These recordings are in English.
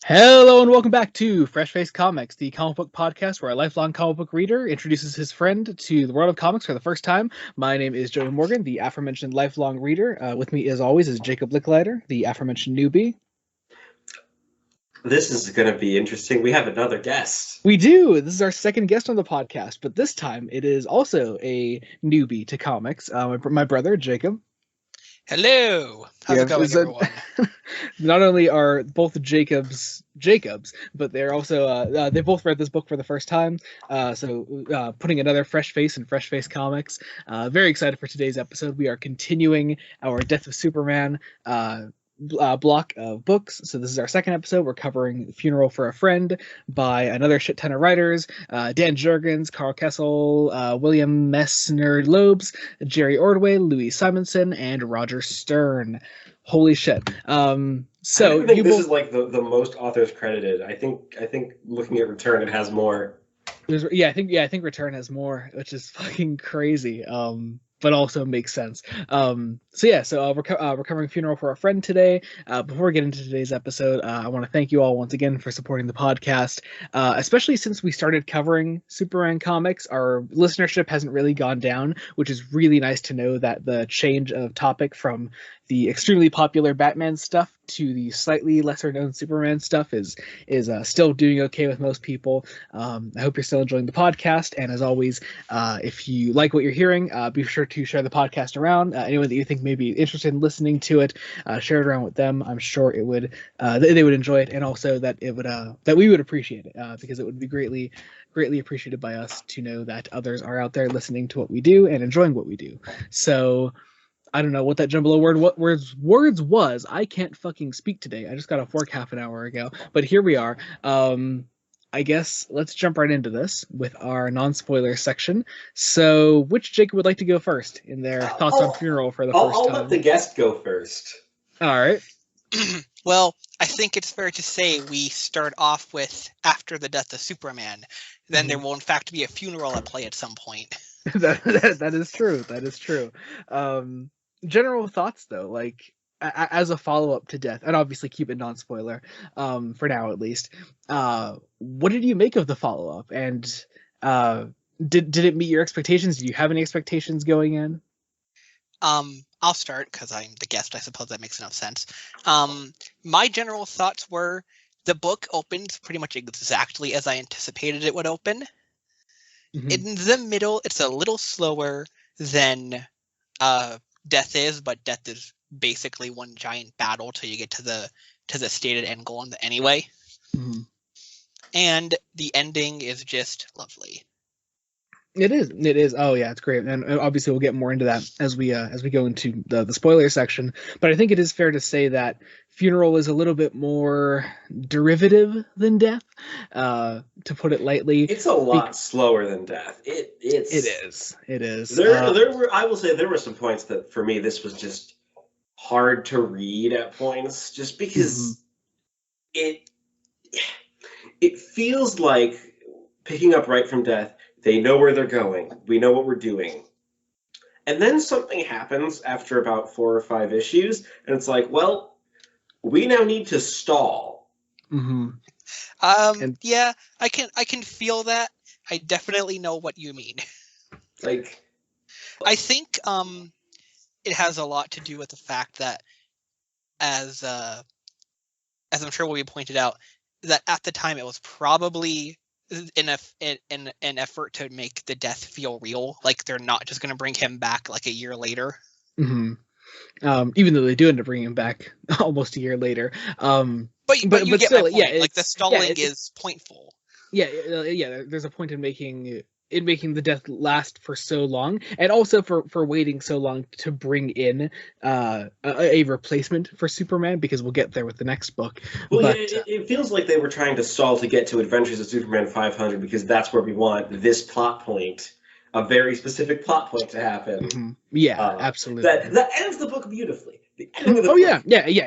Hello and welcome back to Fresh Face Comics, the comic book podcast where a lifelong comic book reader introduces his friend to the world of comics for the first time. My name is Joey Morgan, the aforementioned lifelong reader. With me, as always, is Jacob Licklider, the aforementioned newbie. This is going to be interesting. We have another guest. We do. This is our second guest on the podcast, but this time it is also a newbie to comics. My brother, Jacob. Hello. How's it going, everyone? Not only are both Jacobs, but they're also they both read this book for the first time. So putting another fresh face in Fresh Face Comics. Very excited for today's episode. We are continuing our Death of Superman block of books. So this is our second episode. We're covering Funeral for a Friend by another shit ton of writers: Dan Jurgens, Carl Kessel, William Messner-Loebs, Jerry Ordway, Louis Simonson, and Roger Stern. Holy shit! So I think this is like the most authors credited. I think looking at Return, it has more. I think Return has more, which is fucking crazy. But also makes sense. So we're covering Funeral for a Friend today. Before we get into today's episode, I want to thank you all once again for supporting the podcast, especially since we started covering Superman comics. Our listenership hasn't really gone down, which is really nice to know that the change of topic from the extremely popular Batman stuff to the slightly lesser known Superman stuff is still doing okay with most people. I hope you're still enjoying the podcast, and as always, if you like what you're hearing, be sure to share the podcast around. Anyone that you think may be interested in listening to it, share it around with them. I'm sure it would they would enjoy it, and also that it would that we would appreciate it, because it would be greatly appreciated by us to know that others are out there listening to what we do and enjoying what we do. So I don't know what that jumble of words was. I can't fucking speak today. I just got off work half an hour ago, but here we are. I guess let's jump right into this with our non-spoiler section. So, which Jacob would like to go first in their thoughts on Funeral for the first time? I'll let the guest go first. All right. Well, I think it's fair to say we start off with after the death of Superman. Then there will, in fact, be a funeral at play at some point. that is true. That is true. General thoughts, though, like as a follow-up to Death, and obviously keep it non-spoiler for now at least. What did you make of the follow-up, and did it meet your expectations? Did you have any expectations going in? I'll start because I'm the guest. I suppose that makes enough sense. My general thoughts were the book opens pretty much exactly as I anticipated it would open. In the middle, it's a little slower than Death is, but Death is basically one giant battle till you get to the stated end goal anyway. And the ending is just lovely. It is. Oh yeah, it's great. And obviously we'll get more into that as we go into the spoiler section. But I think it is fair to say that Funeral is a little bit more derivative than Death, to put it lightly. It's a lot slower than Death. It is. I will say there were some points that for me this was just hard to read at points, just because it feels like picking up right from Death. They know where they're going. We know what we're doing. And then something happens after about 4 or 5 issues, and it's like, well, we now need to stall. Yeah, I can feel that. I definitely know what you mean. Like, I think it has a lot to do with the fact that, as I'm sure will be pointed out, that at the time it was probably an effort to make the death feel real, like they're not just going to bring him back like a year later. Even though they do end up bringing him back almost a year later. But you get still, my point. Yeah, like the stalling is pointful. Yeah. There's a point in making the death last for so long, and also for waiting so long to bring in a replacement for Superman, because we'll get there with the next book. Well, but, it feels like they were trying to stall to get to Adventures of Superman 500, because that's where we want this plot point, a very specific plot point, to happen. Absolutely. That ends the book beautifully. The ending of the book,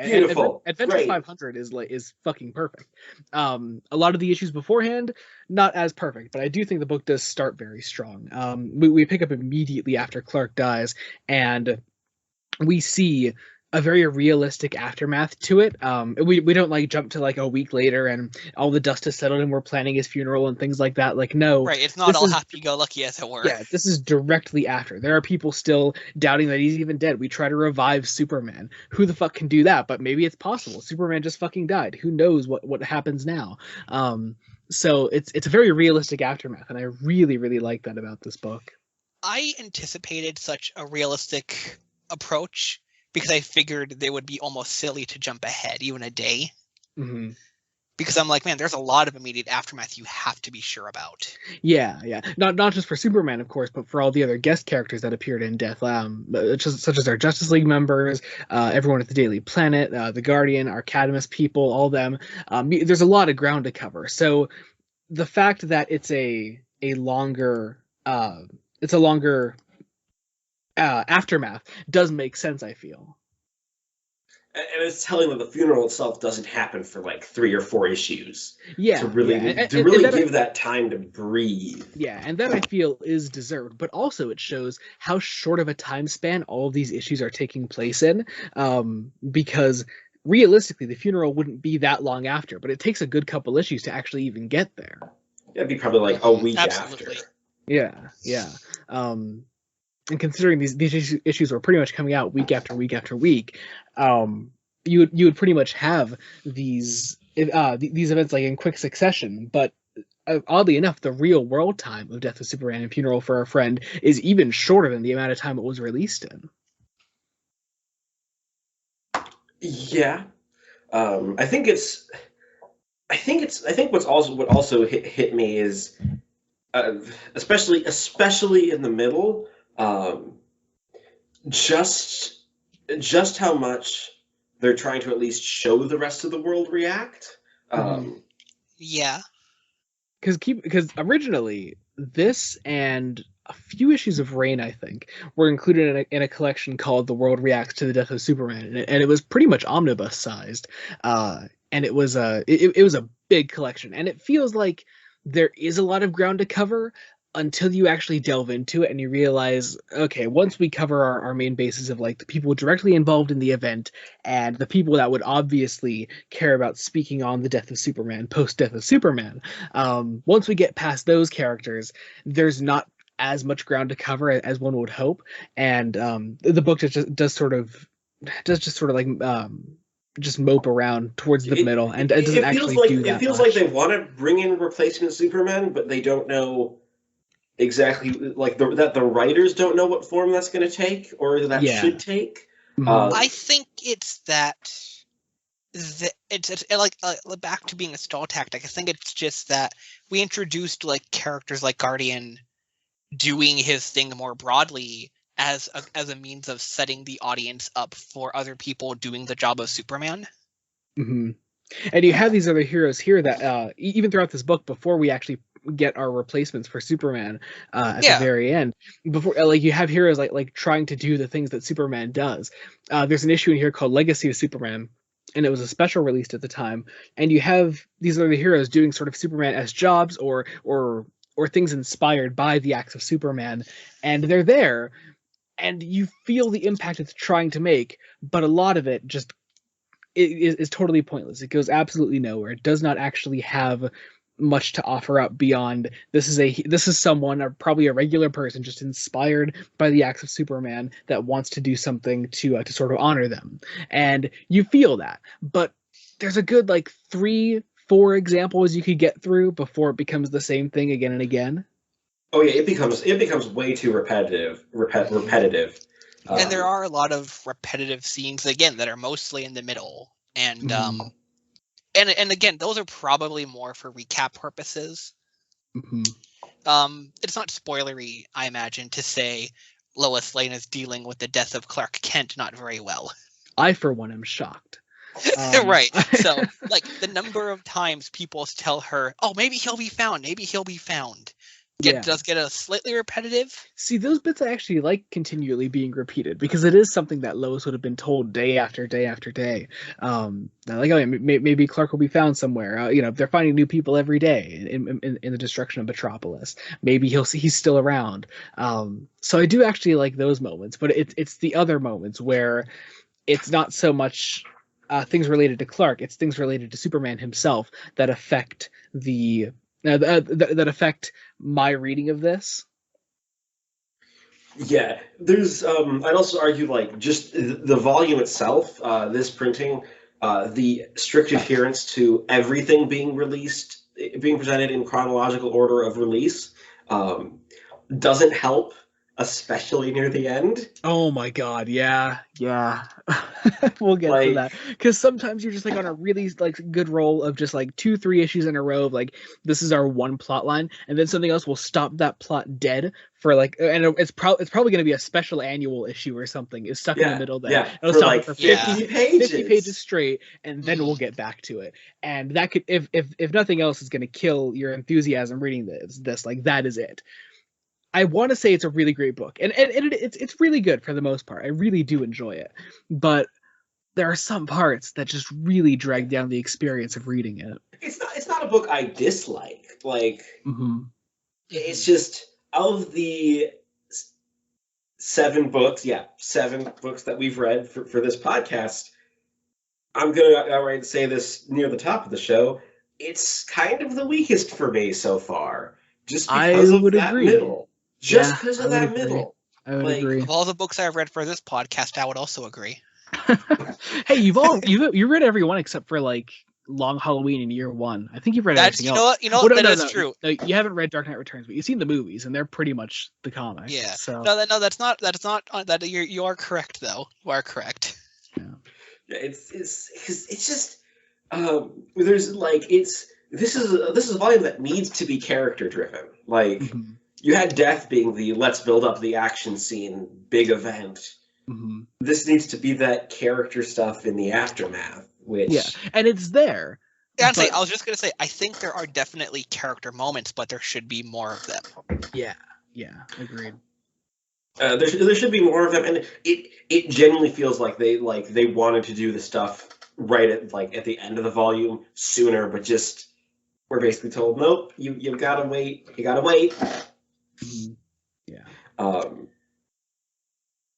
beautiful. Adventures 500 is fucking perfect. A lot of the issues beforehand, not as perfect, but I do think the book does start very strong. We pick up immediately after Clark dies, and we see a very realistic aftermath to it. We don't like jump to like a week later and all the dust has settled and we're planning his funeral and things like that. Like, no, Right, it's not all happy-go-lucky, as it were. yeah, this is directly after. There are people still doubting that he's even dead. We try to revive Superman. Who the fuck can do that? But maybe it's possible. Superman just fucking died. Who knows what happens now? So it's a very realistic aftermath, and I really, really like that about this book. I anticipated such a realistic approach because I figured they would be almost silly to jump ahead even a day. Mm-hmm. Because I'm like, man, there's a lot of immediate aftermath you have to be sure about. Yeah. Not just for Superman, of course, but for all the other guest characters that appeared in Death, such as our Justice League members, everyone at the Daily Planet, the Guardian, our Cadmus people, all them. There's a lot of ground to cover. So the fact that it's a longer aftermath does make sense, I feel. And it's telling that the funeral itself doesn't happen for like 3 or 4 issues. Yeah. To really give that time to breathe. Yeah, and that I feel is deserved, but also it shows how short of a time span all of these issues are taking place in, because realistically the funeral wouldn't be that long after, but it takes a good couple issues to actually even get there. It'd be probably like a week Absolutely. after. Yeah. And considering these issues were pretty much coming out week after week after week, you would pretty much have these events like in quick succession. But oddly enough, the real world time of Death of Superman and Funeral for a Friend is even shorter than the amount of time it was released in. Yeah, I think what also hit me is, especially in the middle. Just how much they're trying to at least show the rest of the world react. Yeah. Because originally this and a few issues of Reign, I think, were included in a collection called The World Reacts to the Death of Superman, and it was pretty much omnibus sized. And it was a big collection, and it feels like there is a lot of ground to cover until you actually delve into it and you realize, okay, once we cover our main bases of like the people directly involved in the event and the people that would obviously care about speaking on the death of Superman, post death of Superman, once we get past those characters, there's not as much ground to cover as one would hope. And the book just mope around towards the middle, and it doesn't actually do that. It feels much. like they want to bring in replacement Superman, but they don't know exactly, like that the writers don't know what form that's going to take or that should take. I think it's that it's like back to being a stall tactic. I think it's just that we introduced like characters like Guardian doing his thing more broadly as a means of setting the audience up for other people doing the job of Superman. Mm-hmm. And you have these other heroes here that even throughout this book, before we actually get our replacements for Superman at the very end, before like you have heroes like trying to do the things that Superman does. There's an issue in here called Legacy of Superman, and it was a special released at the time. And you have these other heroes doing sort of Superman as jobs or things inspired by the acts of Superman, and they're there, and you feel the impact it's trying to make, but a lot of it just is totally pointless. It goes absolutely nowhere. It does not actually have much to offer up beyond this is someone, or probably a regular person, just inspired by the acts of Superman that wants to do something to sort of honor them, and you feel that. But there's a good like 3-4 examples you could get through before it becomes the same thing again and again. Oh yeah, it becomes way too repetitive. And there are a lot of repetitive scenes again that are mostly in the middle, and and again, those are probably more for recap purposes. It's not spoilery, I imagine, to say Lois Lane is dealing with the death of Clark Kent not very well. I, for one, am shocked. Right. So, like, the number of times people tell her, "Oh, maybe he'll be found. Maybe he'll be found." Does get a slightly repetitive. See, those bits I actually like continually being repeated, because it is something that Lois would have been told day after day after day. Like, oh, yeah, maybe Clark will be found somewhere. They're finding new people every day in the destruction of Metropolis. Maybe he's still around. So I do actually like those moments, but it's the other moments where it's not so much things related to Clark; it's things related to Superman himself that affect that affect my reading of this. Yeah, there's. I'd also argue like just the volume itself. This printing, the strict adherence to everything being released, being presented in chronological order of release, doesn't help, especially near the end. Oh my god, yeah. We'll get to Like, that. Because sometimes you're just like on a really like good roll of just like 2-3 issues in a row of like this is our one plot line, and then something else will stop that plot dead for like, and it's probably going to be a special annual issue or something. It's stuck in the middle there. Yeah, It'll for stop like it for 50 pages. 50 pages straight, and then we'll get back to it. And that could, if nothing else is going to kill your enthusiasm reading this, like that is it. I want to say it's a really great book, and it's really good for the most part. I really do enjoy it, but there are some parts that just really drag down the experience of reading it. It's not a book I dislike. Like, it's just of the 7 books that we've read for this podcast. I'm gonna outright say this near the top of the show. It's kind of the weakest for me so far, just because of that middle. Just because of that middle. I would agree. Of all the books I've read for this podcast, I would also agree. Hey, you read every one except for like Long Halloween in Year One. I think you've read everything else. That's true. No, you haven't read Dark Knight Returns, but you've seen the movies, and they're pretty much the comics. Yeah. So. No, that's not. That you are correct though. You are correct. Yeah. It's just there's like this is a volume that needs to be character driven. Like. You had Death being the let's build up the action scene, big event. This needs to be that character stuff in the aftermath, which... Yeah, and it's there. Yeah, I was just going to say, I think there are definitely character moments, but there should be more of them. Yeah, agreed. There should be more of them, and it genuinely feels like they wanted to do the stuff right at the end of the volume sooner, but just we're basically told, nope, you gotta wait. Yeah.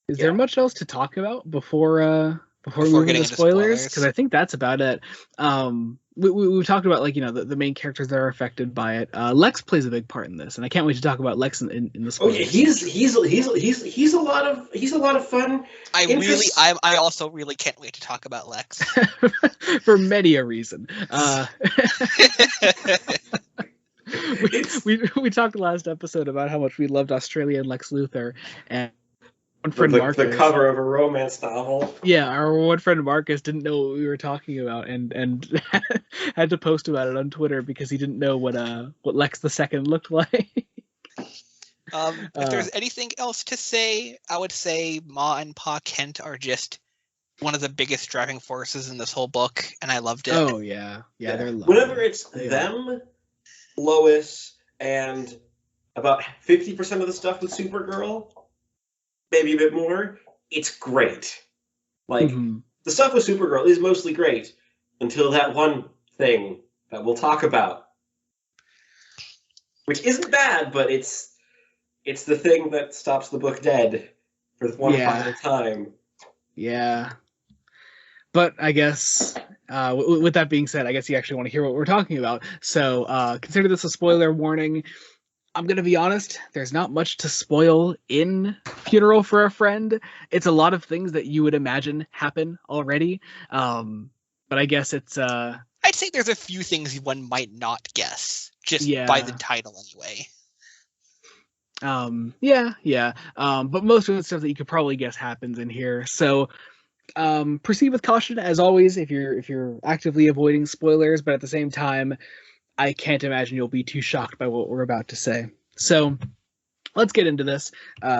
Is Yeah. there much else to talk about before we move into spoilers? Because I think that's about it. We've talked about the main characters that are affected by it. Lex plays a big part in this, and I can't wait to talk about Lex in the spoilers. Oh yeah, he's a lot of fun. I also really can't wait to talk about Lex for many a reason. We talked last episode about how much we loved Australian Lex Luthor, and one friend Marcus, the cover of a romance novel. Yeah, our one friend Marcus didn't know what we were talking about, and had to post about it on Twitter because he didn't know what Lex the Second looked like. If there's anything else to say, I would say Ma and Pa Kent are just one of the biggest driving forces in this whole book, and I loved it. Oh yeah, they're lovely. Whenever it's them, Lois, and about 50% of the stuff with Supergirl, maybe a bit more, it's great. The stuff with Supergirl is mostly great until that one thing that we'll talk about, which isn't bad, but it's the thing that stops the book dead for the one final time. Yeah. But I guess, with that being said, I guess you actually want to hear what we're talking about. So consider this a spoiler warning. I'm going to be honest, there's not much to spoil in Funeral for a Friend. It's a lot of things that you would imagine happen already. But I guess it's... I'd say there's a few things one might not guess, just by the title anyway. But most of the stuff that you could probably guess happens in here. So... proceed with caution as always if you're actively avoiding spoilers, but at the same time I can't imagine you'll be too shocked by what we're about to say. So let's get into this.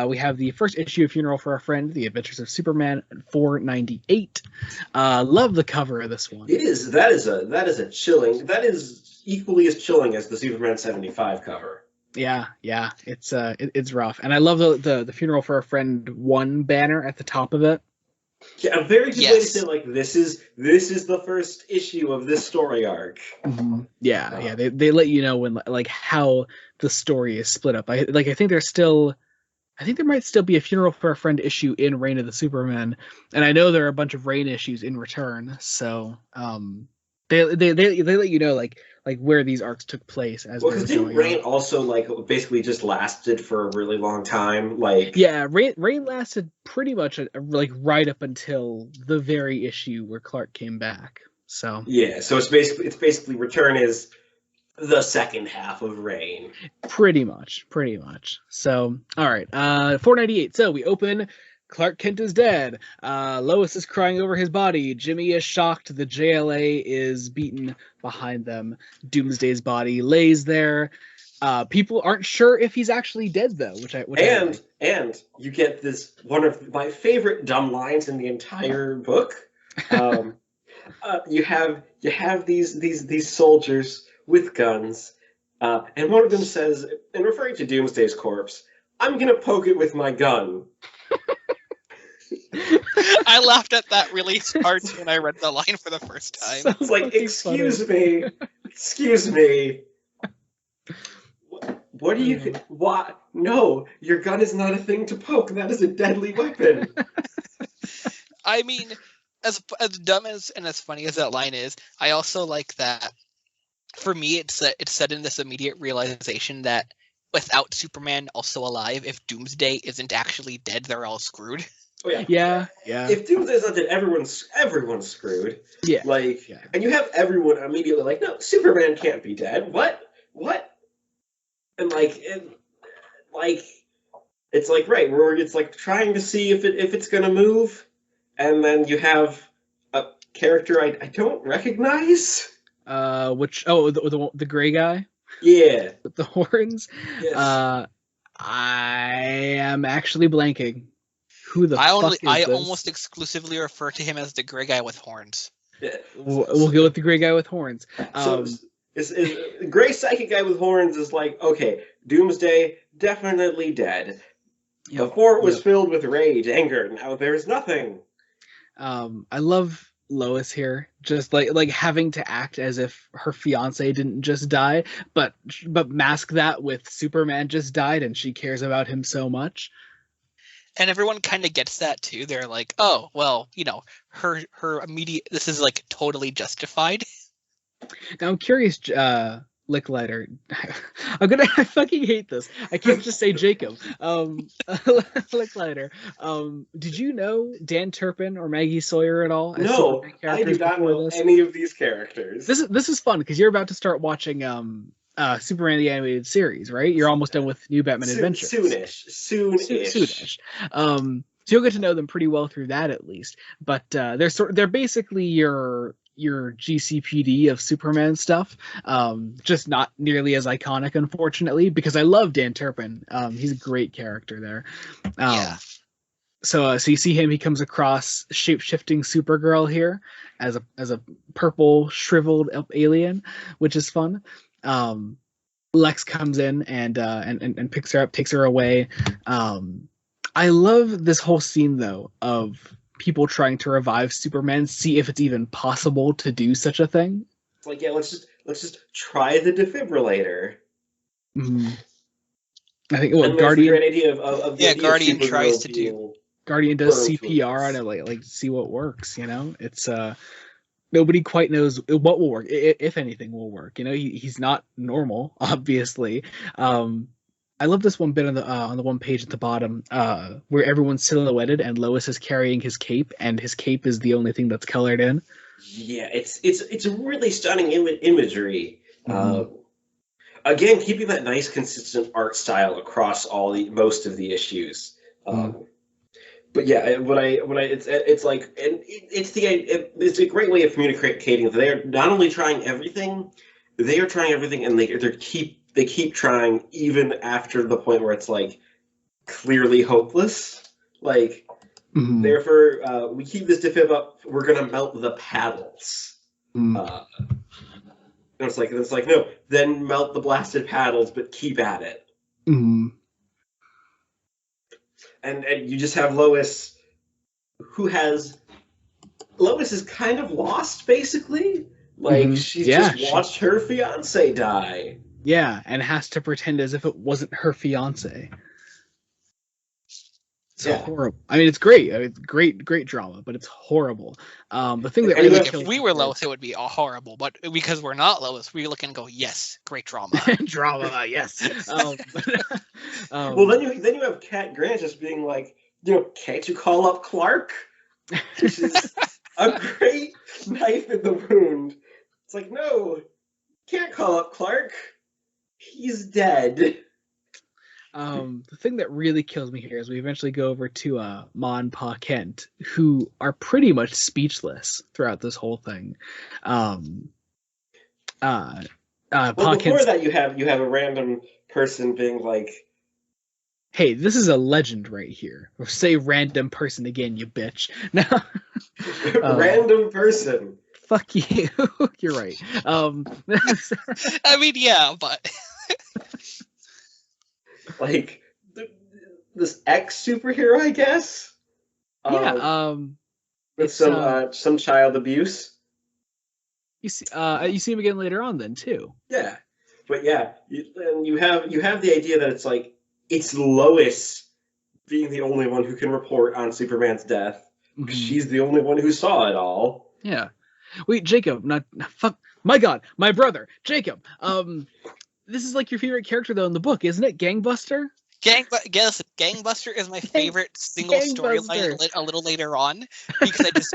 We have the first issue of Funeral for a Friend, The Adventures of Superman 498. Love the cover of this one. That is chilling. That is equally as chilling as the Superman 75 cover. Yeah, it's rough, and I love the Funeral for a Friend 1 banner at the top of it. Yeah, a very good way to say this is the first issue of this story arc. Yeah, they let you know when how the story is split up. I think there's still I think there might still be a Funeral for a Friend issue in Reign of the Supermen, and I know there are a bunch of Reign issues in Return. So they let you know like where these arcs took place as Well, they because were didn't going Rain on. also like basically just lasted for a really long time? Like, Yeah, Reign lasted pretty much like right up until the very issue where Clark came back. So yeah. So it's basically Return is the second half of Rain. pretty much. So all right, 498. So we open. Clark Kent is dead. Lois is crying over his body. Jimmy is shocked. The JLA is beaten behind them. Doomsday's body lays there. People aren't sure if he's actually dead though, which I And like. you get this one of my favorite dumb lines in the entire book. Um, you have these soldiers with guns, and one of them says, in referring to Doomsday's corpse, "I'm gonna poke it with my gun." I laughed at that really hard when I read the line for the first time. So It's like, fucking excuse funny. me, excuse me. What do you? Why? No, your gun is not a thing to poke. That is a deadly weapon. I mean, as dumb as and as funny as that line is, I also like that. For me, it's set in this immediate realization that without Superman also alive, if Doomsday isn't actually dead, they're all screwed. Oh yeah. Yeah. If Doomsday's not dead, everyone's screwed. Yeah. Like, Yeah. and you have everyone immediately like, no, Superman can't be dead. What? And like, it's like right where it's like trying to see if it's gonna move, and then you have a character I don't recognize. Which the gray guy Yeah. with the horns. Yes. I am actually blanking. Who the I fuck is this? almost exclusively refer to him as the gray guy with horns. Yeah. We'll go with the gray guy with horns. So is gray psychic guy with horns is like, okay, Doomsday definitely dead. Before it was filled with rage, anger. Now there's nothing. I love Lois here, just like having to act as if her fiance didn't just die, but mask that with Superman just died and she cares about him so much. And everyone kind of gets that too. They're like, oh, well, her immediate, this is like totally justified. Now I'm curious, Licklighter. I fucking hate this. I can't just say Jacob. Licklighter. Did you know Dan Turpin or Maggie Sawyer at all? As No, Superman I do characters not before know this? any of these characters. This is fun because you're about to start watching Superman the Animated Series, right? You're almost done with New Batman Adventures. Soonish. So you'll get to know them pretty well through that at least. But they're basically your GCPD of Superman stuff, just not nearly as iconic, unfortunately, because I love Dan Turpin. He's a great character there. Yeah. So you see him. He comes across shape-shifting Supergirl here as a purple shriveled alien, which is fun. Lex comes in and picks her up, takes her away. I love this whole scene though of people trying to revive Superman, see if it's even possible to do such a thing. It's like, yeah, let's just try the defibrillator. Mm-hmm. I think and Guardian. The great idea of the idea Guardian of tries to do. Guardian does CPR on it, like see what works. It's nobody quite knows what will work, if anything will work. He's not normal, obviously. I love this one bit on the one page at the bottom where everyone's silhouetted and Lois is carrying his cape, and his cape is the only thing that's colored in. Yeah, it's a really stunning imagery. Mm-hmm. Again, keeping that nice, consistent art style across most of the issues. But yeah, it's like, and it's a great way of communicating. They're not only trying everything, they are trying everything, and they keep trying even after the point where it's like clearly hopeless. Like, therefore, we keep this defib up. We're gonna melt the paddles. It's like no, then melt the blasted paddles, but keep at it. And you just have Lois, Lois is kind of lost, basically. Like, she's just watched her fiance die. Yeah, and has to pretend as if it wasn't her fiance. It's horrible. I mean, it's great. I mean, it's great drama, but it's horrible. The thing that I mean, really like, if we were Lois, it would be horrible. But because we're not Lois, we look and go, yes, great drama. drama, yes. Well, then you have Cat Grant just being like, can't you call up Clark? Which is a great knife in the wound. It's like, no, can't call up Clark. He's dead. The thing that really kills me here is we eventually go over to Ma and Pa Kent, who are pretty much speechless throughout this whole thing. Well, Pa before Kent's, that, you have a random person being like, "Hey, this is a legend right here." Or say "random person" again, you bitch. No, random person. Fuck you. You're right. I mean, yeah, but like this ex superhero, I guess. Yeah. With some child abuse. You see him again later on, then too. Yeah, but yeah, you have the idea that it's like it's Lois being the only one who can report on Superman's death. Mm-hmm. She's the only one who saw it all. Yeah. Wait, Jacob, fuck. My God, my brother, Jacob. This is like your favorite character though in the book, isn't it? Gangbuster. Gangbuster is my favorite single storyline a little later on because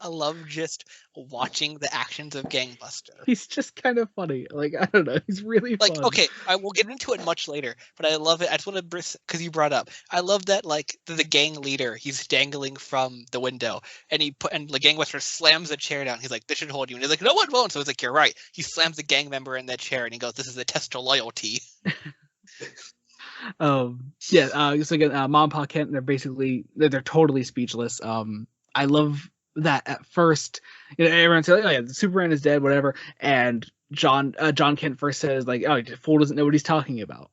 I love just watching the actions of Gangbuster. He's just kind of funny. Like, I don't know, he's really like fun. Okay, I will get into it much later, but I love it. I just want to because you brought up. I love that like the gang leader, he's dangling from the window, and the Gangbuster slams the chair down. He's like, "This should hold you," and he's like, "No, it won't." So he's like, "You're right." He slams the gang member in that chair, and he goes, "This is a test of loyalty." So again, Mom and Pa Kent, they're totally speechless. I love that at first, everyone's like, "Oh yeah, Superman is dead," whatever, and John Kent first says like, "Oh, the fool doesn't know what he's talking about,"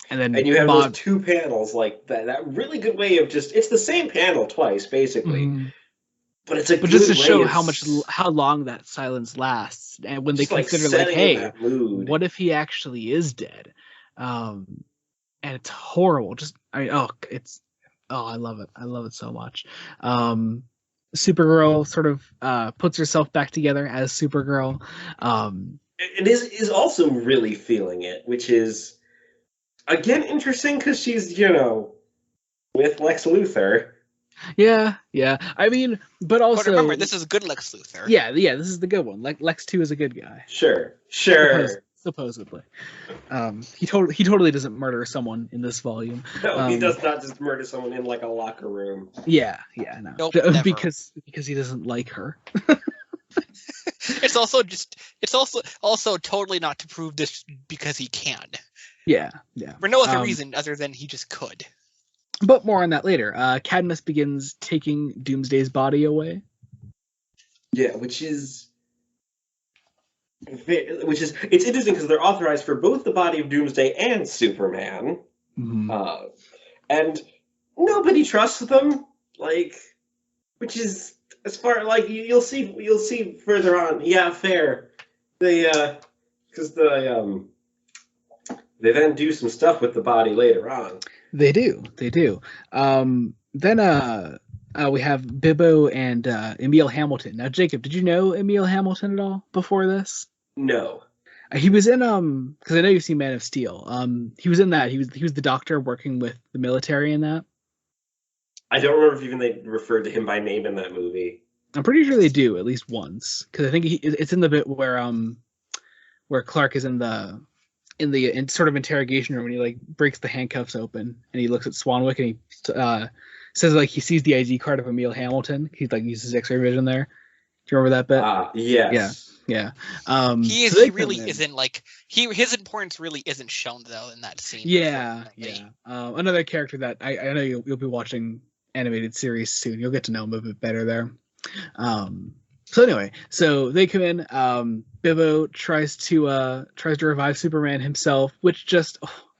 and you have those two panels like that really good way of it's the same panel twice basically, but it's just to show how long that silence lasts, and when they consider like, hey, what if he actually is dead? And it's horrible. I love it. I love it so much. Supergirl sort of puts herself back together as Supergirl. It is also really feeling it, which is again interesting because she's with Lex Luthor. Yeah. I mean, but also remember, this is good Lex Luthor. Yeah. This is the good one. Lex 2 is a good guy. Sure. Supposedly. He totally doesn't murder someone in this volume. No, he does not just murder someone in like a locker room. Yeah, no. Nope, because he doesn't like her. It's also totally not to prove this because he can. Yeah. For no other reason other than he just could. But more on that later. Cadmus begins taking Doomsday's body away. Yeah, which is it's interesting because they're authorized for both the body of Doomsday and Superman, and nobody trusts them. Like, which is as far like you'll see further on. Yeah, fair. They because they then do some stuff with the body later on. They do. Then we have Bibbo and Emil Hamilton. Now, Jacob, did you know Emil Hamilton at all before this? No. He was in because I know you've seen Man of Steel. He was in that. He was the doctor working with the military in that. I don't remember if even they referred to him by name in that movie. I'm pretty sure they do at least once because I think it's in the bit where Clark is in sort of interrogation room and he like breaks the handcuffs open and he looks at Swanwick and he says like he sees the ID card of Emil Hamilton. He like uses X-ray vision there. Do you remember that bit? Yes. Yeah. His importance really isn't shown though in that scene. Yeah. Another character that I know you'll be watching animated series soon. You'll get to know him a bit better there. So anyway, so they come in. Bibbo tries to revive Superman himself, which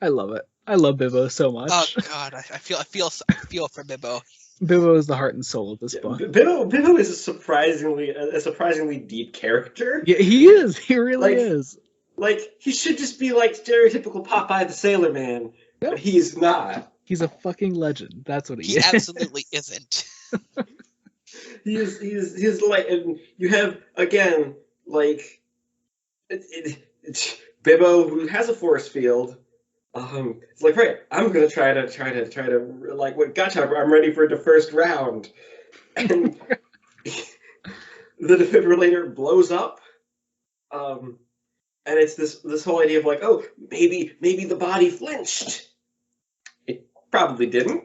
I love it. I love Bibbo so much. Oh God, I feel for Bibbo. Bibbo is the heart and soul of this book. Bibbo is a surprisingly deep character. Yeah, he is. He really is. Like he should just be like stereotypical Popeye the Sailor Man, but he's not. He's a fucking legend. That's what he He is. absolutely isn't. He's like, and you have again like it's Bibbo who has a force field. It's like, right, I'm gonna try to like, what, gotcha, I'm ready for the first round, and the defibrillator blows up. And it's this whole idea of like, oh, maybe the body flinched. It probably didn't.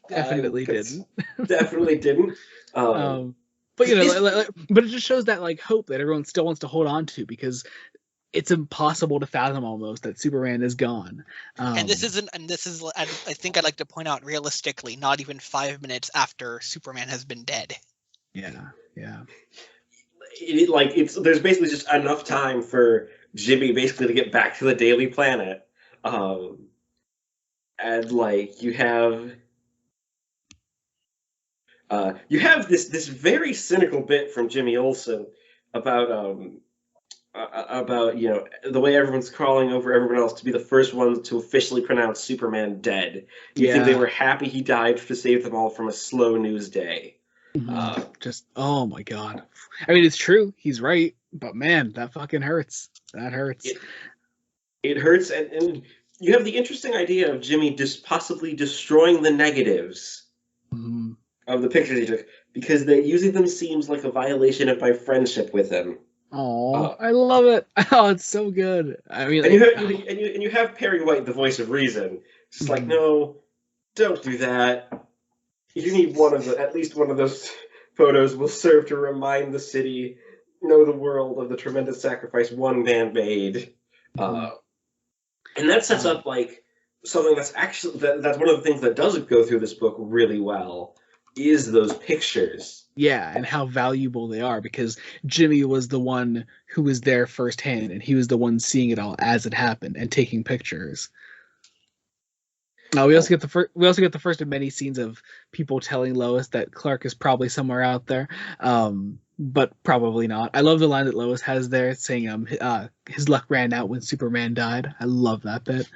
Definitely didn't. Definitely didn't. But you know, but it just shows that like hope that everyone still wants to hold on to, because it's impossible to fathom almost that Superman is gone. And this is, I think I'd like to point out, realistically, not even 5 minutes after Superman has been dead. Yeah. There's basically just enough time for Jimmy basically to get back to the Daily Planet, and like you have this very cynical bit from Jimmy Olsen about you know, the way everyone's crawling over everyone else to be the first ones to officially pronounce Superman dead. You think they were happy he died to save them all from a slow news day. Just, oh my god. I mean, it's true. He's right. But man, that fucking hurts. That hurts. It hurts. And you have the interesting idea of Jimmy just possibly destroying the negatives of the pictures he took, because using them seems like a violation of my friendship with him. Oh, I love it. Oh, it's so good. I mean, and you have Perry White, the voice of reason. It's like, no, don't do that. You need at least one of those photos will serve to remind the city, the world, of the tremendous sacrifice one man made. And that sets up like something that's actually that's one of the things that doesn't go through this book really well, is those pictures. Yeah, and how valuable they are, because Jimmy was the one who was there firsthand, and he was the one seeing it all as it happened and taking pictures. We also get the first of many scenes of people telling Lois that Clark is probably somewhere out there, but probably not. I love the line that Lois has there saying, his luck ran out when Superman died. I love that bit.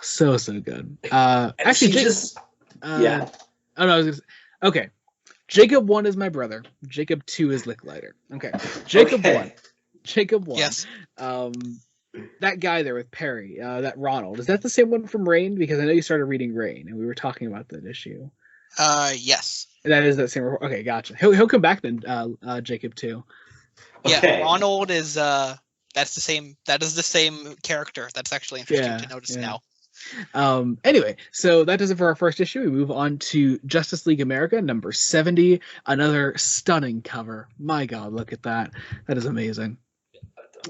So good. Actually, yeah. Oh no, I was gonna say, okay. Jacob 1 is my brother. Jacob 2 is Licklider. Okay. Jacob 1. Jacob 1. Yes. That guy there with Perry, that Ronald, is that the same one from Rain? Because I know you started reading Rain, and we were talking about that issue. Yes. That is that same. Okay, gotcha. He'll come back then, Jacob 2. Yeah, Ronald is that's the same. That is the same character. That's actually interesting to notice now. Anyway, so that does it for our first issue. We move on to Justice League America number 70. Another stunning cover. My God, look at that. That is amazing.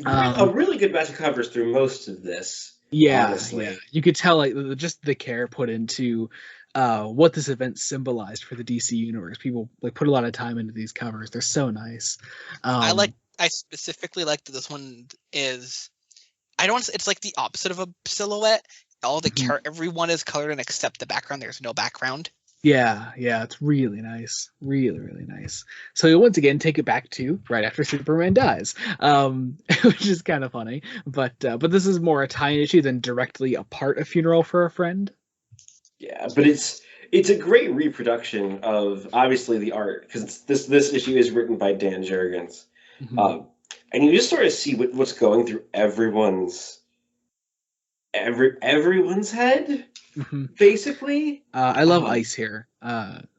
A really good batch of covers through most of this. Yeah, honestly. Yeah. You could tell like just the care put into what this event symbolized for the DC universe. People like put a lot of time into these covers. They're so nice. I specifically like that this one is, it's like the opposite of a silhouette. All the everyone is colored in except the background. There's no background. Yeah, it's really nice. Really nice. So you'll once again take it back to right after Superman dies, which is kind of funny. But this is more a tie-in issue than directly a part of Funeral for a Friend. Yeah, but it's a great reproduction of obviously the art, because this issue is written by Dan Jurgens, and you just sort of see what's going through everyone's head. Basically, I love Ice here,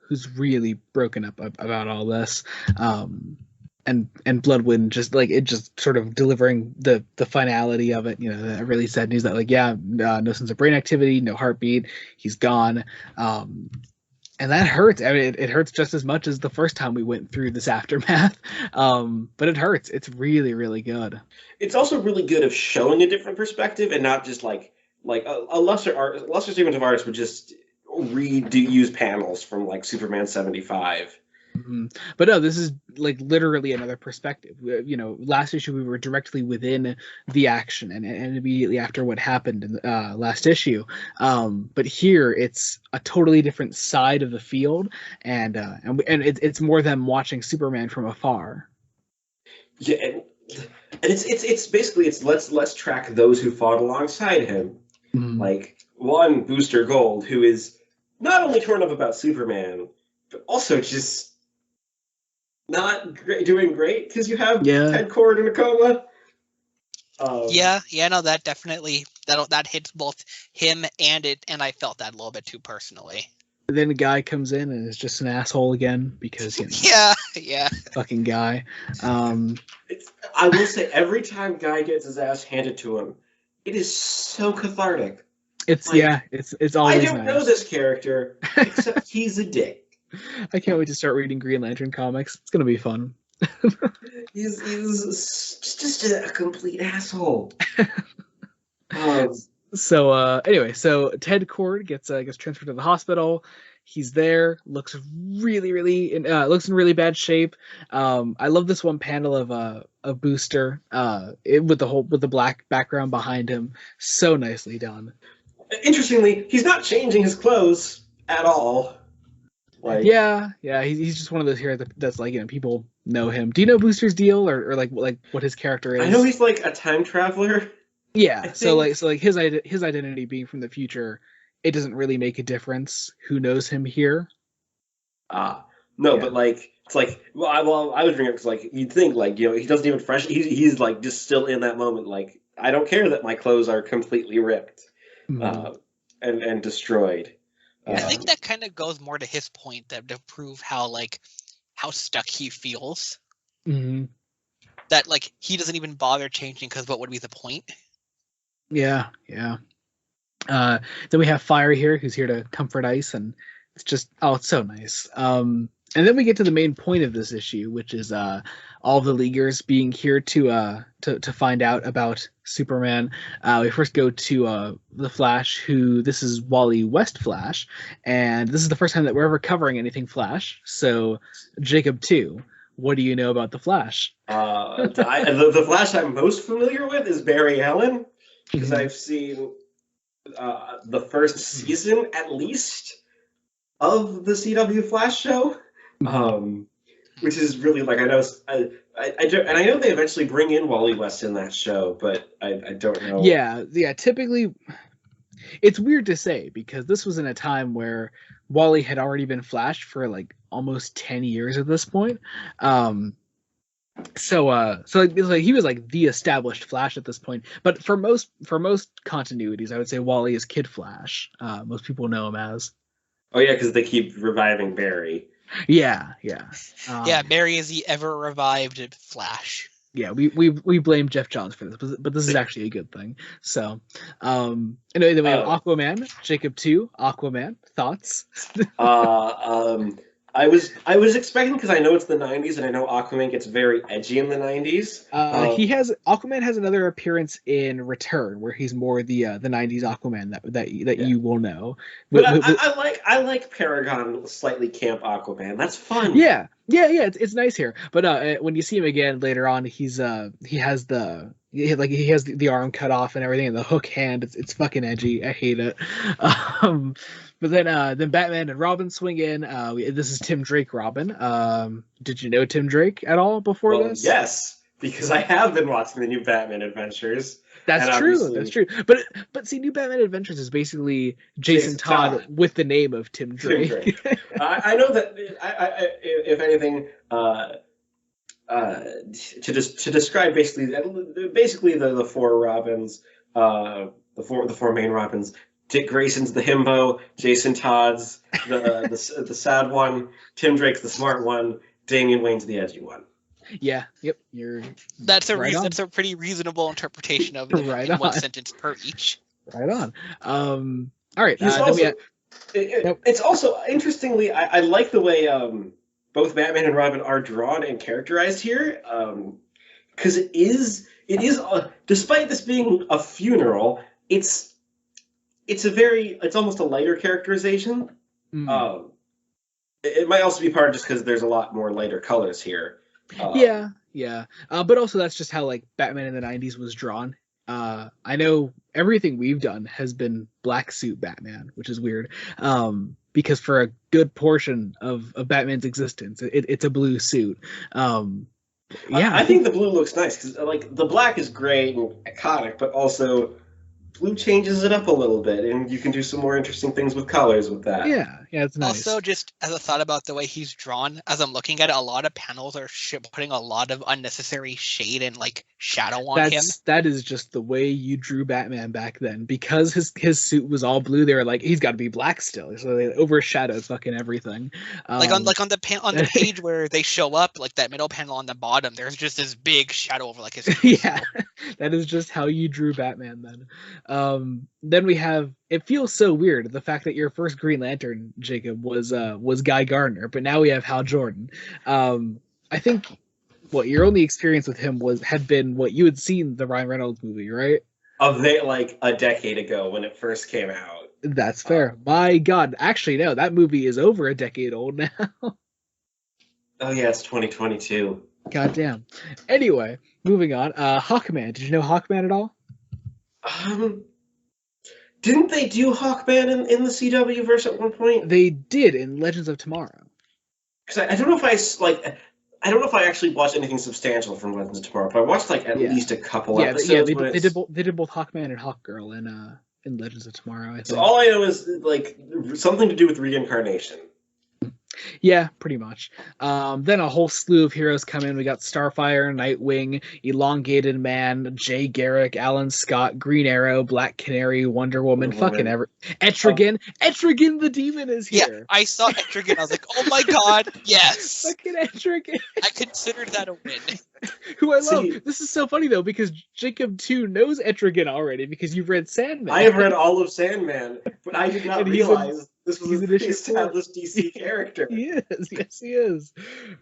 who's really broken up about all this, and Bloodwind just sort of delivering the finality of it. That really sad news that no sense of brain activity, no heartbeat, he's gone, and that hurts. I mean, it hurts just as much as the first time we went through this aftermath, but it hurts. It's really, really good. It's also really good of showing a different perspective and not just like a lesser statement of artists would just use panels from like Superman 75. But no, this is like literally another perspective. Last issue we were directly within the action and immediately after what happened in the last issue. But here it's a totally different side of the field, and it's more them watching Superman from afar. Yeah, and it's basically let's track those who fought alongside him. Like one, Booster Gold, who is not only torn up about Superman, but also just not doing great because you have Ted Kord in a coma. No, that definitely that hits both him and I felt that a little bit too personally. And then a guy comes in and is just an asshole again because yeah, fucking Guy. I will say every time Guy gets his ass handed to him, it is so cathartic. It's always I don't nice. know this character except he's a dick. I can't wait to start reading Green Lantern comics. It's gonna be fun. he's just a complete asshole. So anyway, so Ted Kord gets transferred to the hospital. He's there, looks really in really bad shape. I love this one panel of Booster with the black background behind him. So nicely done. Interestingly, he's not changing his clothes at all. Like, he's just one of those here that's like, people know him. Do you know Booster's deal or like what his character is? I know he's like a time traveler. Yeah, so his identity being from the future, it doesn't really make a difference who knows him here. No, but like it's like I would bring it because like you'd think like he doesn't even fresh. He's like just still in that moment. Like I don't care that my clothes are completely ripped, and destroyed. I think that kind of goes more to his point to prove how stuck he feels. Mm-hmm. That like he doesn't even bother changing because what would be the point? Yeah. Then we have Fire here, who's here to comfort Ice, and it's just it's so nice. And then we get to the main point of this issue, which is all the Leaguers being here to find out about Superman. We first go to the Flash, who this is Wally West Flash, and this is the first time that we're ever covering anything Flash. So Jacob too. What do you know about the Flash? The Flash I'm most familiar with is Barry Allen, because I've seen the first season at least of the CW Flash show, which is really like I know they eventually bring in Wally West in that show, but I don't know. Yeah. Typically, it's weird to say because this was in a time where Wally had already been Flash for like almost 10 years at this point. So he was like the established Flash at this point. But for most continuities, I would say Wally is Kid Flash. Most people know him as. Oh yeah, because they keep reviving Barry. Yeah. Barry is the ever revived Flash. Yeah, we blame Jeff Johns for this, but this is actually a good thing. So, anyway, then we have Aquaman, Jacob 2, Aquaman. Thoughts? I was expecting, because I know it's the 90s and I know Aquaman gets very edgy in the 90s. Aquaman has another appearance in Return where he's more the 90s Aquaman that you will know. But I like Paragon slightly camp Aquaman. That's fun. Yeah. It's nice here. But when you see him again later on, he has the arm cut off and everything, and the hook hand. It's fucking edgy. I hate it. But then Batman and Robin swing in. This is Tim Drake Robin. Did you know Tim Drake at all before this? Yes, because I have been watching the new Batman Adventures. That's true. But see, New Batman Adventures is basically Jason Todd with the name of Tim Drake. I know that. If anything, to describe basically the four Robins, the four main Robins. Dick Grayson's the himbo, Jason Todd's the sad one, Tim Drake's the smart one, Damian Wayne's the edgy one. Yeah. Yep. That's a pretty reasonable interpretation of it in one sentence per each. Right on. All right. It's also interestingly, I like the way both Batman and Robin are drawn and characterized here, because it is despite this being a funeral, it's almost a lighter characterization. It might also be part just because there's a lot more lighter colors here. Yeah. But also that's just how like Batman in the 90s was drawn. I know everything we've done has been black suit Batman, which is weird. Because for a good portion of Batman's existence, it's a blue suit. I think the blue looks nice because like the black is great and iconic, but also Blue changes it up a little bit, and you can do some more interesting things with colors with that. Yeah, it's nice. Also, just as a thought about the way he's drawn, as I'm looking at it, a lot of panels are putting a lot of unnecessary shade and like shadow on him. That is just the way you drew Batman back then. Because his suit was all blue, they were like, he's got to be black still, so they overshadowed fucking everything. On the page where they show up, like that middle panel on the bottom, there's just this big shadow over like his face. Yeah, that is just how you drew Batman then. Then we have, it feels so weird, the fact that your first Green Lantern, Jacob, was Guy Gardner, but now we have Hal Jordan. I think what your only experience with him had been what you had seen the Ryan Reynolds movie, right? Like a decade ago when it first came out. That's fair. My God, actually no, that movie is over a decade old now. Oh yeah, it's 2022. Goddamn. Anyway, moving on. Hawkman. Did you know Hawkman at all? Didn't they do Hawkman in the CW verse at one point? They did in Legends of Tomorrow. Because I don't know if I don't know if I actually watched anything substantial from Legends of Tomorrow, but I watched like at least a couple episodes. Yeah, they did both Hawkman and Hawkgirl in Legends of Tomorrow, I think. So all I know is like something to do with reincarnation. Yeah, pretty much. Then a whole slew of heroes come in. We got Starfire, Nightwing, Elongated Man, Jay Garrick, Alan Scott, Green Arrow, Black Canary, Wonder Woman, fucking Etrigan. Etrigan the Demon is here. Yeah, I saw Etrigan. I was like, oh my God, yes. Fucking Etrigan. I considered that a win. Who I love. This is so funny though, because Jacob too knows Etrigan already because you've read Sandman. I have read all of Sandman, but I did not realize this was a pre-established DC character. He is. Yes, he is.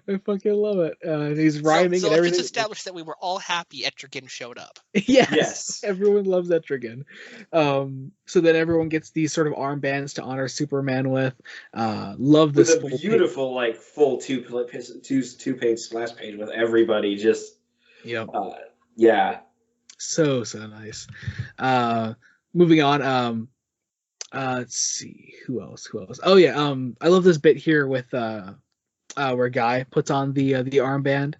I fucking love it. And he's rhyming and everything. It's established that we were all happy Etrigan showed up. Yes. Everyone loves Etrigan. So then everyone gets these sort of armbands to honor Superman with. Love this. With a beautiful, like, full two-page splash page with everybody just. Yep. Yeah. So nice. Moving on. Let's see who else. Oh yeah, I love this bit here with where Guy puts on the armband.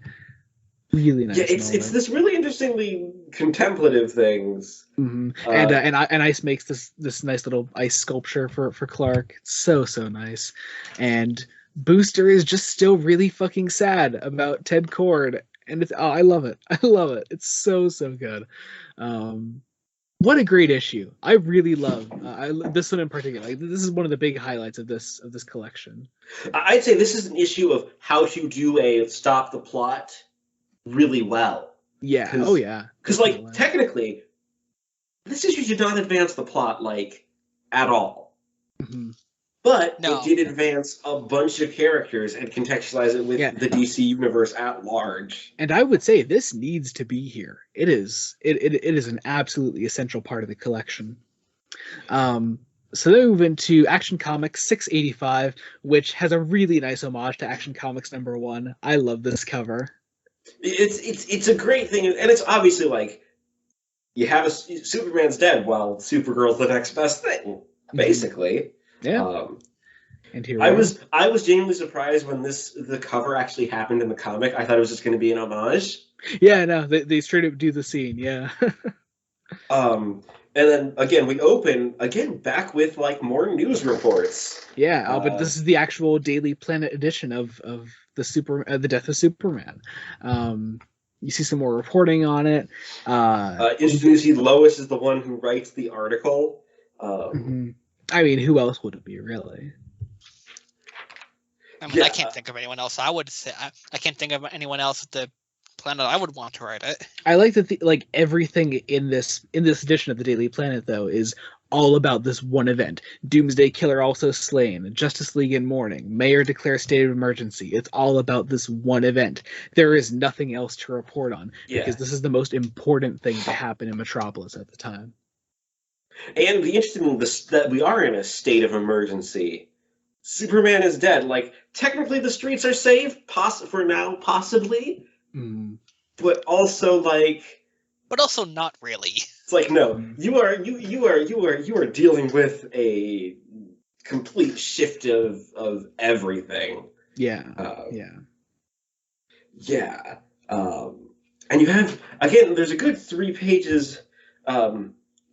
Really nice. Yeah, it's this really interestingly contemplative things. Mm-hmm. And Ice makes this nice little ice sculpture for Clark. It's so nice. And Booster is just still really fucking sad about Ted Cord, and I love it. It's so good. What a great issue! I really love this one in particular. Like, this is one of the big highlights of this collection. I'd say this is an issue of how to do a stop the plot really well. Yeah. Oh yeah. Because like technically, this issue did not advance the plot like at all. Mm-hmm. But it did advance a bunch of characters and contextualize it with the DC universe at large. And I would say this needs to be here. It is an absolutely essential part of the collection. So then we move into Action Comics 685, which has a really nice homage to Action Comics #1. I love this cover. It's a great thing, and it's obviously like you have Superman's dead, while Supergirl's the next best thing, basically. Yeah. And here I was genuinely surprised when the cover actually happened in the comic. I thought it was just going to be an homage. Yeah, no, they straight up do the scene. Yeah. And then again, we open back with like more news reports. Yeah, but this is the actual Daily Planet edition of the death of Superman. You see some more reporting on it. Interesting to see Lois is the one who writes the article. I mean, who else would it be, really? I mean, I can't think of anyone else. I would say I can't think of anyone else at the Planet I would want to write it. I like that everything in this edition of the Daily Planet though is all about this one event. Doomsday Killer also slain. Justice League in mourning. Mayor declares state of emergency. It's all about this one event. There is nothing else to report on because this is the most important thing to happen in Metropolis at the time. And the interesting that we are in a state of emergency. Superman is dead. Like, technically the streets are safe, for now, possibly. But also not really. It's like, no, you are dealing with a complete shift of everything. Yeah. And you have, again, there's a good 3 pages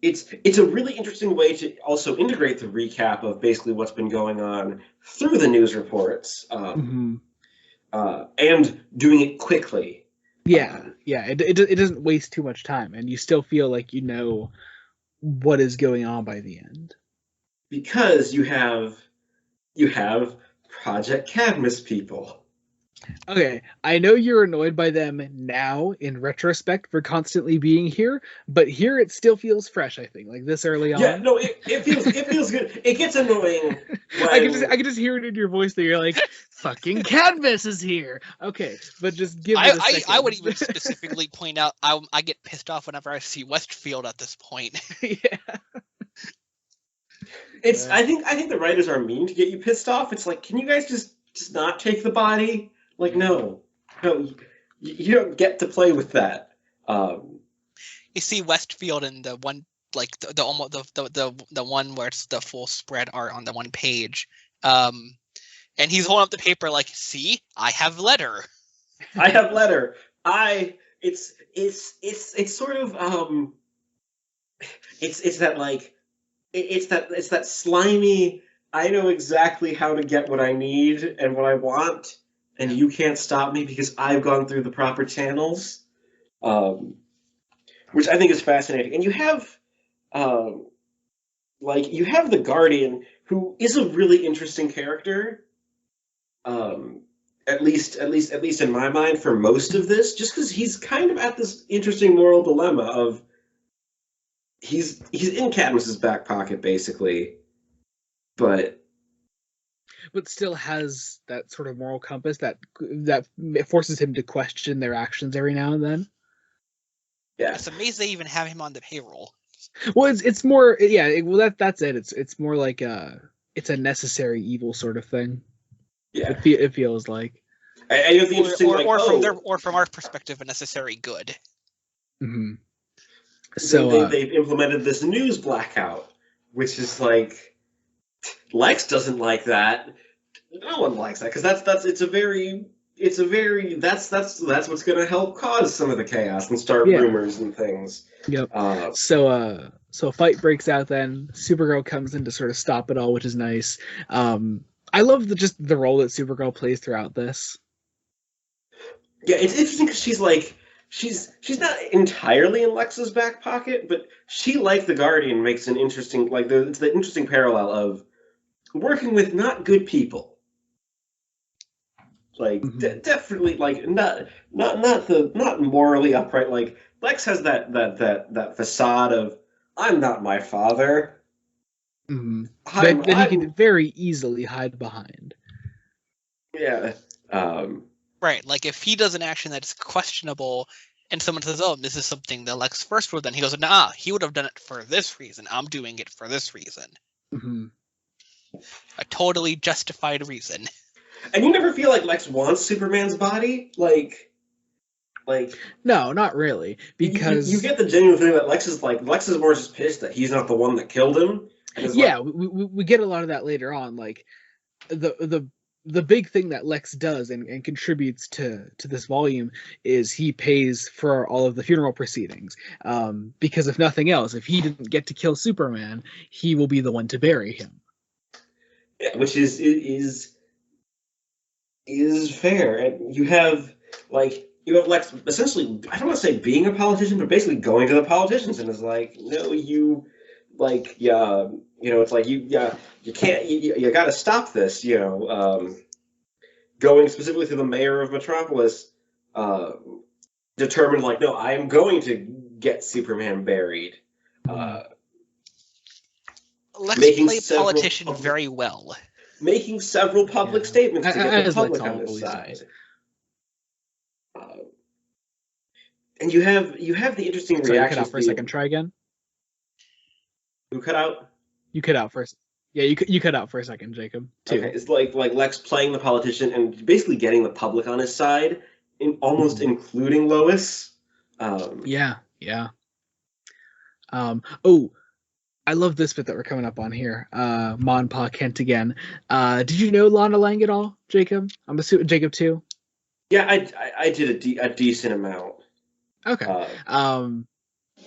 it's a really interesting way to also integrate the recap of basically what's been going on through the news reports, and doing it quickly. It doesn't waste too much time, and you still feel like you know what is going on by the end. Because you have Project Cadmus people. Okay, I know you're annoyed by them now in retrospect for constantly being here, but here it still feels fresh, I think. Like this early on. Yeah, no, it feels good. It gets annoying when... I can just hear it in your voice that you're like, fucking Cadmus is here. Okay, but just give it a second. I would even specifically point out I get pissed off whenever I see Westfield at this point. Yeah. I think the writers are mean to get you pissed off. It's like, can you guys just not take the body? Like, no, you don't get to play with that. You see Westfield in the one, like the one where it's the full spread art on the one page, and he's holding up the paper like, see, I have letter. I have letter. It's sort of it's that like it's that slimy. I know exactly how to get what I need and what I want, and you can't stop me because I've gone through the proper channels, which I think is fascinating. And you have, you have the Guardian, who is a really interesting character, at least in my mind for most of this, just because he's kind of at this interesting moral dilemma of he's in Cadmus's back pocket basically, but still has that sort of moral compass that forces him to question their actions every now and then. Yeah, it's amazing they even have him on the payroll. Well, it's more that's it. It's more like it's a necessary evil sort of thing. Yeah, it feels like. I know the interesting or from our perspective, a necessary good. Mm-hmm. So they've implemented this news blackout, which is like Lex doesn't like that. No one likes that because that's what's going to help cause some of the chaos and start rumors and things. Yep. So a fight breaks out. Then Supergirl comes in to sort of stop it all, which is nice. I love the role that Supergirl plays throughout this. Yeah, it's interesting because she's like she's not entirely in Lex's back pocket, but she, like the Guardian, makes an interesting it's the interesting parallel of working with not good people. Like definitely, like not morally upright. Like Lex has that facade of I'm not my father. Mm-hmm. That he can very easily hide behind. Yeah. Right. Like if he does an action that's questionable, and someone says, "Oh, this is something that Lex first would have done," he goes, "Nah, he would have done it for this reason. I'm doing it for this reason." Mm-hmm. A totally justified reason. And you never feel like Lex wants Superman's body? Like no, not really. Because you get the genuine feeling that Lex is more just pissed that he's not the one that killed him. Yeah, we get a lot of that later on. Like the big thing that Lex does and contributes to this volume is he pays for all of the funeral proceedings. Because if nothing else, if he didn't get to kill Superman, he will be the one to bury him. Yeah, which is fair. And you have Lex essentially, I don't want to say being a politician, but basically going to the politicians and is like, no, you it's like you can't, you got to stop this, going specifically to the mayor of Metropolis, determined like, no, I am going to get Superman buried. Let's play politician very well. Making several public statements to get the public on his side. And you have the interesting reaction. Cut out for a second. Try again. Who cut out? You cut out first. Yeah, you cut out for a second, Jacob. Too. Okay, it's like Lex playing the politician and basically getting the public on his side, almost including Lois. Yeah. Oh, I love this bit that we're coming up on here. Ma and Pa Kent again. Did you know Lana Lang at all, Jacob? I'm assuming Jacob too. Yeah, I did a decent amount. Okay.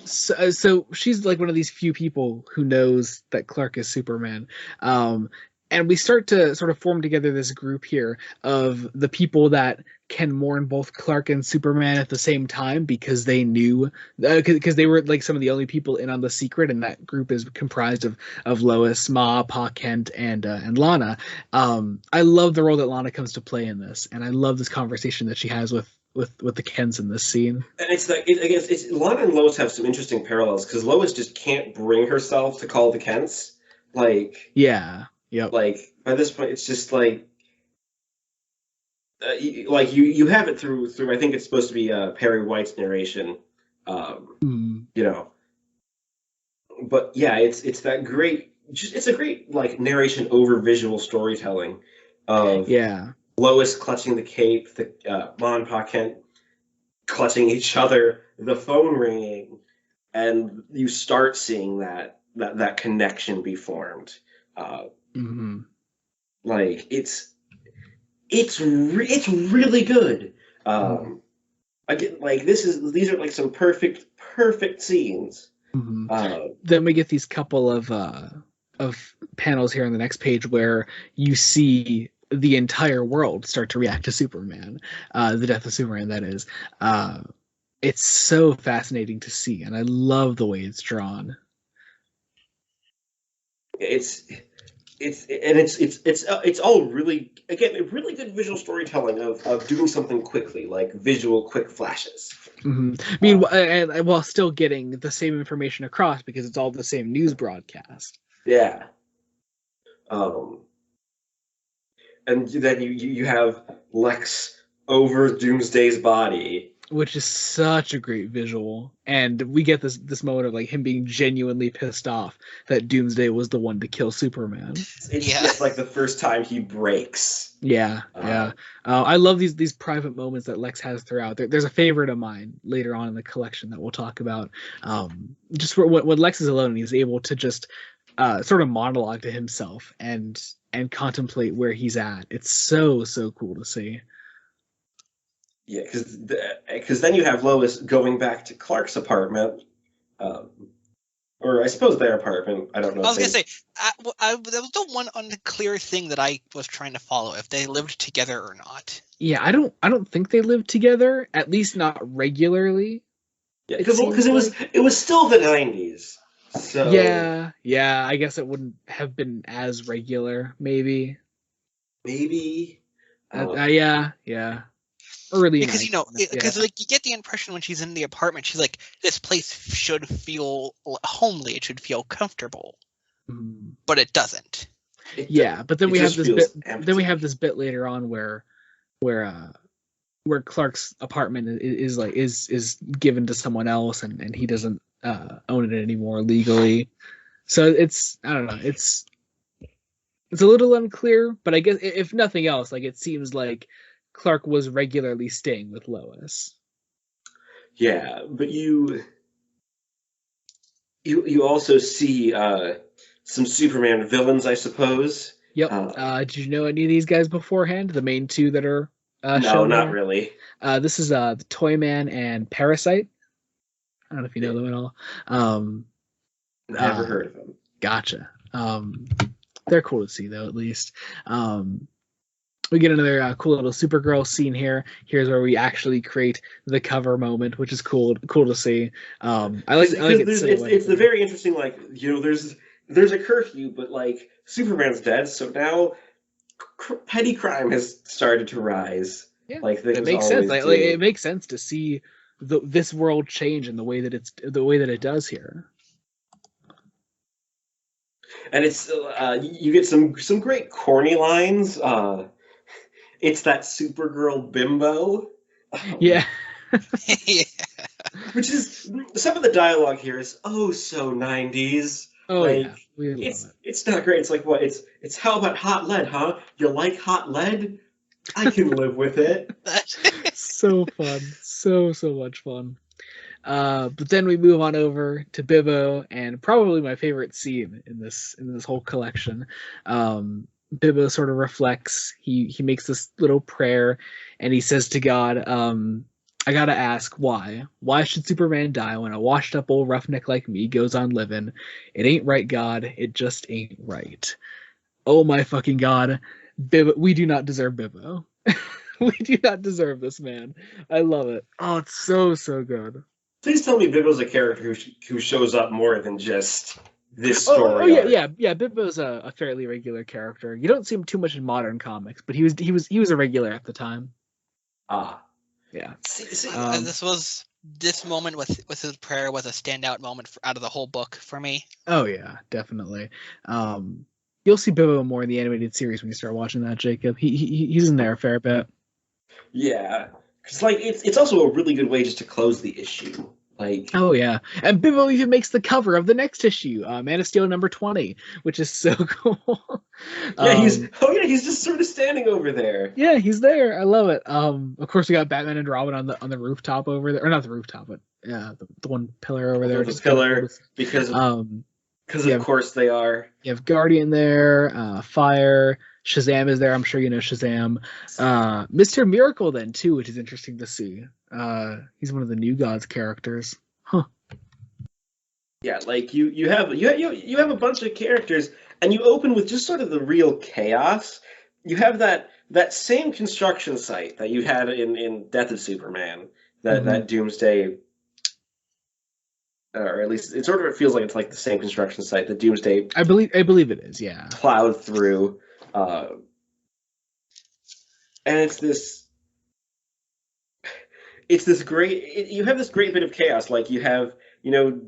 So she's like one of these few people who knows that Clark is Superman. And we start to sort of form together this group here of the people that can mourn both Clark and Superman at the same time because they knew, because they were like some of the only people in on the secret, and that group is comprised of Lois, Ma, Pa Kent, and Lana. I love the role that Lana comes to play in this, and I love this conversation that she has with the Kents in this scene. And it's like, I guess it's Lana and Lois have some interesting parallels because Lois just can't bring herself to call the Kents. Like, yeah, yep. Like by this point, it's just like, you have it through I think it's supposed to be Perry White's narration, you know. But yeah, it's that great. It's a great like narration over visual storytelling of Lois clutching the cape, the Ma and Pa Kent clutching each other, the phone ringing, and you start seeing that connection be formed. Like it's really good. Again, like these are like some perfect scenes. Then we get these couple of panels here on the next page where you see the entire world start to react to Superman, the death of Superman, that is. It's so fascinating to see, and I love the way it's drawn. It's all really, again, a really good visual storytelling of doing something quickly, like visual quick flashes. I mean, and while still getting the same information across because it's all the same news broadcast. Yeah. And then you have Lex over Doomsday's body, which is such a great visual, and we get this moment of like him being genuinely pissed off that Doomsday was the one to kill Superman. It's like the first time he breaks. Yeah. I love these private moments that Lex has throughout. There's a favorite of mine later on in the collection that we'll talk about. Just when Lex is alone, he's able to just sort of monologue to himself and contemplate where he's at. It's so cool to see. Yeah, because then you have Lois going back to Clark's apartment, or I suppose their apartment. I don't know. I was gonna say, there was the one unclear thing that I was trying to follow, if they lived together or not. Yeah, I don't think they lived together, at least not regularly. Yeah, because it was still the 90s. So yeah, I guess it wouldn't have been as regular, maybe. Yeah. Early because like you get the impression when she's in the apartment, she's like, this place should feel homely, it should feel comfortable, but it doesn't. But then we have this bit. Empty. Then we have this bit later on where Clark's apartment is given to someone else, and he doesn't own it anymore legally. So it's, I don't know, it's a little unclear, but I guess if nothing else, like it seems like Clark was regularly staying with Lois. Yeah, but you also see some Superman villains, I suppose. Yep. Did you know any of these guys beforehand? The main two that are no, not really. This is the Toyman and Parasite. I don't know if you know them at all. Never heard of them. Gotcha. They're cool to see, though, at least. We get another cool little Supergirl scene here. Here's where we actually create the cover moment, which is cool to see. I like it. It's the very interesting, like, you know, there's a curfew, but like Superman's dead, so now petty crime has started to rise. Yeah, like it makes sense. Like, it makes sense to see this world change in the way that it does here. And it's you get some great corny lines. It's that Supergirl bimbo. Yeah. Yeah. Which is, some of the dialogue here is so 90s. Oh, like, yeah. It's not great. It's like, what? It's how about hot lead, huh? You like hot lead? I can live with it. So fun. So much fun. But then we move on over to Bibbo, and probably my favorite scene in this whole collection. Bibbo sort of reflects. He makes this little prayer, and he says to God, I gotta ask, why? Why should Superman die when a washed up old roughneck like me goes on living? It ain't right, God. It just ain't right. Oh my fucking God. We do not deserve Bibbo. We do not deserve this man. I love it. Oh, it's so, so good. Please tell me Bibbo's a character who shows up more than just this story. Oh yeah. Bibbo's a fairly regular character. You don't see him too much in modern comics, but he was a regular at the time. Ah, yeah. This moment with his prayer was a standout moment out of the whole book for me. Oh yeah, definitely. You'll see Bibbo more in the animated series when you start watching that, Jacob. He's in there a fair bit. Yeah, because it's also a really good way just to close the issue. Oh yeah, and Bibbo even makes the cover of the next issue, Man of Steel #20, which is so cool. Yeah, he's just sort of standing over there. Yeah, he's there. I love it. Of course, we got Batman and Robin on the rooftop over there, or not the rooftop, but yeah, the one pillar over there. The pillar, because of course they are. You have Guardian there, Fire. Shazam is there. I'm sure you know Shazam. Mr. Miracle then too, which is interesting to see. He's one of the New Gods characters. Huh. Yeah, you have a bunch of characters, and you open with just sort of the real chaos. You have that same construction site that you had in Death of Superman, that Doomsday, or at least it feels like it's like the same construction site that Doomsday. I believe it is. Yeah. Plowed through. And it's this great. You have this great bit of chaos. Like you have,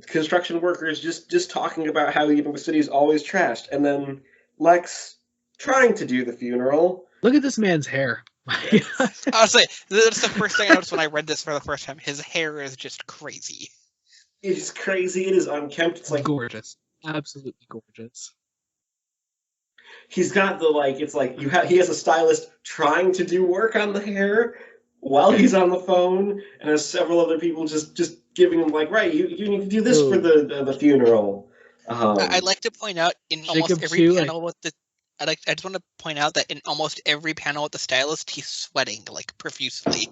construction workers just talking about how the city's always trashed, and then Lex trying to do the funeral. Look at this man's hair. Honestly, that's the first thing I noticed when I read this for the first time. His hair is just crazy. It is crazy. It is unkempt. It's like gorgeous, absolutely gorgeous. He's got he has a stylist trying to do work on the hair while he's on the phone, and has several other people just giving him right, you need to do this for the funeral. I'd like to point out in almost every panel with the. I just want to point out that in almost every panel with the stylist, he's sweating profusely.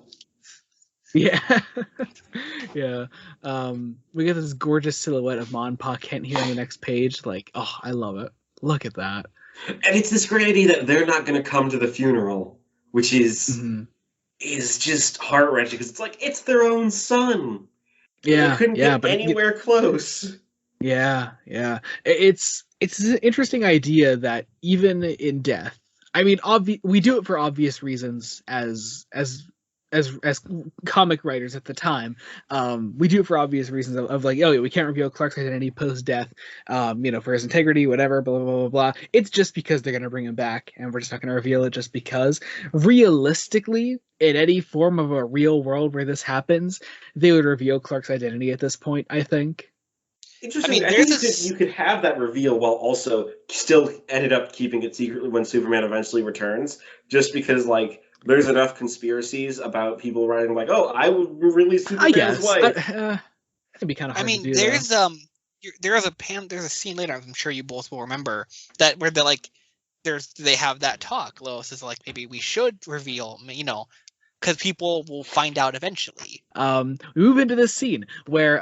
Yeah, yeah. We get this gorgeous silhouette of Ma and Pa Kent here on the next page. I love it. Look at that. And it's this great idea that they're not going to come to the funeral, which is just heart wrenching because it's their own son. Yeah, they couldn't get anywhere close. Yeah. It's an interesting idea that even in death, I mean, we do it for obvious reasons as comic writers at the time. We do it for obvious reasons of we can't reveal Clark's identity post-death, for his integrity, whatever, blah, blah, blah, blah. It's just because they're going to bring him back, and we're just not going to reveal it just because. Realistically, in any form of a real world where this happens, they would reveal Clark's identity at this point, I think. Interesting. I think you could have that reveal while also still ended up keeping it secretly when Superman eventually returns, just because, there's enough conspiracies about people writing I would release Superman's wife. That'd be kind of hard to do. There's a scene later, I'm sure you both will remember, that where they have that talk. Lois is maybe we should reveal, because people will find out eventually. We move into this scene where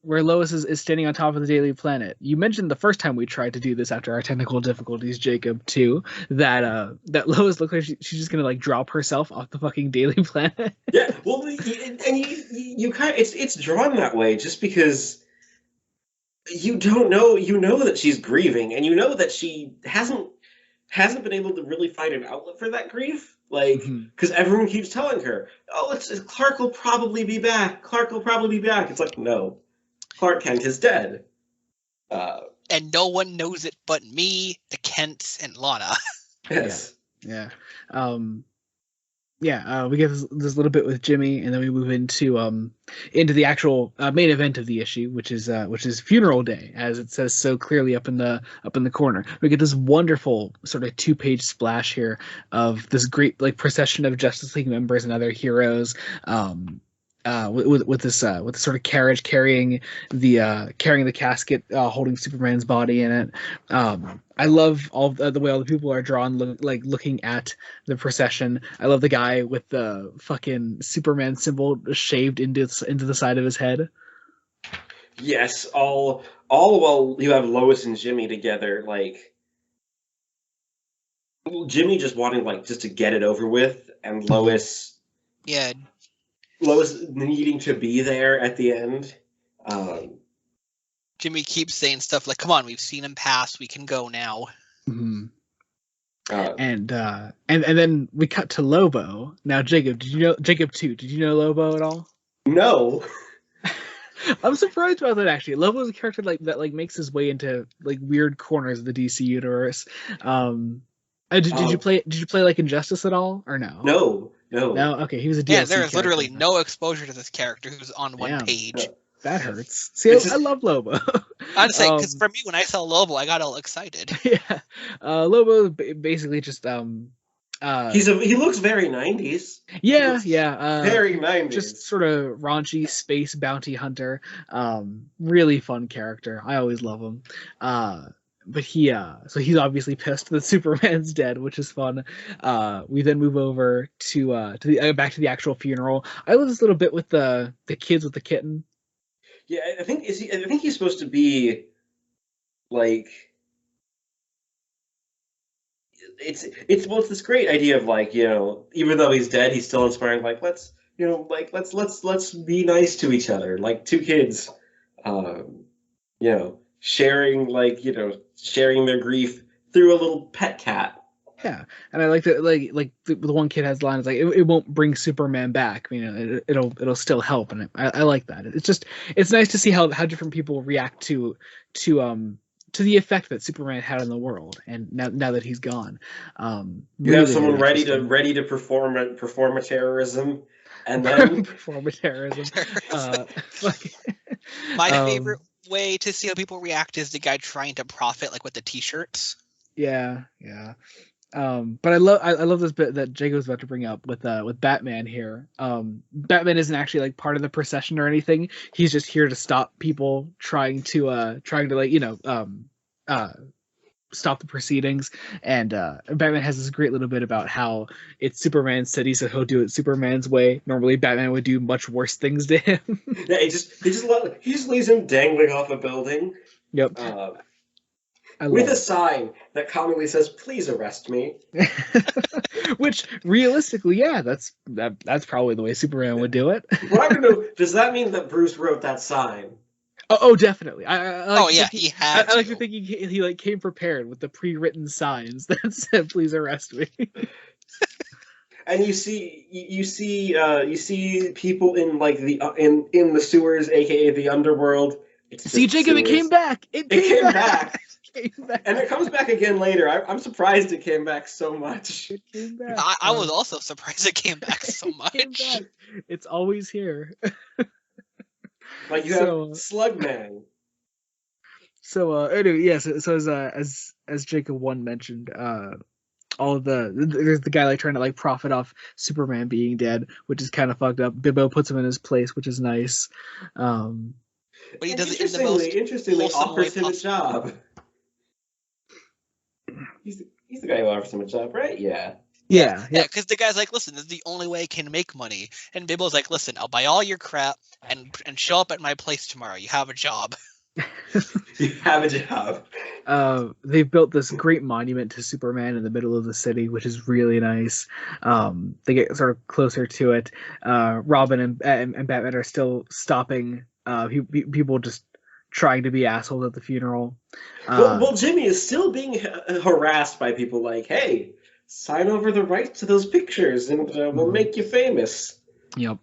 Lois is standing on top of the Daily Planet. You mentioned the first time we tried to do this after our technical difficulties, Jacob, too, that Lois looks like she's just gonna drop herself off the fucking Daily Planet. Yeah, well, and you kind of it's drawn that way just because you don't know that she's grieving, and that she hasn't been able to really find an outlet for that grief. Because everyone keeps telling her, Clark will probably be back. Clark will probably be back. It's no. Clark Kent is dead. And no one knows it but me, the Kents, and Lana. Yes. Yeah. We get this little bit with Jimmy, and then we move into the actual main event of the issue, which is Funeral Day, as it says so clearly up in the corner. We get this wonderful sort of 2-page splash here of this great procession of Justice League members and other heroes. with this sort of carriage carrying the casket, holding Superman's body in it. I love all the way all the people are drawn, looking at the procession. I love the guy with the fucking Superman symbol shaved into the side of his head. Yes, all while you have Lois and Jimmy together, like Jimmy just wanting just to get it over with, and Lois needing to be there at the end. Jimmy keeps saying stuff like, "Come on, we've seen him pass. We can go now." Mm-hmm. And then we cut to Lobo. Now, Jacob, did you know Jacob 2? Did you know Lobo at all? No. I'm surprised about that, actually. Lobo's a character that makes his way into weird corners of the DC universe. Did you play Injustice at all, or no? No. Okay, he was a DLC. Yeah, there is literally no exposure to this character who's on one page. That hurts. See, I love Lobo. I'd say, because for me, when I saw Lobo, I got all excited. Yeah, Lobo basically just he looks very 90s. Yeah. Very 90s. Just sort of raunchy space bounty hunter. Really fun character. I always love him. But so he's obviously pissed that Superman's dead, which is fun. We then move over to back to the actual funeral. I love this little bit with the kids with the kitten. Yeah, I think he's supposed to be it's this great idea of even though he's dead, he's still inspiring. Let's be nice to each other, like two kids, sharing sharing their grief through a little pet cat. Yeah, and I like that. The one kid has the line, it's it won't bring Superman back. It'll still help, and I like that. It's nice to see how different people react to the effect that Superman had on the world, and now that he's gone. You have someone ready to perform a terrorism, and then perform a terrorism. My favorite way to see how people react is the guy trying to profit, with the T-shirts. Yeah. But I love this bit that Jacob was about to bring up with Batman here. Batman isn't actually part of the procession or anything. He's just here to stop people trying to stop the proceedings. And Batman has this great little bit about how it's Superman's city, so he'll do it Superman's way. Normally, Batman would do much worse things to him. Yeah, he just leaves him dangling off a building. Yep. With a sign that commonly says, "Please arrest me." Which, realistically, yeah, that's probably the way Superman would do it. What I want to know, does that mean that Bruce wrote that sign? Oh, definitely. He had I like to think he came prepared with the pre-written signs that said, "Please arrest me." And you see people in in the sewers, aka the underworld. See, Jacob, it came back. It came back. And it comes back again later. I'm surprised it came back so much. It came back. I was also surprised it came back so much. It's always here. You have Slugman. So anyway, yes. So as Jacob 1 mentioned, there's the guy trying to profit off Superman being dead, which is kind of fucked up. Bibbo puts him in his place, which is nice. But he does it in the most interestingly offers him a job. He's the guy who offers him a job, right? Yeah. Yeah, because the guy's listen, this is the only way I can make money. And Bibbo's listen, I'll buy all your crap and show up at my place tomorrow. You have a job. You have a job. They've built this great monument to Superman in the middle of the city, which is really nice. They get sort of closer to it. Robin and Batman are still stopping people just trying to be assholes at the funeral. Well, Jimmy is still being harassed by people hey, sign over the rights to those pictures and we'll make you famous. Yep.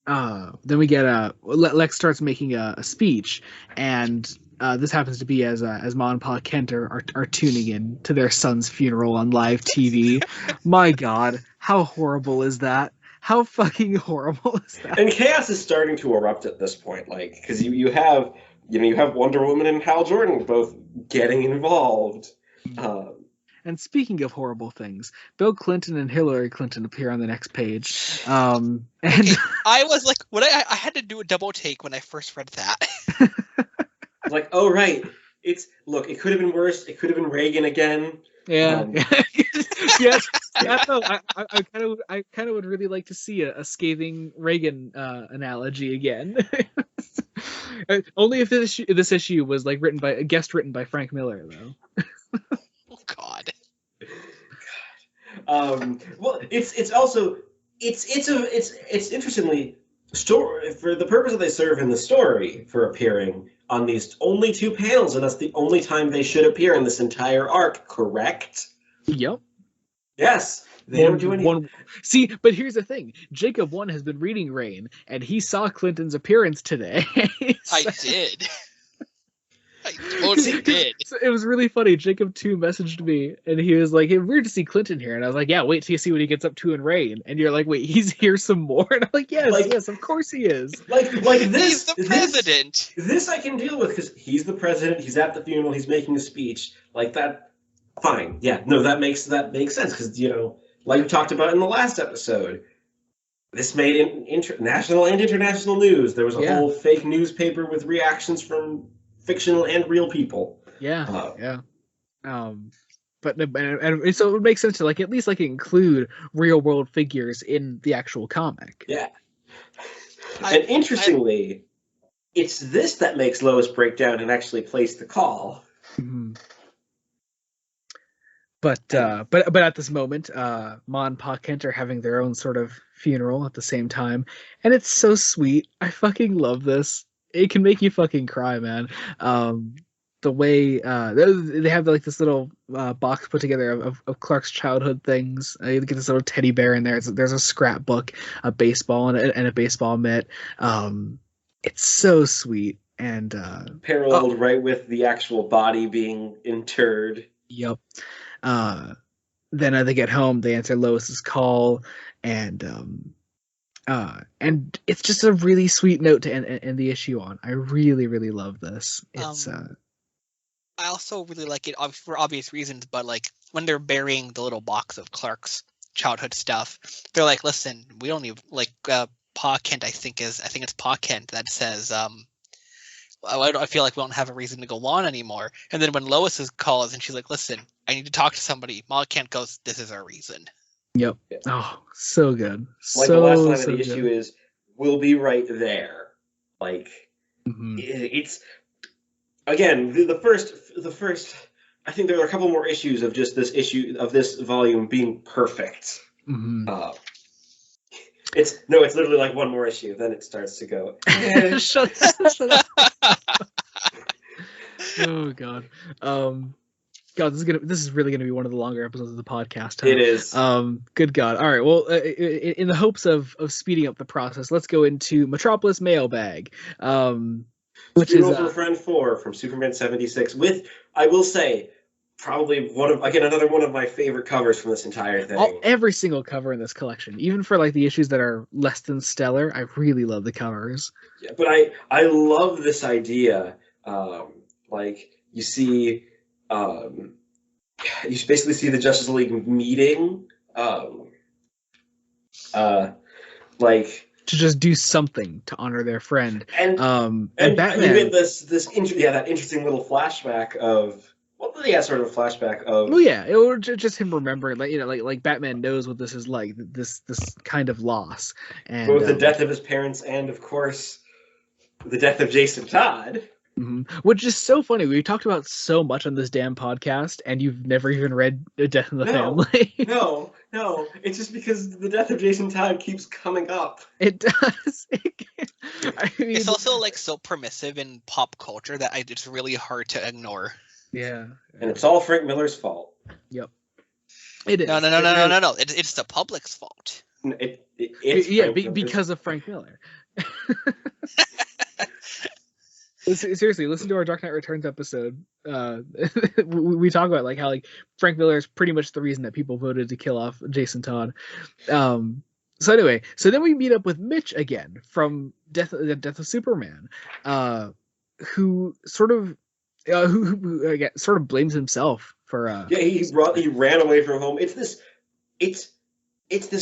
Then we get Lex starts making a speech, and this happens to be as Ma and Pa Kent are tuning in to their son's funeral on live TV. My God, how horrible is that? How fucking horrible is that? And chaos is starting to erupt at this point, because you have Wonder Woman and Hal Jordan both getting involved. And speaking of horrible things, Bill Clinton and Hillary Clinton appear on the next page. And Okay, I was like, what I had to do a double take when I first read that. Like, oh right, it could have been worse. It could have been Reagan again. yeah, yes, yeah. No, I kind of would really like to see a scathing Reagan analogy again. Only if this issue was like written by Frank Miller, though. Oh God. Well, it's also it's interestingly story for the purpose that they serve in the story for appearing on these only 2 panels, and that's the only time they should appear in this entire arc. Correct? Yep. Yes. They don't do anything. See, but here's the thing: Jacob 1 has been reading Rain, and he saw Clinton's appearance today. I did. I totally did. So it was really funny. Jacob 2 messaged me, and he was like, "Hey, weird to see Clinton here." And I was like, "Yeah, wait till you see what he gets up to in Rain." And you're like, "Wait, he's here some more?" And I'm like, "Yes, of course he is." Like this. He's the president. This I can deal with because he's the president. He's at the funeral. He's making a speech like that. Fine. Yeah. No, that makes sense because like we talked about in the last episode, this made national and international news. There was a whole fake newspaper with reactions from fictional and real people. Yeah. But and so it would make sense to at least include real world figures in the actual comic. Yeah. And interestingly, it's this that makes Lois break down and actually place the call. Mm-hmm. But at this moment, Ma and Pa Kent are having their own sort of funeral at the same time, and it's so sweet. I fucking love this. It can make you fucking cry, man. The way they have this little box put together of Clark's childhood things. You get this little teddy bear in there. There's a scrapbook, a baseball, and a baseball mitt. It's so sweet and paralleled right with the actual body being interred. Yep. Then they get home, they answer Lois's call, and it's just a really sweet note to end the issue on. I really, really love this. It's I also really like it for obvious reasons, but when they're burying the little box of Clark's childhood stuff, they're like, listen, we don't need Pa Kent, I think it's Pa Kent that says I feel like we don't have a reason to go on anymore. And then when Lois calls and she's like, listen, I need to talk to somebody, Ma Kent goes, this is our reason. Yep. Oh, so good. The last line of the issue is, we'll be right there. It's, again, the first, I think there are a couple more issues of just this issue, of this volume being perfect. Mm-hmm. It's literally one more issue, then it starts to go. Shut up. Oh God. God, this is really gonna be one of the longer episodes of the podcast. Huh? It is. Good God. All right. Well, in the hopes of speeding up the process, let's go into Metropolis Mailbag, which is for Friend 4 from Superman 76. With, I will say, probably another one of my favorite covers from this entire thing. Every single cover in this collection, even for the issues that are less than stellar, I really love the covers. Yeah, but I love this idea. You see, you basically see the Justice League meeting, to just do something to honor their friend, and Batman. You get that interesting little flashback of. Well, yeah, sort of a flashback of. Well, yeah, it was just him remembering, like Batman knows what this is like, this kind of loss, and both the death of his parents and, of course, the death of Jason Todd. Mm-hmm. Which is so funny. We talked about so much on this damn podcast, and you've never even read A Death in the Family. No. It's just because the death of Jason Todd keeps coming up. It does. It's also so permissive in pop culture that it's really hard to ignore. Yeah. And it's all Frank Miller's fault. Yep. It is. No. It's the public's fault. Because of Frank Miller. Seriously, listen to our Dark Knight Returns episode. We talk about how Frank Miller is pretty much the reason that people voted to kill off Jason Todd. So anyway, then we meet up with Mitch again from Death of Superman, who sort of. Who again, sort of blames himself for yeah, he ran away from home. It's this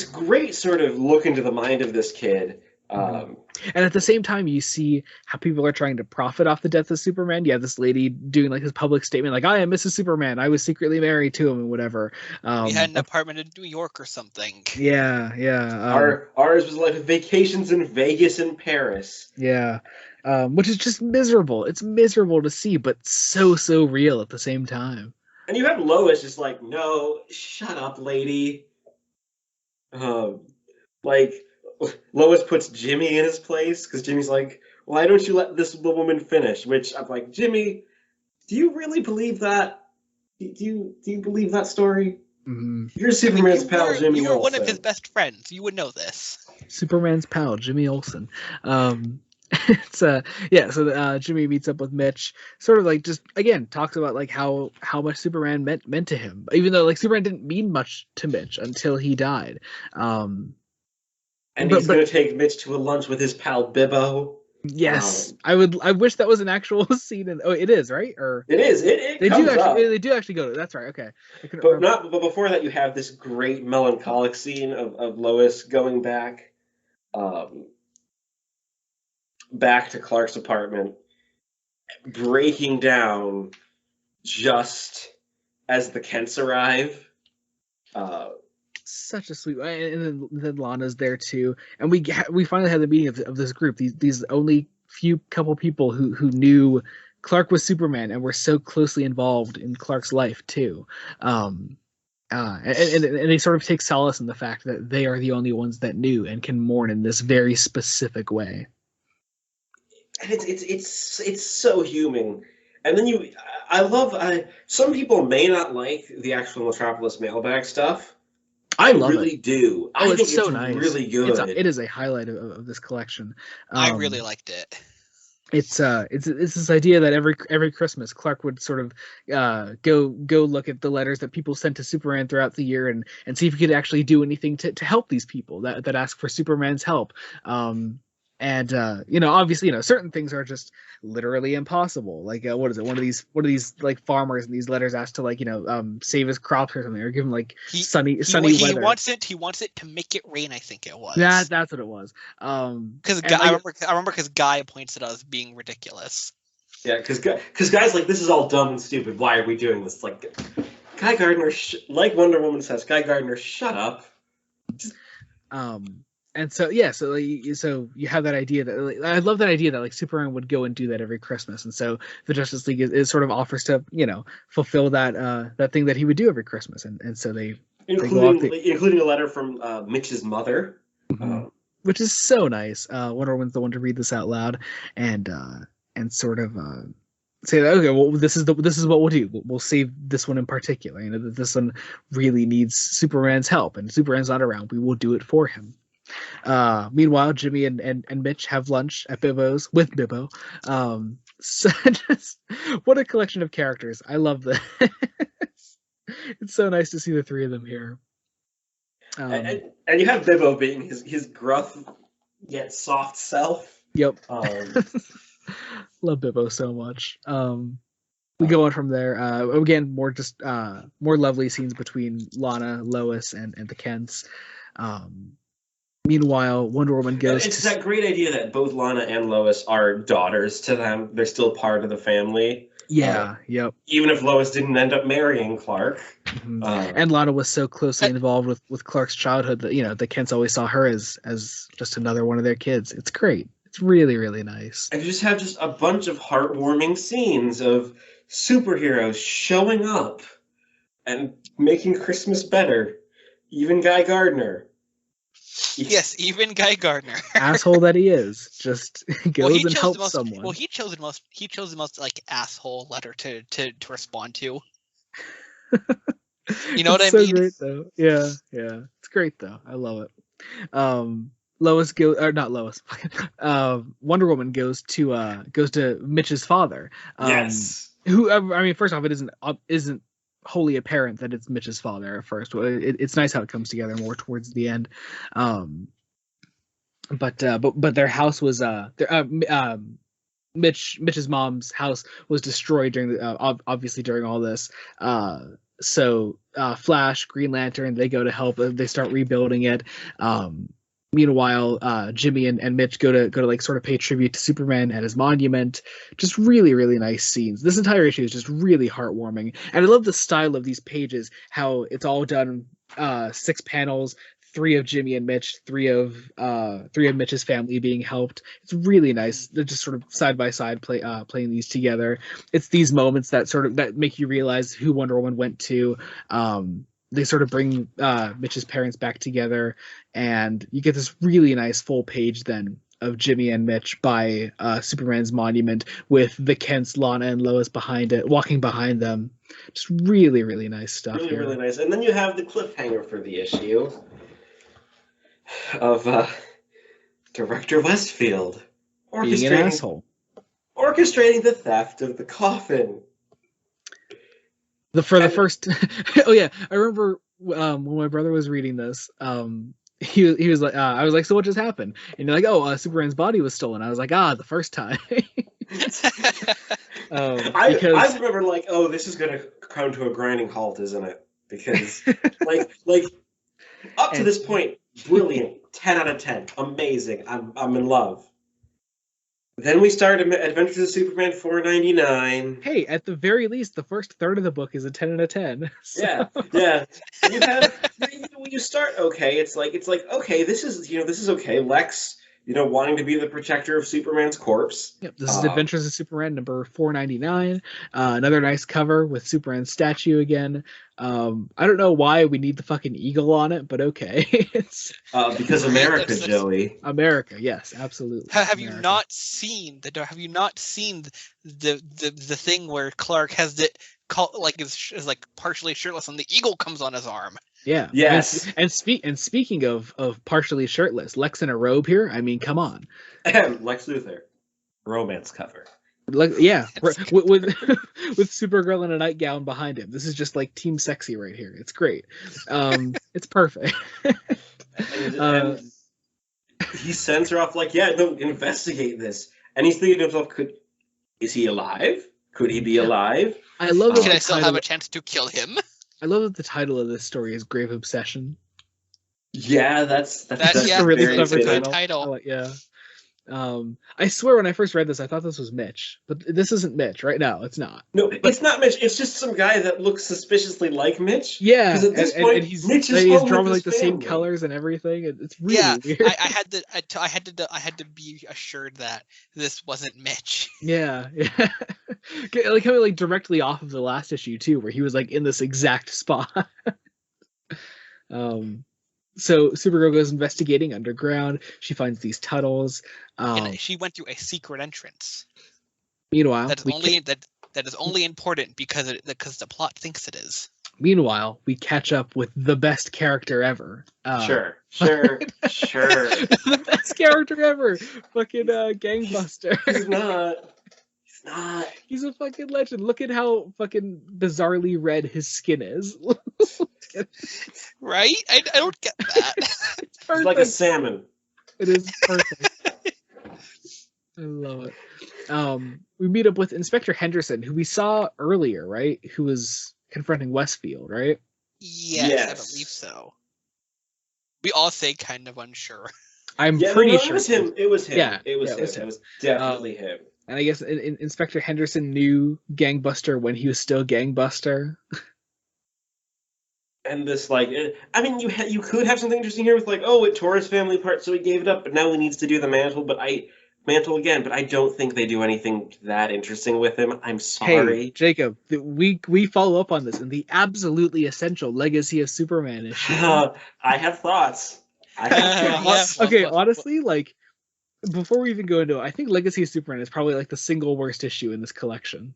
great sort of look into the mind of this kid. and at the same time, you see how people are trying to profit off the death of Superman. You have this lady doing like this public statement, like, "I am Mrs. Superman. I was secretly married to him," and whatever. We had an apartment in New York or something. Yeah. Ours was like vacations in Vegas and Paris. Yeah, which is just miserable. It's miserable to see, but so real at the same time. And you have Lois just like, no, shut up, lady. Like, Lois puts Jimmy in his place because Jimmy's like, why don't you let this woman finish? Which I'm like, Jimmy, do you really believe that? Do you believe that story? Mm-hmm. You're Superman's pal, Jimmy Olsen. You were one of his best friends. You would know this. Superman's pal, Jimmy Olsen. It's So Jimmy meets up with Mitch, sort of like just again talks about like how much Superman meant to him, even though like Superman didn't mean much to Mitch until he died. And he's going to take Mitch to a lunch with his pal Bibbo. Yes, I wish that was an actual scene. It is, right? Or it is. They do actually go to. That's right. Okay. But before that, you have this great melancholic scene of Lois going back to Clark's apartment, breaking down just as the Kents arrive. Such a sweet, and then Lana's there too, and we finally had the meeting of this group. These only couple people who knew Clark was Superman and were so closely involved in Clark's life too. And they sort of take solace in the fact that they are the only ones that knew and can mourn in this very specific way. And it's so human. And then some people may not like the actual Metropolis Mailbag stuff. I really do. I think it's so nice. Really good. It is a highlight of this collection. I really liked it. It's this idea that every Christmas Clark would sort of go look at the letters that people sent to Superman throughout the year and see if he could actually do anything to help these people that ask for Superman's help. And obviously, certain things are just literally impossible. Like, what is it? One of these like farmers in these letters asked to save his crops or something, or give him like sunny weather. He wants it to make it rain. I think it was. That's what it was. Because I remember because Guy points it out as being ridiculous. Yeah, because Guy's like, this is all dumb and stupid. Why are we doing this? Like, Guy Gardner, like Wonder Woman says, Guy Gardner, shut up. And so you have that idea that I love that idea that like Superman would go and do that every Christmas, and so the Justice League is sort of offers to fulfill that thing that he would do every Christmas, and so they including a letter from Mitch's mother, which is so nice. Wonder Woman's the one to read this out loud and sort of say that, okay, well, this is what we'll do. We'll save this one in particular. That this one really needs Superman's help, and Superman's not around. We will do it for him. Meanwhile, Jimmy and Mitch have lunch at Bibbo's with Bibbo. So just what a collection of characters. I love this. It's so nice to see the three of them here. And you have Bibbo being his gruff yet soft self. Yep. Love Bibbo so much. We go on from there. Again, more lovely scenes between Lana, Lois, and the Kents. Meanwhile, Wonder Woman goes. It's that great idea that both Lana and Lois are daughters to them. They're still part of the family. Yeah. Yep. Even if Lois didn't end up marrying Clark. Mm-hmm. And Lana was so closely involved with Clark's childhood that the Kents always saw her as just another one of their kids. It's great. It's really, really nice. And you just have a bunch of heartwarming scenes of superheroes showing up and making Christmas better. Even Guy Gardner. Yes, even Guy Gardner. Asshole that he is, just goes and helps someone. Well, he chose the most like asshole letter to respond to. You know what I mean? Great though. Yeah, it's great though. I love it. Lois goes, or not Lois. Wonder Woman goes to Mitch's father. Yes. Who I mean, first off, it isn't wholly apparent that it's Mitch's father at first. It's nice how it comes together more towards the end. But their house was Mitch's mom's house was destroyed during the obviously during all this. So Flash, Green Lantern, they go to help. They start rebuilding it. Meanwhile, Jimmy and Mitch go to like sort of pay tribute to Superman at his monument. Just really, really nice scenes. This entire issue is just really heartwarming, and I love the style of these pages. How it's all done 6 panels, 3 of Jimmy and Mitch, 3 of Mitch's family being helped. It's really nice. They're just sort of side by side playing these together. It's these moments that make you realize who Wonder Woman went to. They sort of bring Mitch's parents back together, and you get this really nice full page then of Jimmy and Mitch by Superman's monument with the Kents, Lana, and Lois behind it, walking behind them. Just really, really nice stuff. Really, here. really nice. And then you have the cliffhanger for the issue of Director Westfield Being an asshole. Orchestrating the theft of the coffin. The first oh yeah, I remember when my brother was reading this, he was like, I was like, so what just happened? And you're like, oh, Superman's body was stolen. I was like, the first time. I remember like, oh, this is gonna come to a grinding halt, isn't it? Because like up to this point, brilliant, 10 out of 10, amazing. I'm in love. Then we start Adventures of Superman 499. Hey, at the very least, the first third of the book is a 10 out of 10. So. Yeah. You start okay. It's like okay, this is okay. Lex, wanting to be the protector of Superman's corpse. Yep, this is Adventures of Superman number 499. Another nice cover with Superman's statue again. I don't know why we need the fucking eagle on it, but okay. It's because America, Joey. America, yes, absolutely. Have you not seen the thing where Clark has it is like partially shirtless and the eagle comes on his arm? Yeah. Yes. And speaking of partially shirtless, Lex in a robe here. I mean, come on. Lex Luthor, romance cover. Yeah, with Supergirl in a nightgown behind him. This is just like Team Sexy right here. It's great. It's perfect. and he sends her off like, yeah, no, investigate this. And he's thinking to himself, is he alive? Could he be alive? I love. Can I still have a chance to kill him? I love that the title of this story is Grave Obsession. Yeah, that's a really clever title. Yeah. I swear when I first read this, I thought this was Mitch, but this isn't Mitch, right? No, it's not. No, it's not Mitch. It's just some guy that looks suspiciously like Mitch. Yeah, because at this point, and he's Mitch is drawing like the same colors and everything. It's really weird. I had to be assured that this wasn't Mitch. Yeah. Like coming like directly off of the last issue too, where he was like in this exact spot. So Supergirl goes investigating underground. She finds these tunnels. And she went through a secret entrance. Meanwhile, that is only important because the plot thinks it is. Meanwhile, we catch up with the best character ever. Sure. The best character ever. Fucking Gangbuster. He's not. He's a fucking legend. Look at how fucking bizarrely red his skin is. Right? I don't get that. It's perfect. Like a salmon. It is perfect. I love it. We meet up with Inspector Henderson, who we saw earlier, right? Who was confronting Westfield, right? Yes, I believe so. We all say kind of unsure. I'm pretty sure. It was him. Yeah, it was definitely him. And I guess Inspector Henderson knew Gangbuster when he was still Gangbuster. And this, like, I mean, you could have something interesting here with, like, oh, it tore his family apart, so he gave it up, but now he needs to do the mantle, but I don't think they do anything that interesting with him. I'm sorry. Hey, Jacob, we follow up on this in the absolutely essential Legacy of Superman issue. I have thoughts. Okay, honestly, like, before we even go into it, I think Legacy of Superman is probably like the single worst issue in this collection.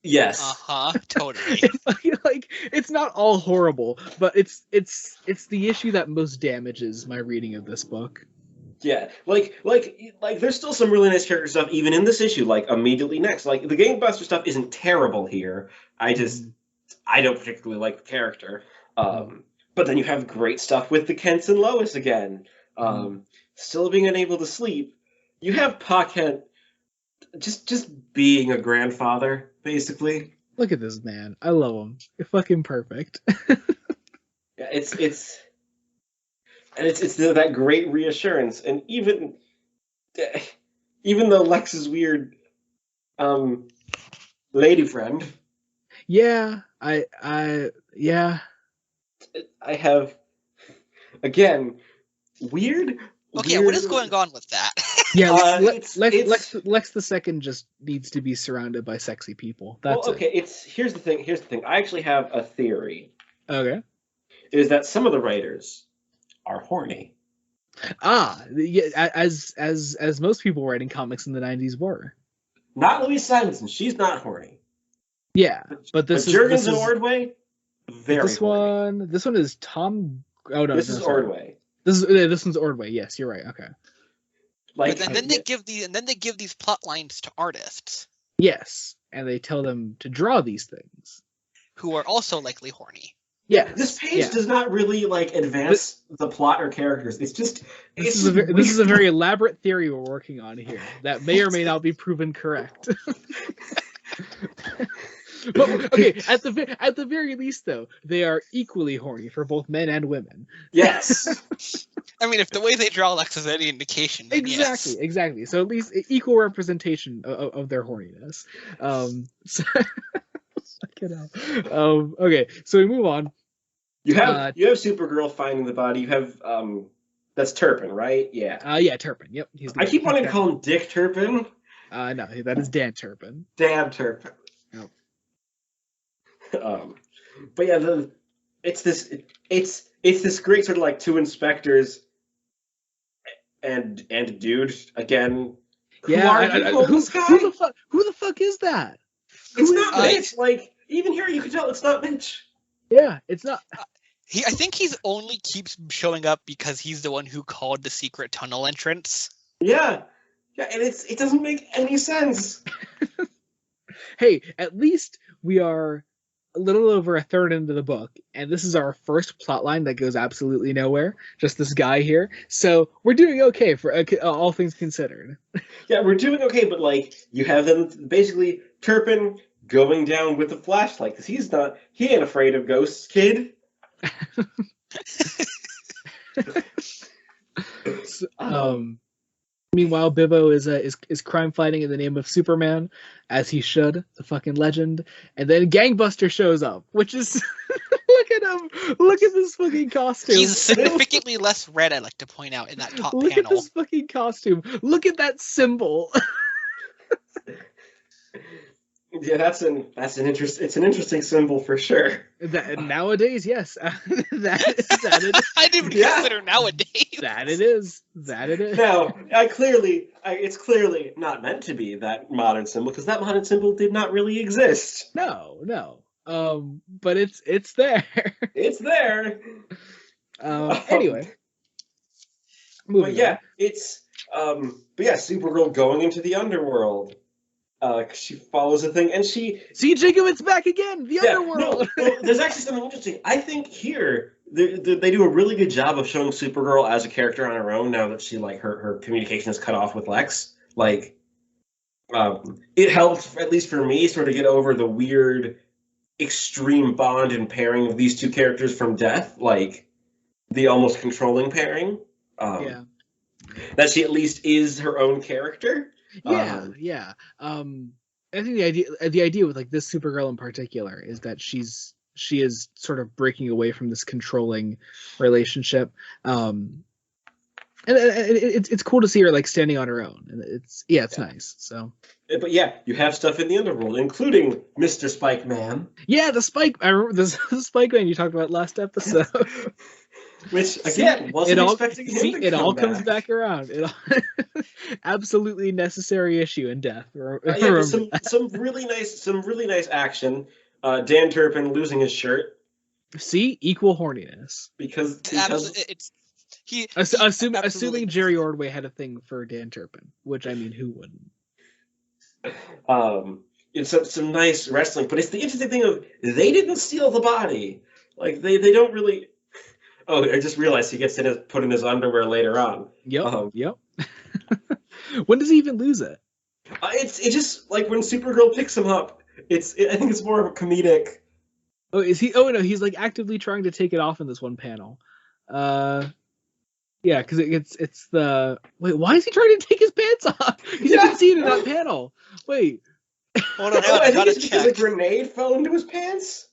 Yes. Totally. It's not all horrible, but it's the issue that most damages my reading of this book. Yeah, like there's still some really nice character stuff even in this issue. Like immediately next, like the Gangbuster stuff isn't terrible here. I don't particularly like the character. But then you have great stuff with the Kents and Lois again. Still being unable to sleep. You have Pa Kent just being a grandfather, basically. Look at this man. I love him. You're fucking perfect. Yeah, it's that great reassurance, and even though Lex is weird, lady friend. Yeah, yeah. I have again weird. Okay, what is going on with that? Yeah, it's Lex the second just needs to be surrounded by sexy people. That's well, okay. Here's the thing. I actually have a theory. Okay. Is that some of the writers are horny? Yeah, as most people writing comics in the 90s were. Not Louise Simonson. She's not horny. Yeah, but Jurgens and Ordway, very horny. This one is Tom. Oh no, this is Ordway. This one's Ordway. Yes, you're right. Okay. Like, and then they give these plot lines to artists. Yes, and they tell them to draw these things, who are also likely horny. Yeah, this page does not really like advance the plot or characters. It's just this is a very elaborate theory we're working on here that may or may not be proven correct. But okay, at the very least, though, they are equally horny for both men and women. Yes. I mean, if the way they draw Lex is any indication, then exactly, yes. exactly. So at least equal representation of their horniness. Okay, so we move on. You have Supergirl finding the body. You have that's Turpin, right? Yeah. Yeah, Turpin. Yep. I keep wanting to call him Dick Turpin. No, that is Dan Turpin. Dan Turpin. Yep. But yeah, it's this great sort of like two inspectors and a dude again. Yeah, who the fuck is that? It's not Mitch. Like even here, you can tell it's not Mitch. Yeah, it's not. I think he's only keeps showing up because he's the one who called the secret tunnel entrance. Yeah, and it doesn't make any sense. Hey, at least we are a little over a third into the book, and this is our first plotline that goes absolutely nowhere. Just this guy here, so we're doing okay for all things considered. Yeah, we're doing okay, but like you have them basically Turpin going down with a flashlight because he ain't afraid of ghosts, kid. Meanwhile, Bibbo is crime fighting in the name of Superman, as he should, the fucking legend. And then Gangbuster shows up, which is look at him, look at this fucking costume. He's significantly less red, I'd like to point out, in that top look panel. Look at this fucking costume. Look at that symbol. Yeah, it's an interesting symbol for sure. Nowadays, yes. that I didn't even consider nowadays. That it is. Now, it's clearly not meant to be that modern symbol because that modern symbol did not really exist. No. But it's there. It's there. Anyway. But yeah, Supergirl going into the underworld. She follows a thing, and see Jacobit's back again. The underworld. No, there's actually something interesting. I think here they do a really good job of showing Supergirl as a character on her own. Now that she her communication is cut off with Lex, it helped at least for me sort of get over the weird extreme bond and pairing of these two characters from Death, like the almost controlling pairing. That she at least is her own character. Yeah. I think the idea with like this Supergirl in particular is that she is sort of breaking away from this controlling relationship. And it's cool to see her like standing on her own, and it's nice. So, but yeah, you have stuff in the underworld, including Mr. Spike Man. Yeah, the Spike. I remember the Spike Man you talked about last episode. Which again wasn't expecting him to come it all comes back around. It absolutely necessary issue in Death. Some really nice action. Dan Turpin losing his shirt. See, equal horniness. Because assuming Jerry Ordway had a thing for Dan Turpin, which I mean, who wouldn't? It's some nice wrestling, but it's the interesting thing of they didn't steal the body. Like they don't really. Oh, I just realized he gets put in his underwear later on. Yep. When does he even lose it? It's just like when Supergirl picks him up. I think it's more of a comedic. Oh, is he? Oh no, he's like actively trying to take it off in this one panel. Yeah, because it's the wait. Why is he trying to take his pants off? Because you can see it in that panel. Wait. Hold on, I think gotta it's because a check. grenade fell into his pants.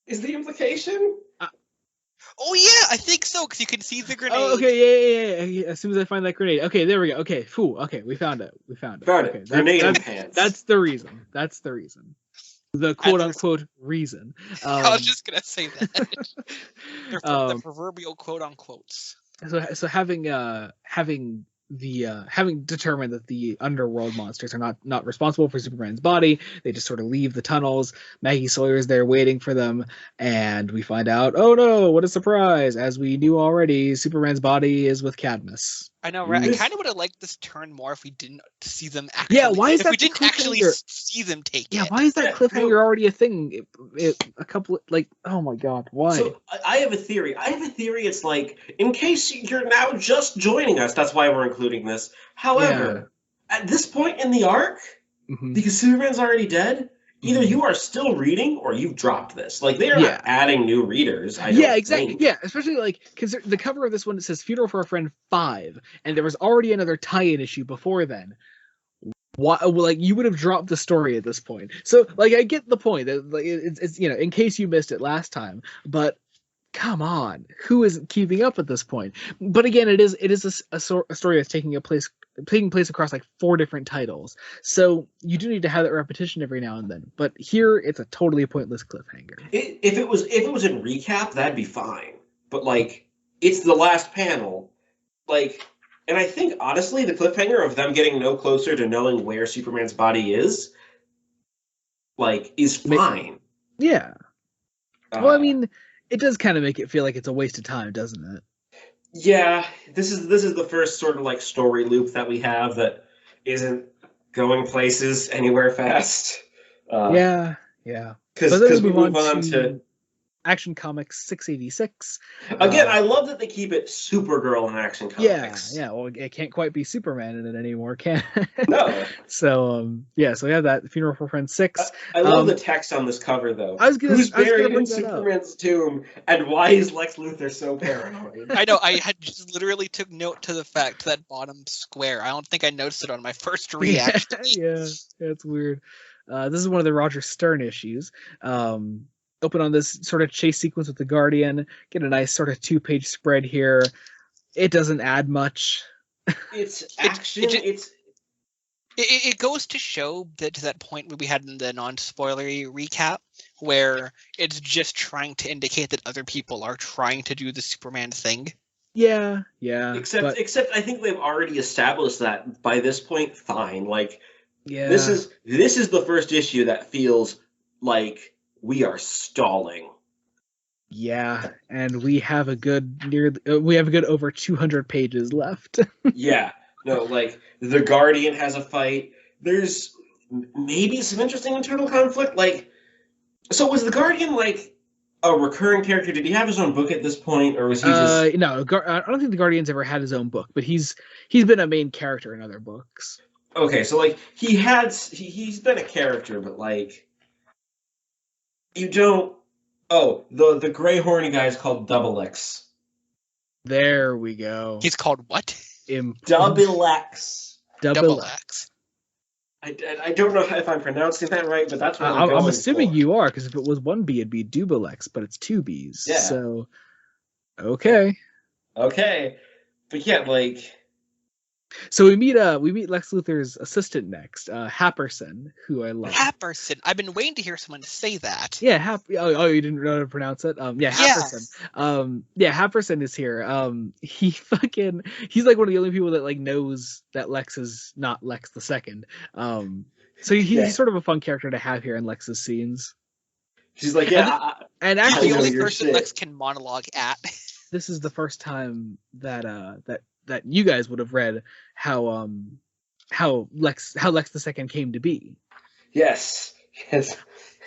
Is the implication? Oh yeah, I think so, because you can see the grenade. Oh, okay, yeah. As soon as I find that grenade. Okay, there we go. Okay, phew. Okay, we found it. Found Okay, it. Grenade in pants. That's the reason. The quote-unquote reason. I was just gonna say that. The proverbial quote-unquotes. So having determined that the underworld monsters are not responsible for Superman's body, they just sort of leave the tunnels. Maggie Sawyer's there waiting for them, and we find out, oh no, what a surprise! As we knew already, Superman's body is with Cadmus. I know, right? I kind of would have liked this turn more if we didn't see them actually. Yeah, why is if that we didn't actually see them take it? Yeah, why is that cliffhanger already a thing? A couple oh my god, why? So I have a theory. It's like, in case you're now just joining us, that's why we're including this. However, at this point in the arc, because Superman's already dead, either you are still reading or you've dropped this. Like, they are not adding new readers. Exactly. Think. Yeah, especially like because the cover of this one, it says "Funeral for a Friend 5," and there was already another tie-in issue before then. Why? Like, you would have dropped the story at this point. So, like, I get the point that like it's in case you missed it last time, but come on, who isn't keeping up at this point? But again, it is a story that's taking place across like 4 different titles, so you do need to have that repetition every now and then. But here, it's a totally pointless cliffhanger. If it was in recap, that'd be fine. But like, it's the last panel, like, and I think honestly, the cliffhanger of them getting no closer to knowing where Superman's body is, like, is fine. Yeah. Well, I mean, it does kind of make it feel like it's a waste of time, doesn't it? Yeah, this is the first sort of like story loop that we have that isn't going places anywhere fast. Yeah. Because we move on to Action Comics 686. Again, I love that they keep it Supergirl in Action Comics. Yeah. Well, it can't quite be Superman in it anymore, can it? No. So so we have that Funeral for a Friend 6. I love the text on this cover, though. Who's buried in Superman's tomb, and why is Lex Luthor so paranoid? I know. I had just literally took note to the fact that bottom square. I don't think I noticed it on my first read. Yeah, it's weird. This is one of the Roger Stern issues. Open on this sort of chase sequence with the Guardian, get a nice sort of 2-page spread here. It doesn't add much. It's action. It goes to show that to that point where we had in the non-spoilery recap, where it's just trying to indicate that other people are trying to do the Superman thing. Yeah. Except I think they've already established that by this point. Fine, like, this is the first issue that feels like we are stalling. Yeah, and we have a good over 200 pages left. Yeah, no, like, the Guardian has a fight. There's maybe some interesting internal conflict. Like, so was the Guardian like a recurring character? Did he have his own book at this point, or was he just? No, I don't think the Guardian's ever had his own book, but he's been a main character in other books. Okay, so like he's been a character, but like, you don't. Oh, the gray horny guy is called Double X. There we go. He's called what? Double X. Double X. I don't know if I'm pronouncing that right, but that's what I'm assuming you are, because if it was 1 B, it'd be Double X, but it's 2 B's. Yeah. So, okay. But yeah, like. So we meet Lex Luthor's assistant next, Happerson, who I love. Happerson. I've been waiting to hear someone say that. Yeah, you didn't know how to pronounce it? Happerson. Happerson is here. He's like one of the only people that like knows that Lex is not Lex the Second. So he's sort of a fun character to have here in Lex's scenes. She's like, and actually the only person Lex can monologue at. This is the first time that you guys would have read how Lex the Second came to be. Yes.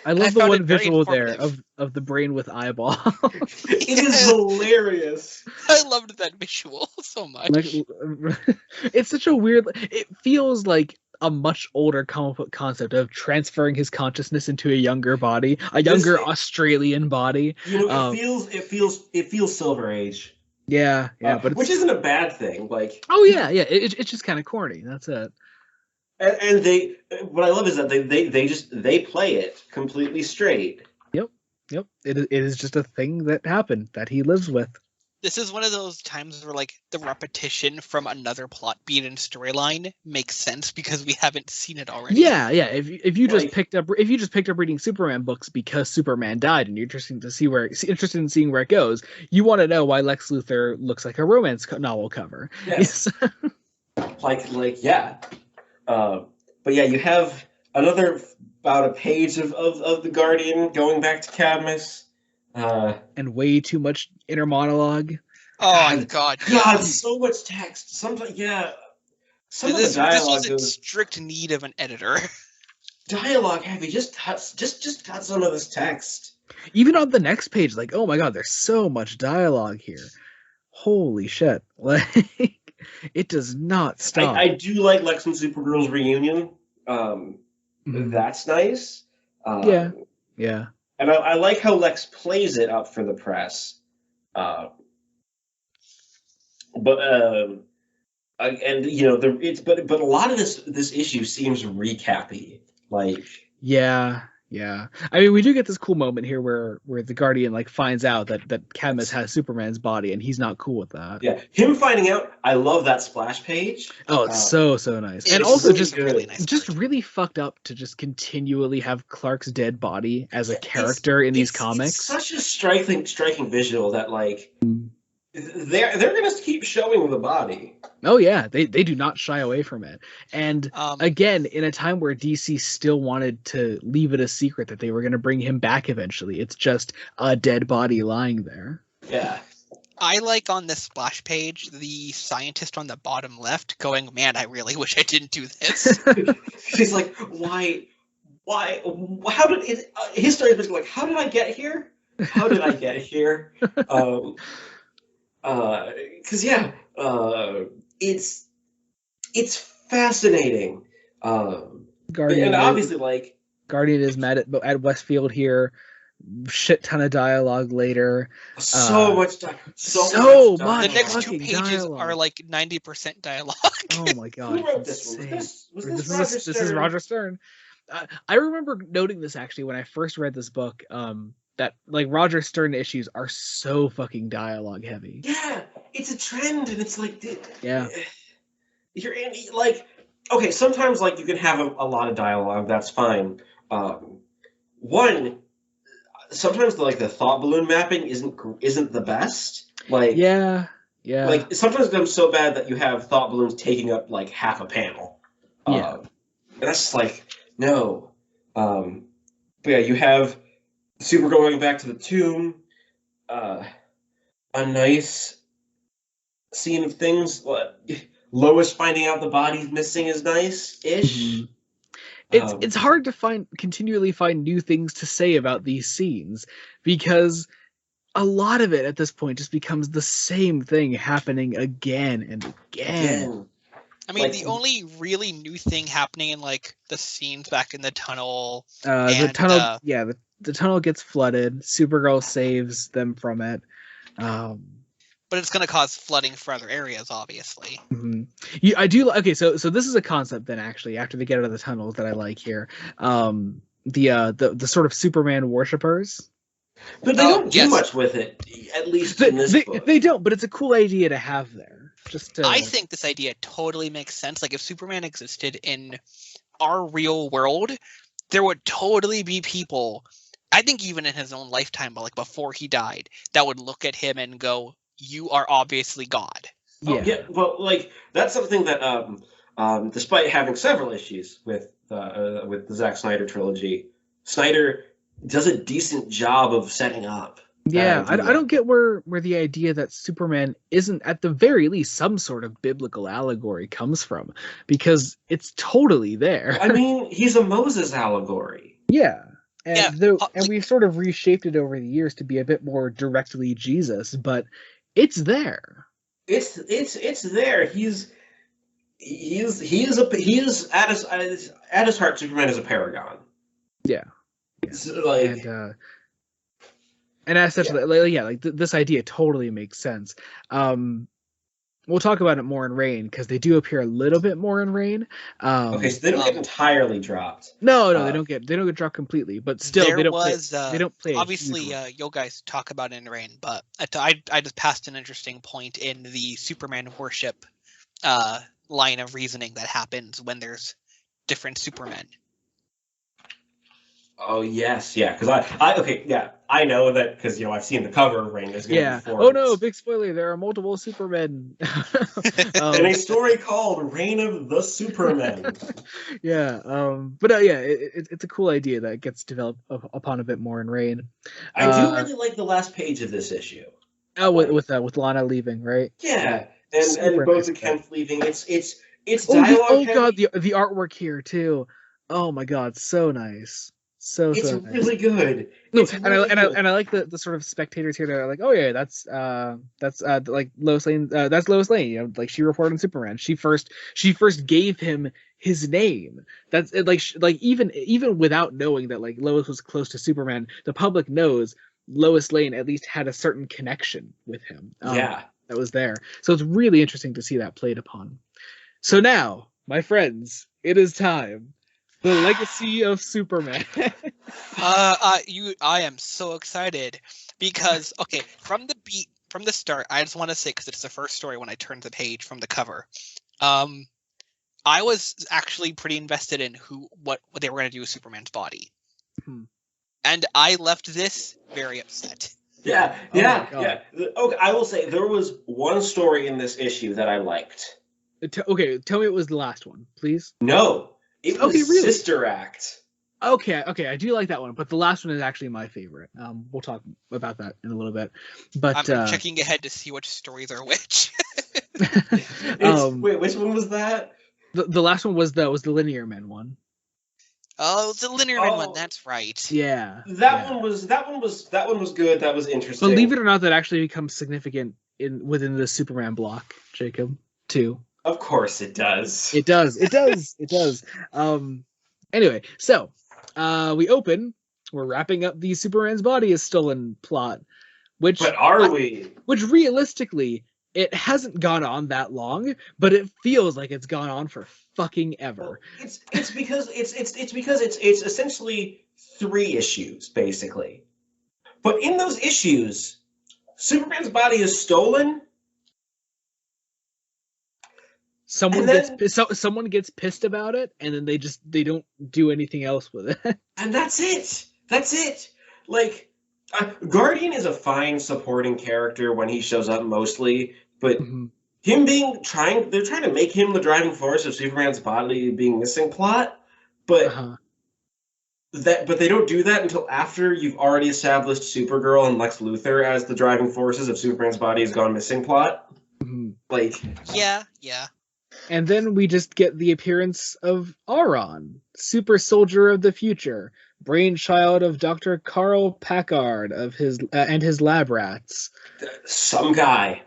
I love the one visual there of the brain with eyeball. It is hilarious. I loved that visual so much. It's such a weird. It feels like a much older comic book concept of transferring his consciousness into a younger body, a younger Australian body. It feels Silver Age. Yeah, but which isn't a bad thing. Like, oh yeah, it's just kind of corny. That's it. And they, what I love is that they play it completely straight. Yep. It is just a thing that happened that he lives with. This is one of those times where like the repetition from another plot beat and storyline makes sense because we haven't seen it already. Yeah. If you just picked up reading Superman books because Superman died and you're interested in seeing where it goes, you want to know why Lex Luthor looks like a romance novel cover. Yes. Yeah. But yeah, you have about a page of the Guardian going back to Cadmus. And way too much inner monologue. Oh my god! God, so much text. Sometimes, yeah. Some of the dialogue this was in strict need of an editor. Dialogue heavy. Just got some of this text. Even on the next page, like, oh my god, there's so much dialogue here. Holy shit! Like, it does not stop. I do like Lex and Supergirl's reunion. That's nice. Yeah. And I like how Lex plays it up for the press. But a lot of this issue seems recappy. Like, yeah. I mean, we do get this cool moment here where the Guardian like finds out that Cadmus has Superman's body, and he's not cool with that. Yeah, him finding out. I love that splash page. Oh, it's so nice, and also just really fucked up to just continually have Clark's dead body as a character in these comics. It's such a striking visual that like they're gonna keep showing the body. Oh yeah, they do not shy away from it. And again, in a time where DC still wanted to leave it a secret that they were going to bring him back eventually, it's just a dead body lying there. Yeah. I like on this splash page the scientist on the bottom left going, "Man, I really wish I didn't do this." She's like, "Why? How did it?" His story is basically like, "How did I get here? How did I get here?" Because it's fascinating. Guardian, and obviously, like, Guardian is mad at Westfield here. Shit ton of dialogue later. So much. The next 2 pages dialogue are like 90% dialogue. Oh my god! Who wrote this one? This is Roger Stern. I remember noting this actually when I first read this book. That like Roger Stern issues are so fucking dialogue heavy. Yeah, it's a trend, and it's like, yeah, you're in like, okay, sometimes like you can have a lot of dialogue, that's fine. Sometimes the thought balloon mapping isn't the best. Like, yeah. Like sometimes it becomes so bad that you have thought balloons taking up like half a panel. And that's just like, no. But yeah, you have Super going back to the tomb, a nice scene of things. Lois finding out the body's missing is nice-ish. It's hard to continually find new things to say about these scenes because a lot of it at this point just becomes the same thing happening again and again. I mean, the only really new thing happening in like the scenes back in the tunnel. The tunnel gets flooded. Supergirl saves them from it. But it's going to cause flooding for other areas, obviously. I do. Okay, so this is a concept then, actually, after they get out of the tunnels that I like here. The sort of Superman worshippers. But they don't do much with it, at least in this book. They don't, but it's a cool idea to have there. I think this idea totally makes sense. Like, if Superman existed in our real world, there would totally be people, I think even in his own lifetime, but like before he died, that would look at him and go, "You are obviously God." Yeah. Well, like that's something that, despite having several issues with the Zack Snyder trilogy, Snyder does a decent job of setting up. Yeah, I don't get where the idea that Superman isn't at the very least some sort of biblical allegory comes from, because it's totally there. I mean, he's a Moses allegory. Yeah. And we've sort of reshaped it over the years to be a bit more directly Jesus, but it's there. It's there. He's he is at his heart, Superman is a paragon. Yeah. It's like, and as such, yeah. this idea totally makes sense. We'll talk about it more in Rain because they do appear a little bit more in Rain. Okay, so they don't get entirely dropped. No, they don't get dropped completely, but still they don't play obviously you guys talk about it in Rain, but I just passed an interesting point in the Superman worship line of reasoning that happens when there's different Supermen. Oh yes, yeah, because I know that because I've seen the cover of Rain. Oh no, big spoiler! There are multiple Supermen. In a story called Reign of the Supermen. Yeah, but it's a cool idea that gets developed upon a bit more in Rain. I do really like the last page of this issue. Oh, with Lana leaving, right? Yeah, and both of Kent leaving. It's dialogue. God, the artwork here too. Oh my God, so nice. It's really good. No, and I like the sort of spectators here that are like, oh yeah, that's like Lois Lane. That's Lois Lane. Like she reported on Superman. She first gave him his name. That's like even without knowing that like Lois was close to Superman, the public knows Lois Lane at least had a certain connection with him. That was there. So it's really interesting to see that played upon. So now, my friends, it is time. The Legacy of Superman. I am so excited because from the start, I just want to say because it's the first story when I turned the page from the cover, I was actually pretty invested in what they were going to do with Superman's body, and I left this very upset. Yeah. Okay, I will say there was one story in this issue that I liked. Tell me it was the last one, please. No. It was really? Sister Act. Okay, I do like that one, but the last one is actually my favorite. We'll talk about that in a little bit. But I'm checking ahead to see which stories are which. Wait, which one was that? The last one was the Linear Men one. Oh, it's the Linear Men one. That's right. Yeah. That one was good. That was interesting. Believe it or not, that actually becomes significant within the Superman block, Jacob, too. Of course it does. It does. Anyway, so we open. We're wrapping up the Superman's body is stolen plot. But are we? Which realistically, it hasn't gone on that long, but it feels like it's gone on for fucking ever. It's because it's essentially 3 issues basically. But in those issues, Superman's body is stolen. Someone gets pissed about it, and then they don't do anything else with it. And that's it. Like, Guardian is a fine supporting character when he shows up mostly, but him they're trying to make him the driving force of Superman's body being missing plot, but but they don't do that until after you've already established Supergirl and Lex Luthor as the driving forces of Superman's body has gone missing plot. Like, yeah. And then we just get the appearance of Auron, super soldier of the future, brainchild of Dr. Carl Packard and his lab rats. Some guy.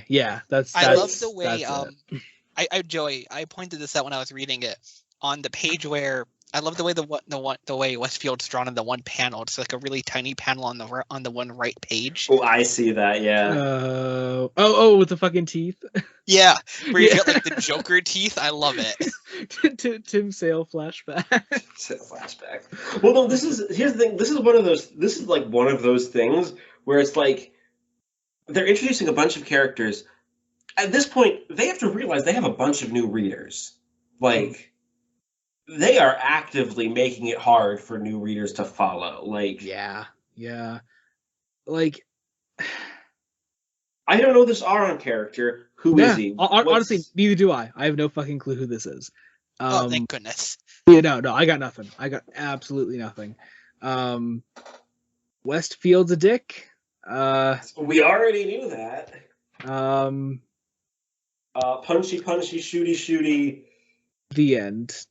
Yeah, I love the way Joey, I pointed this out when I was reading it on the page where I love the way the way Westfield's drawn in the one panel. It's like a really tiny panel on the one right page. Oh, I see that. Yeah. With the fucking teeth. Yeah, where you get like the Joker teeth. I love it. Tim Sale flashback. Well, no. Here's the thing. This is like one of those things where it's like they're introducing a bunch of characters. At this point, they have to realize they have a bunch of new readers. Like, they are actively making it hard for new readers to follow. Like, yeah. Like, I don't know this Auron character. Who is he? Honestly, neither do I. I have no fucking clue who this is. Oh, thank goodness. Yeah, no, I got nothing. I got absolutely nothing. Westfield's a dick. We already knew that. Punchy, shooty. The end.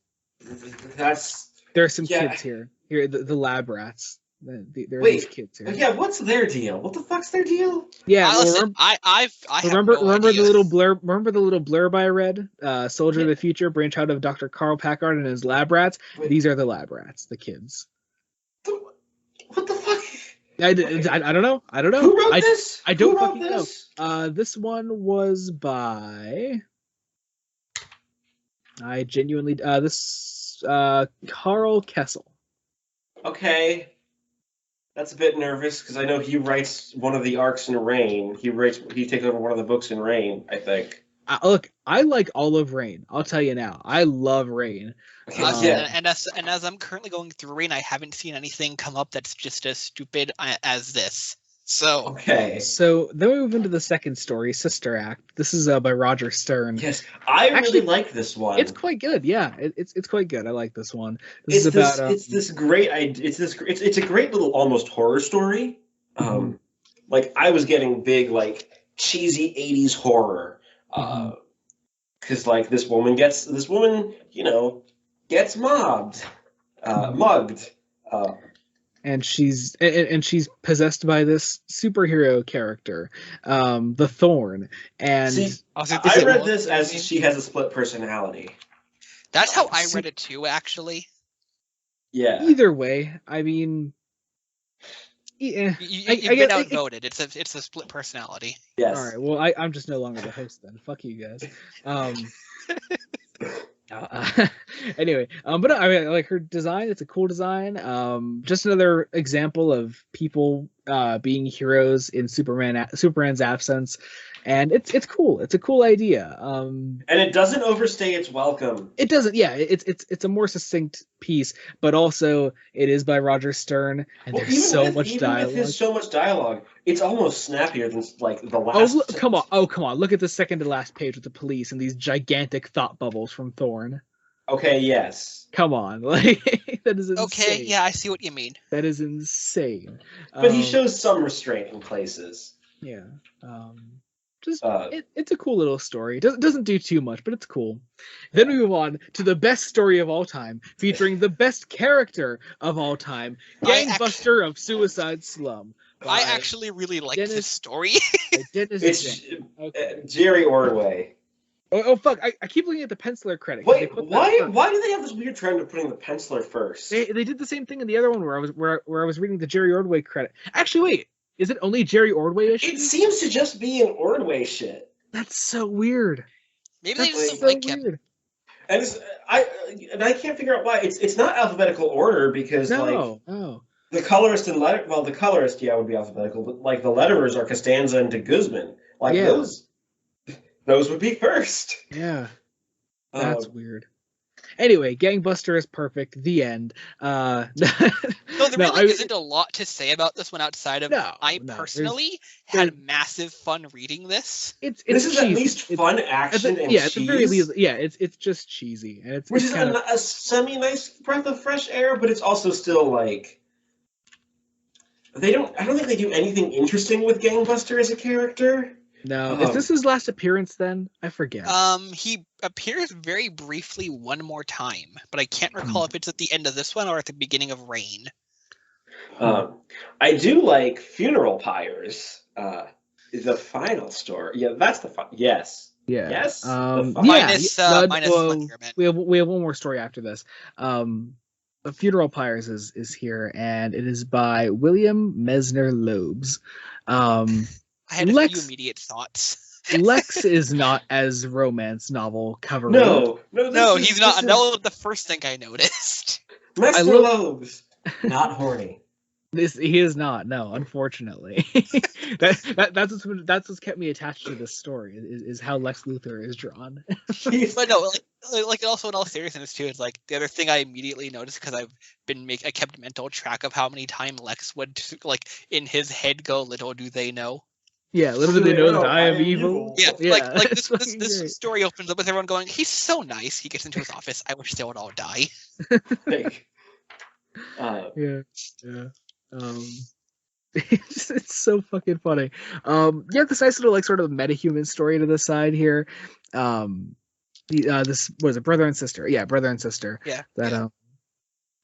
There are some kids here. The lab rats. There are these Wait, kids here. yeah, what's their deal? What the fuck's their deal? Yeah, well, Listen, I have remember no idea. the little blurb. Remember the little blurb I read? Soldier of the Future, brainchild of Dr. Carl Packard and his lab rats. Wait. These are the lab rats, the kids. What the fuck? I don't know. I don't know. Who wrote this? I don't Who wrote fucking this? know. This one was by. I genuinely Carl Kessel. Okay. That's a bit nervous because I know he writes one of the arcs in Rain. He takes over one of the books in Rain, I think. Look, I like all of Rain. I'll tell you now. I love Rain. And as I'm currently going through Rain, I haven't seen anything come up that's just as stupid as this. So okay. So then we move into the second story, Sister Act. This is by Roger Stern. Yes, I really like this one. It's quite good. Yeah, it's quite good. I like this one. It's a great little almost horror story. Like I was getting big like cheesy 80s horror. Because like this woman gets mugged. And she's possessed by this superhero character, the Thorn. And see, I read this as she has a split personality. That's how I read it too, actually. Yeah. Either way, I mean, yeah, you've been outvoted. It's a split personality. Yes. All right. Well, I'm just no longer the host then. Fuck you guys. Anyway, but I mean, like her design. It's a cool design. Just another example of people being heroes in Superman's absence, and it's cool. It's a cool idea. And it doesn't overstay its welcome. It doesn't. Yeah, it's a more succinct piece, but also it is by Roger Stern, and there's so much dialogue. With so much dialogue, it's almost snappier than like the last. Come on! Look at the second to last page with the police and these gigantic thought bubbles from Thorn. Okay. Yes. Come on, like that is insane. Okay. Yeah, I see what you mean. That is insane. But he shows some restraint in places. Yeah. It's a cool little story. It doesn't do too much, but it's cool. Then we move on to the best story of all time, featuring the best character of all time, Gangbuster of Suicide Slum. I actually really like this story. It's Jerry Ordway. Oh fuck! I keep looking at the penciler credit. Wait, why do they have this weird trend of putting the penciler first? They did the same thing in the other one where I was reading the Jerry Ordway credit. Actually, wait. Is it only Jerry Ordway issue? It seems to just be an Ordway shit. That's so weird. Maybe they just don't like him. And I can't figure out why. It's not alphabetical order because the colorist and the colorist would be alphabetical, but like the letterers are Costanza and de Guzman. Like those would be first. Yeah. That's weird. Anyway, Gangbuster is perfect. The end. No, there really isn't a lot to say about this one outside of I personally had massive fun reading this. This is at least fun action and cheese. At the very least, it's just cheesy, and which is a semi-nice breath of fresh air, but it's also still like I don't think they do anything interesting with Gangbuster as a character. No, is this his last appearance then? I forget. He appears very briefly one more time, but I can't recall if it's at the end of this one or at the beginning of Rain. I do like Funeral Pyres. The final story. Yeah, that's the yes. Yeah. Yes. Minus we have one more story after this. Funeral Pyres is here, and it is by William Mesner Loebs. I had a few immediate thoughts. Lex is not as romance novel cover. No, he's not. That was the first thing I noticed. Mesner Loebs, not horny. He is not. No, unfortunately. That's what's kept me attached to this story is how Lex Luthor is drawn. But no, like also in all seriousness too, it's like the other thing I immediately noticed because I kept mental track of how many times Lex would like in his head go, "Little do they know." Yeah, little do they know that I am evil. Yeah, like this story opens up with everyone going, "He's so nice." He gets into his office. I wish they would all die. It's so fucking funny. This nice little like sort of metahuman story to the side here. This was a brother and sister. Yeah, brother and sister. Yeah. That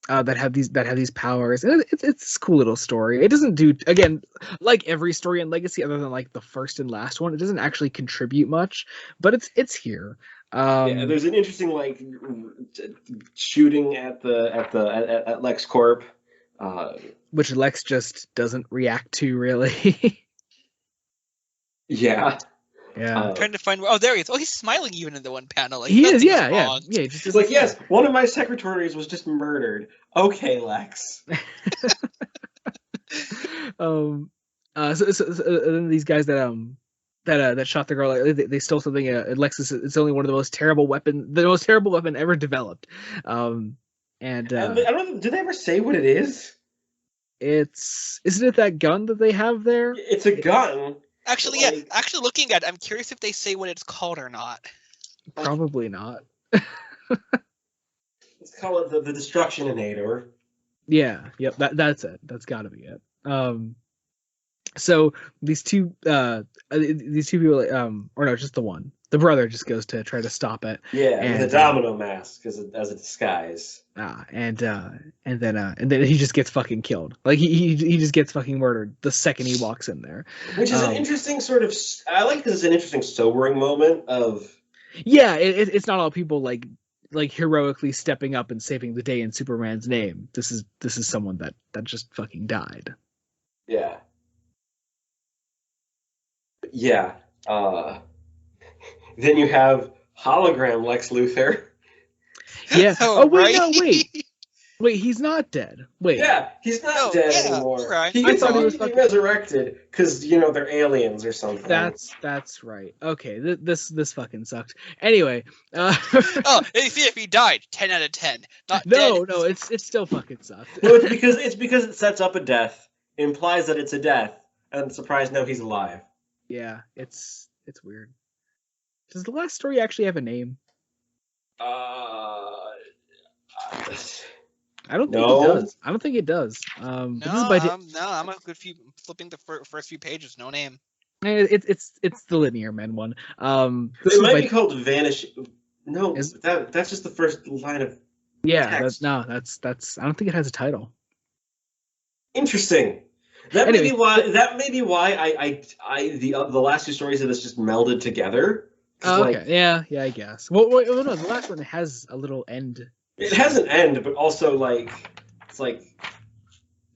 that have these powers. And it's a cool little story. It doesn't do, again, like every story in Legacy, other than like the first and last one, it doesn't actually contribute much, but it's here. Yeah, there's an interesting like shooting at LexCorp, which Lex just doesn't react to really. Yeah. Yeah. I'm trying to find. Oh, there he is. Oh, he's smiling even in the one panel. Like, he is. Yeah. wrong. Yeah. Yeah. Just it's like, yes, one of my secretaries was just murdered. Okay, Lex. So these guys that shot the girl, they stole something. Lexus, it's only one of the most terrible weapon ever developed. And I don't know, did they ever say what it is? Isn't it that gun that they have there? It's a gun. Actually, yeah. Actually, looking at it, I'm curious if they say what it's called or not. Probably not. Let's call it the Destructioninator. Yeah. Yep. That's it. That's got to be it. So these two people, or no, just the one. The brother just goes to try to stop it. Yeah, with a domino mask as a disguise. And then he just gets fucking killed. Like he just gets fucking murdered the second he walks in there. Which is an interesting sort of. I like this. It's an interesting sobering moment of. Yeah, it's not all people like heroically stepping up and saving the day in Superman's name. This is someone that just fucking died. Yeah. Yeah. Then you have hologram Lex Luthor. Yeah. Oh wait, right? no, wait. He's not dead. Wait. Yeah, he's not dead anymore. Right. He gets fucking resurrected because they're aliens or something. That's right. Okay, this fucking sucked. Anyway. Oh, see if he died. 10 out of 10. Not no, dead. no, it's still fucking sucked. No, it's because it sets up a death, implies that it's a death, and surprise, no, he's alive. Yeah, it's weird. Does the last story actually have a name? I don't think it does. I don't think it does. I'm a good few flipping the first few pages. No name. It's the Linear Men one. It might be called Vanish. No, that's just the first line of. Yeah, text. that's. I don't think it has a title. Interesting. That may be why the last two stories of this just melded together. Oh, okay. Yeah, I guess. Well, no, the last one has a little end. It has an end, but also it's like.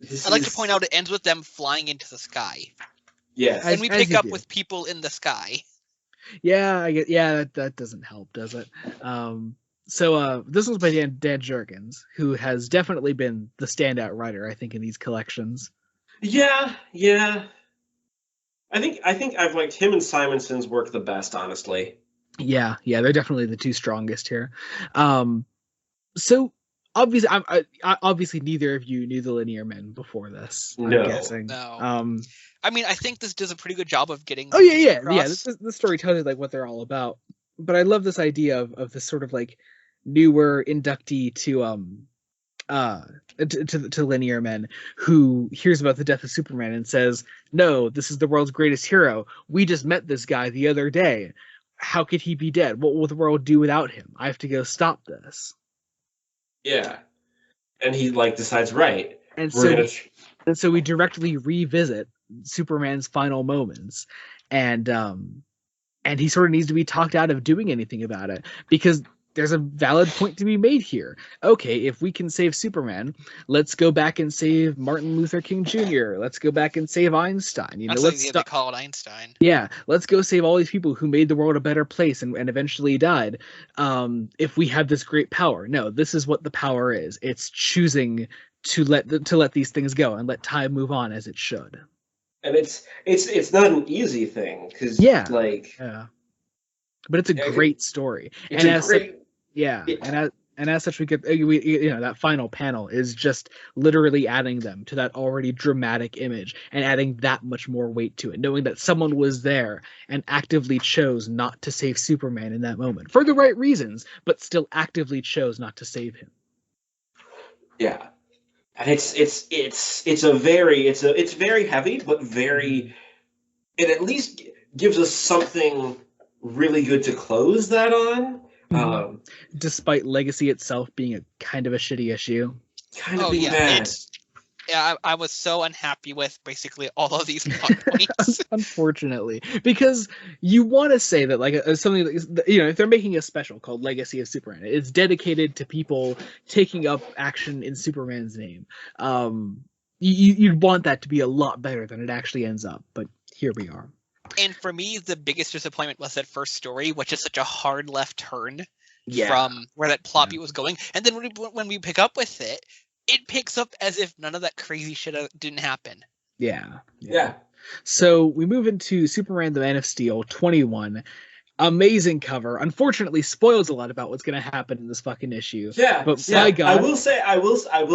I'd like to point out it ends with them flying into the sky. Yes. And we pick up with people in the sky. Yeah, I get. Yeah, that doesn't help, does it? So this was by Dan Jurgens, who has definitely been the standout writer, I think, in these collections. Yeah. I think I've liked him and Simonson's work the best, honestly. Yeah, they're definitely the two strongest here. So obviously, obviously neither of you knew the Linear Men before this. No. I'm guessing. No. I mean, I think this does a pretty good job of getting. Oh yeah. This story tells you like what they're all about. But I love this idea of this sort of like newer inductee to Linear Men who hears about the death of Superman and says, "No, this is the world's greatest hero. We just met this guy the other day. How could he be dead? What will the world do without him? I have to go stop this." Yeah, and he decides right. And so we directly revisit Superman's final moments, and he sort of needs to be talked out of doing anything about it because there's a valid point to be made here. Okay, if we can save Superman, let's go back and save Martin Luther King Jr. Let's go back and save Einstein. They call it Einstein. Yeah, let's go save all these people who made the world a better place and eventually died. If we have this great power, no, this is what the power is. It's choosing to let these things go and let time move on as it should. And it's not an easy thing because but it's a great story. And as such, we get that final panel is just literally adding them to that already dramatic image and adding that much more weight to it, knowing that someone was there and actively chose not to save Superman in that moment for the right reasons, but still actively chose not to save him. Yeah, and it's very heavy, but very. It at least gives us something really good to close that on. Despite Legacy itself being a kind of a shitty issue. kind of being bad. I was so unhappy with basically all of these plot points. Unfortunately, because you want to say that like something that, if they're making a special called Legacy of Superman, it's dedicated to people taking up action in Superman's name. You'd want that to be a lot better than it actually ends up, but here we are. And for me, the biggest disappointment was that first story, which is such a hard left turn Yeah. from where that plot beat was going. And then when we pick up with it, it picks up as if none of that crazy shit didn't happen. Yeah. So we move into Superman the Man of Steel 21. Amazing cover. Unfortunately, spoils a lot about what's going to happen in this fucking issue. But my God, I will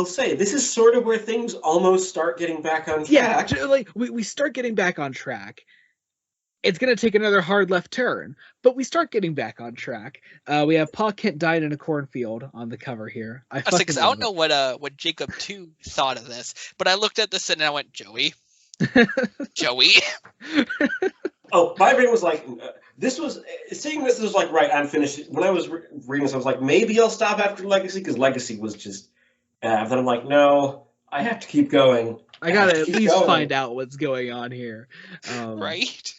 say, this is sort of where things almost start getting back on track. Yeah, like we start getting back on track. It's going to take another hard left turn, but we start getting back on track. We have Pa Kent died in a cornfield on the cover here. I don't know what Jacob 2 thought of this, but I looked at this and I went, Joey. Oh, my brain was like, this was like, right, I'm finished. When I was reading this, I was like, maybe I'll stop after Legacy, because Legacy was just, then I'm like, no, I have to keep going. I gotta at least find out what's going on here. Right?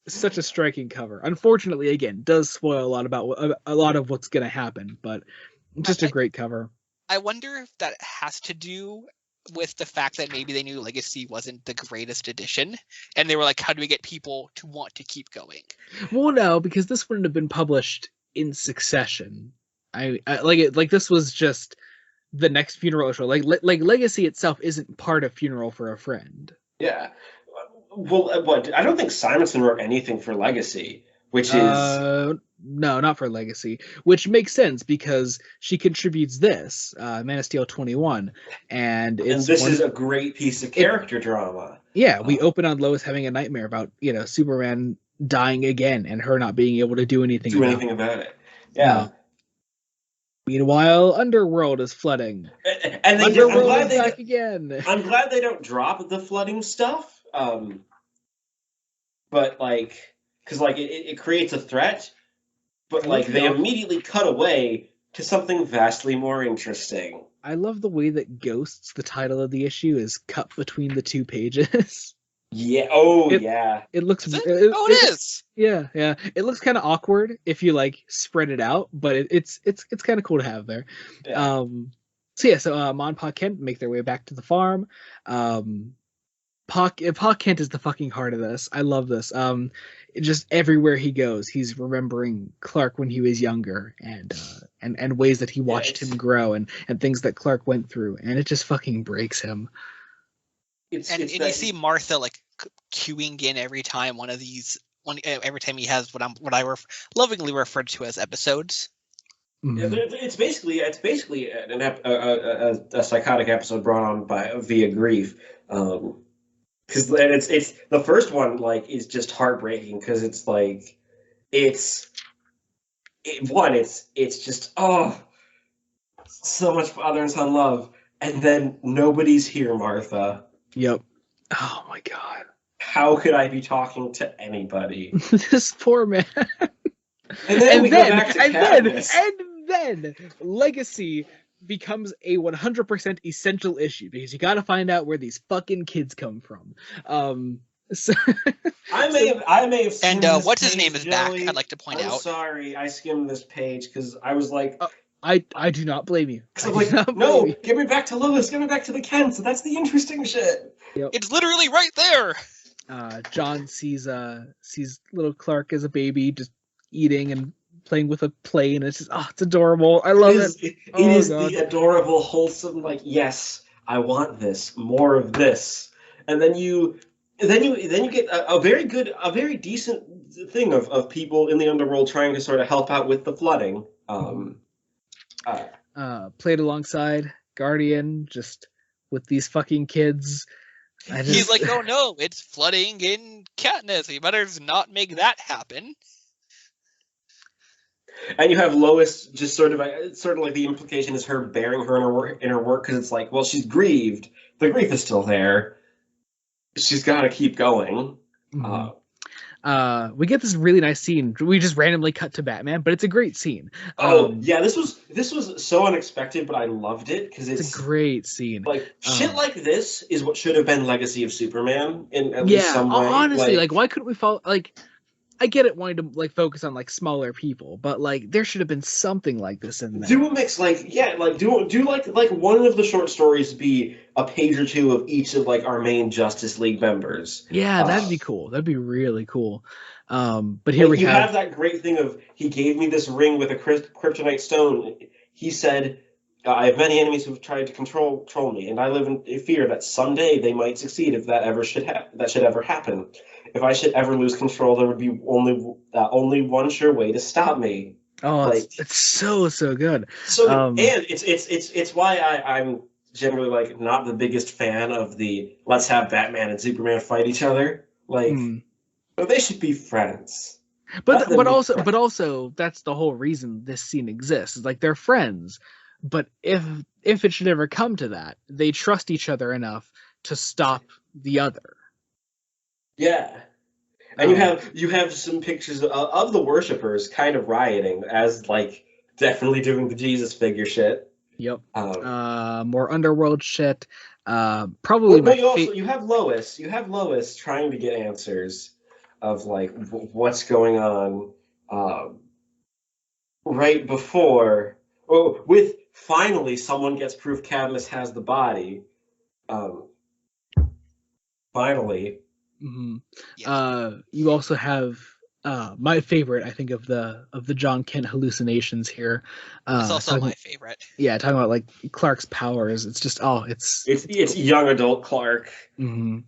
Such a striking cover. Unfortunately, again, does spoil a lot of what's gonna happen, but just a great cover. I wonder if that has to do with the fact that maybe they knew Legacy wasn't the greatest edition, and they were like, how do we get people to want to keep going? Well, no, because this wouldn't have been published in succession. I like it. Like, this was just the next Funeral issue. Like Legacy itself isn't part of Funeral for a Friend. Yeah. Well, I don't think Simonson wrote anything for Legacy, which is... No, not for Legacy, which makes sense because she contributes this, Man of Steel 21, and this is a great piece of character drama. Yeah, we open on Lois having a nightmare about, Superman dying again and her not being able to do anything about it. Yeah. Meanwhile, Underworld is flooding. And Underworld is back again. I'm glad they don't drop the flooding stuff. But because it creates a threat, but they immediately cut away to something vastly more interesting. I love the way that Ghosts, the title of the issue, is cut between the two pages. Yeah. Oh, yeah. It looks. It is. Yeah. It looks kind of awkward if you spread it out, but it's kind of cool to have there. Yeah. So Mon Pa Kent make their way back to the farm. Pa Kent is the fucking heart of this. I love this. Just everywhere he goes, he's remembering Clark when he was younger, and ways that he watched him grow, and things that Clark went through, and it just fucking breaks him. You see Martha queuing in every time every time he has what I lovingly referred to as episodes. Mm-hmm. It's basically a psychotic episode brought on via grief. Because it's the first one is just heartbreaking because it's just so much father and son love, and then nobody's here, Martha. Yep. Oh my God. How could I be talking to anybody? This poor man. And then Legacy becomes a 100% essential issue because you got to find out where these fucking kids come from. So I may have. And what's his name is Joey. Back. I'd like to point out. Sorry, I skimmed this page because I was like, I do not blame you. I'm like, no, give me back to Lois, give me back to the Kents. That's the interesting shit. Yep. It's literally right there. John sees little Clark as a baby just eating and playing with a plane. It's just, it's adorable. I love it. It is the adorable, wholesome, yes, I want this, more of this. And then you get a very decent thing of people in the underworld trying to sort of help out with the flooding. Played alongside Guardian, just with these fucking kids. He's like, oh no, it's flooding in Katniss. We better not make that happen. And you have Lois just sort of the implication is her bearing her in her work because it's like, well, she's grieved. The grief is still there. She's got to keep going. Mm-hmm. we get this really nice scene. We just randomly cut to Batman, but it's a great scene. Yeah, this was so unexpected, but I loved it because it's a great scene. Like shit like this is what should have been Legacy of Superman in at least some way. Honestly, like why couldn't we follow? Like, I get it wanting to like focus on like smaller people, but like there should have been something like this in there. Do a mix, like do like one of the short stories be a page or two of each of like our main Justice League members. Yeah, that'd be cool. That'd be really cool. But here we have that great thing of he gave me this ring with a kryptonite stone. He said, I have many enemies who have tried to control me, and I live in fear that someday they might succeed if that should ever happen. If I should ever lose control, there would be only one sure way to stop me. Oh, like, it's so good. So and it's why I'm generally like not the biggest fan of the let's have Batman and Superman fight each other. Like, but they should be friends. But also that's the whole reason this scene exists. Is like they're friends. But if it should ever come to that, they trust each other enough to stop the other. Yeah. And you have some pictures of the worshippers kind of rioting as like definitely doing the Jesus figure shit. Yep. More underworld shit. Probably. You have Lois. You have Lois trying to get answers of like what's going on. Right before, with finally someone gets proof Cadmus has the body. Finally. Mm-hmm. Yeah. You also have my favorite, I think, of the John Kent hallucinations here. It's also my favorite. Yeah, talking about like Clark's powers. It's just it's young adult Clark. Mm-hmm.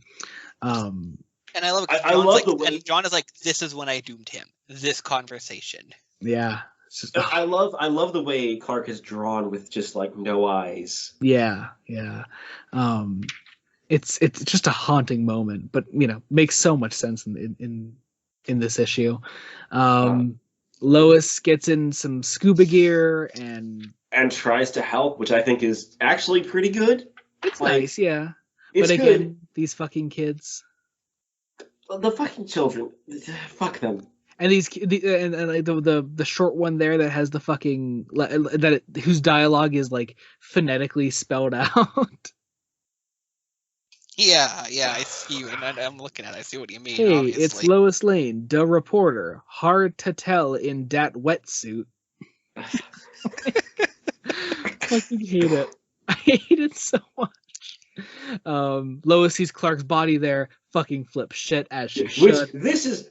And I love it. I love the way, and John is like, "This is when I doomed him." This conversation. Yeah. I love the way Clark is drawn with just like no eyes. Yeah. It's just a haunting moment, but makes so much sense in this issue. Lois gets in some scuba gear and tries to help, which I think is actually pretty good. It's nice, yeah. But again, good. These fucking kids, the fucking children, fuck them. And the short one there that has the fucking whose dialogue is like phonetically spelled out. Yeah, I see you, and I'm looking at it. I see what you mean. Hey, obviously. It's Lois Lane, the reporter. Hard to tell in that wetsuit. I fucking hate it. I hate it so much. Lois sees Clark's body there, fucking flip shit as she should. This is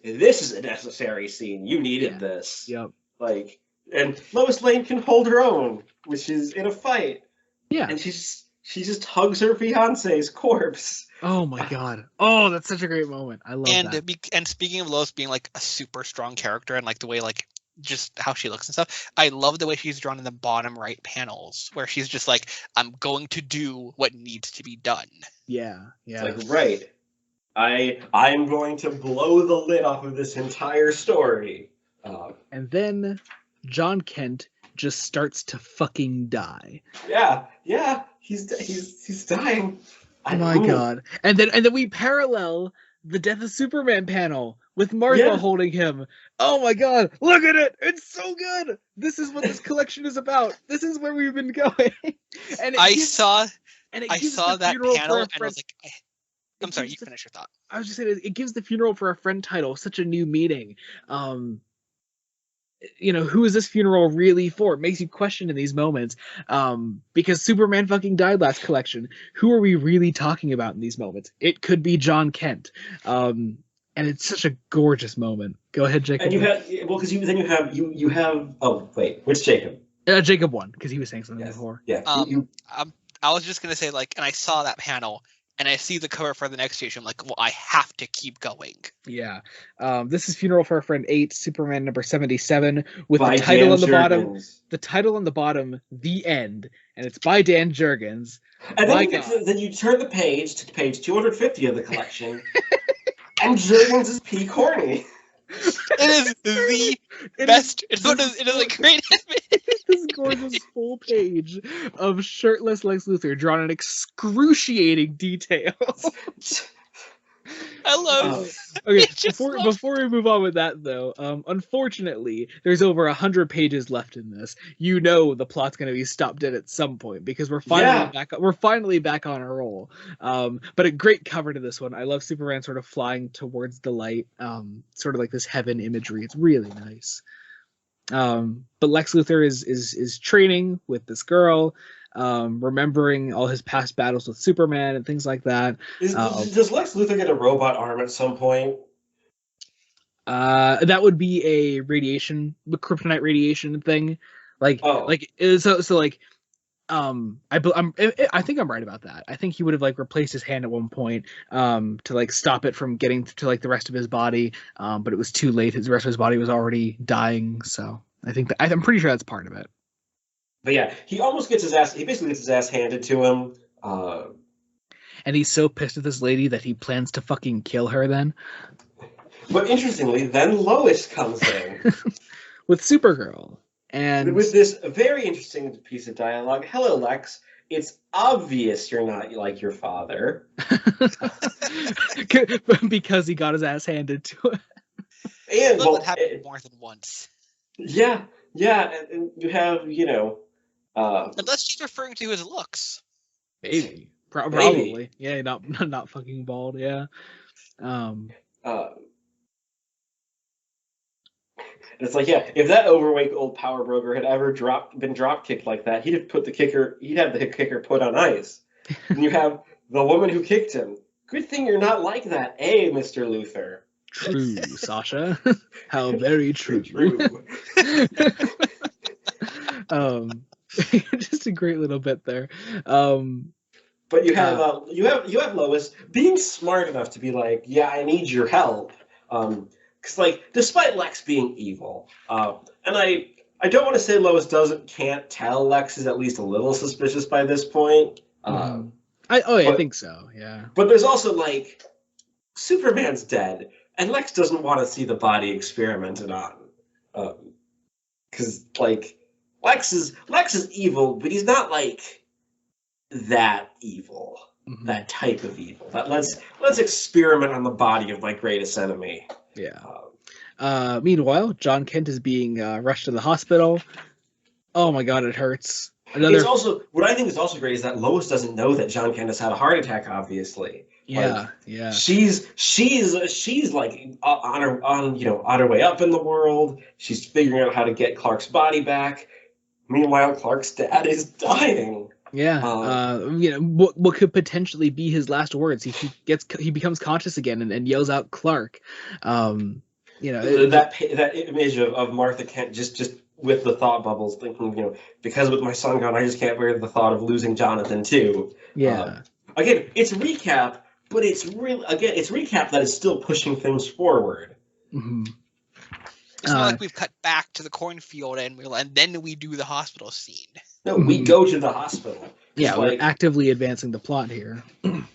a necessary scene. You needed this. Yep. Like, and Lois Lane can hold her own, which is in a fight. Yeah. And she just hugs her fiance's corpse. Oh my god. Oh, that's such a great moment. I love that. And speaking of Lois being like a super strong character and like the way like just how she looks and stuff, I love the way she's drawn in the bottom right panels where she's just like, I'm going to do what needs to be done. Yeah. It's like, right. I'm going to blow the lid off of this entire story. And then John Kent just starts to fucking die. Yeah. He's dying. Oh my god. And then we parallel the Death of Superman panel with Martha holding him. Oh my god, look at it! It's so good! This is what this collection is about. This is where we've been going. And I saw that panel and I was like, I'm sorry, you finish your thought. I was just saying, it gives the funeral for a friend title such a new meaning. Who is this funeral really for? It makes you question in these moments. Because Superman fucking died last collection. Who are we really talking about in these moments? It could be John Kent. And it's such a gorgeous moment. Go ahead, Jacob. And you have oh wait, which Jacob? Jacob won, because he was saying something before. Yeah. I was just gonna say, like, and I saw that panel and I see the cover for the next issue. I'm like, well, I have to keep going. Yeah. This is Funeral for a Friend 8, Superman number 77, with the title on the bottom. The title on the bottom, The End, and it's by Dan Jurgens. And then you turn the page to page 250 of the collection, and Jurgens is P. Corny. It is the best. It is a great image. This gorgeous full page of shirtless Lex Luthor drawn in excruciating detail. I love. Okay, It just before we move on with that though, unfortunately, there's over 100 pages left in this. You know the plot's going to be stopped at some point because we're finally back. We're finally back on a roll. But a great cover to this one. I love Superman sort of flying towards the light. Sort of like this heaven imagery. It's really nice. But Lex Luthor is training with this girl, remembering all his past battles with Superman and things like that. Does Lex Luthor get a robot arm at some point? That would be a kryptonite radiation thing, I think I'm right about that. I think he would have like replaced his hand at one point to like stop it from getting to like the rest of his body, but it was too late. The rest of his body was already dying, so I think I'm pretty sure that's part of it. But yeah, he basically gets his ass handed to him. And he's so pissed at this lady that he plans to fucking kill her then. But interestingly, then Lois comes in. With Supergirl. And with this very interesting piece of dialogue. Hello, Lex. It's obvious you're not like your father. Because he got his ass handed to him. And well, it happened more than once. Yeah. And you have, unless she's referring to his looks. Maybe. Probably. Yeah, not fucking bald, yeah. It's like, yeah, if that overweight old power broker had ever been drop kicked like that, he'd have the kicker put on ice. And you have the woman who kicked him. Good thing you're not like that, Mr. Luthor. True, Sasha. How very true. Just a great little bit there. But you have Lois being smart enough to be like, yeah, I need your help. Because, like, despite Lex being evil, and I don't want to say Lois can't tell Lex is at least a little suspicious by this point. I think so, yeah. But there's also, like, Superman's dead, and Lex doesn't want to see the body experimented on. Because, like, Lex is evil, but he's not, like, that evil. Mm-hmm. That type of evil. That let's experiment on the body of my greatest enemy. Yeah. Meanwhile, John Kent is being rushed to the hospital. Oh my god, it hurts. It's also, what I think is also great is that Lois doesn't know that John Kent has had a heart attack. Obviously, yeah. She's like on her way up in the world. She's figuring out how to get Clark's body back. Meanwhile, Clark's dad is dying. Yeah, what could potentially be his last words? He becomes conscious again and yells out Clark. That image of Martha Kent just with the thought bubbles, thinking, because with my son gone, I just can't bear the thought of losing Jonathan too. Yeah. Again, it's recap, but it's recap that is still pushing things forward. Mm-hmm. It's not like we've cut back to the cornfield and then we do the hospital scene. No, we go to the hospital. Yeah, we're actively advancing the plot here. And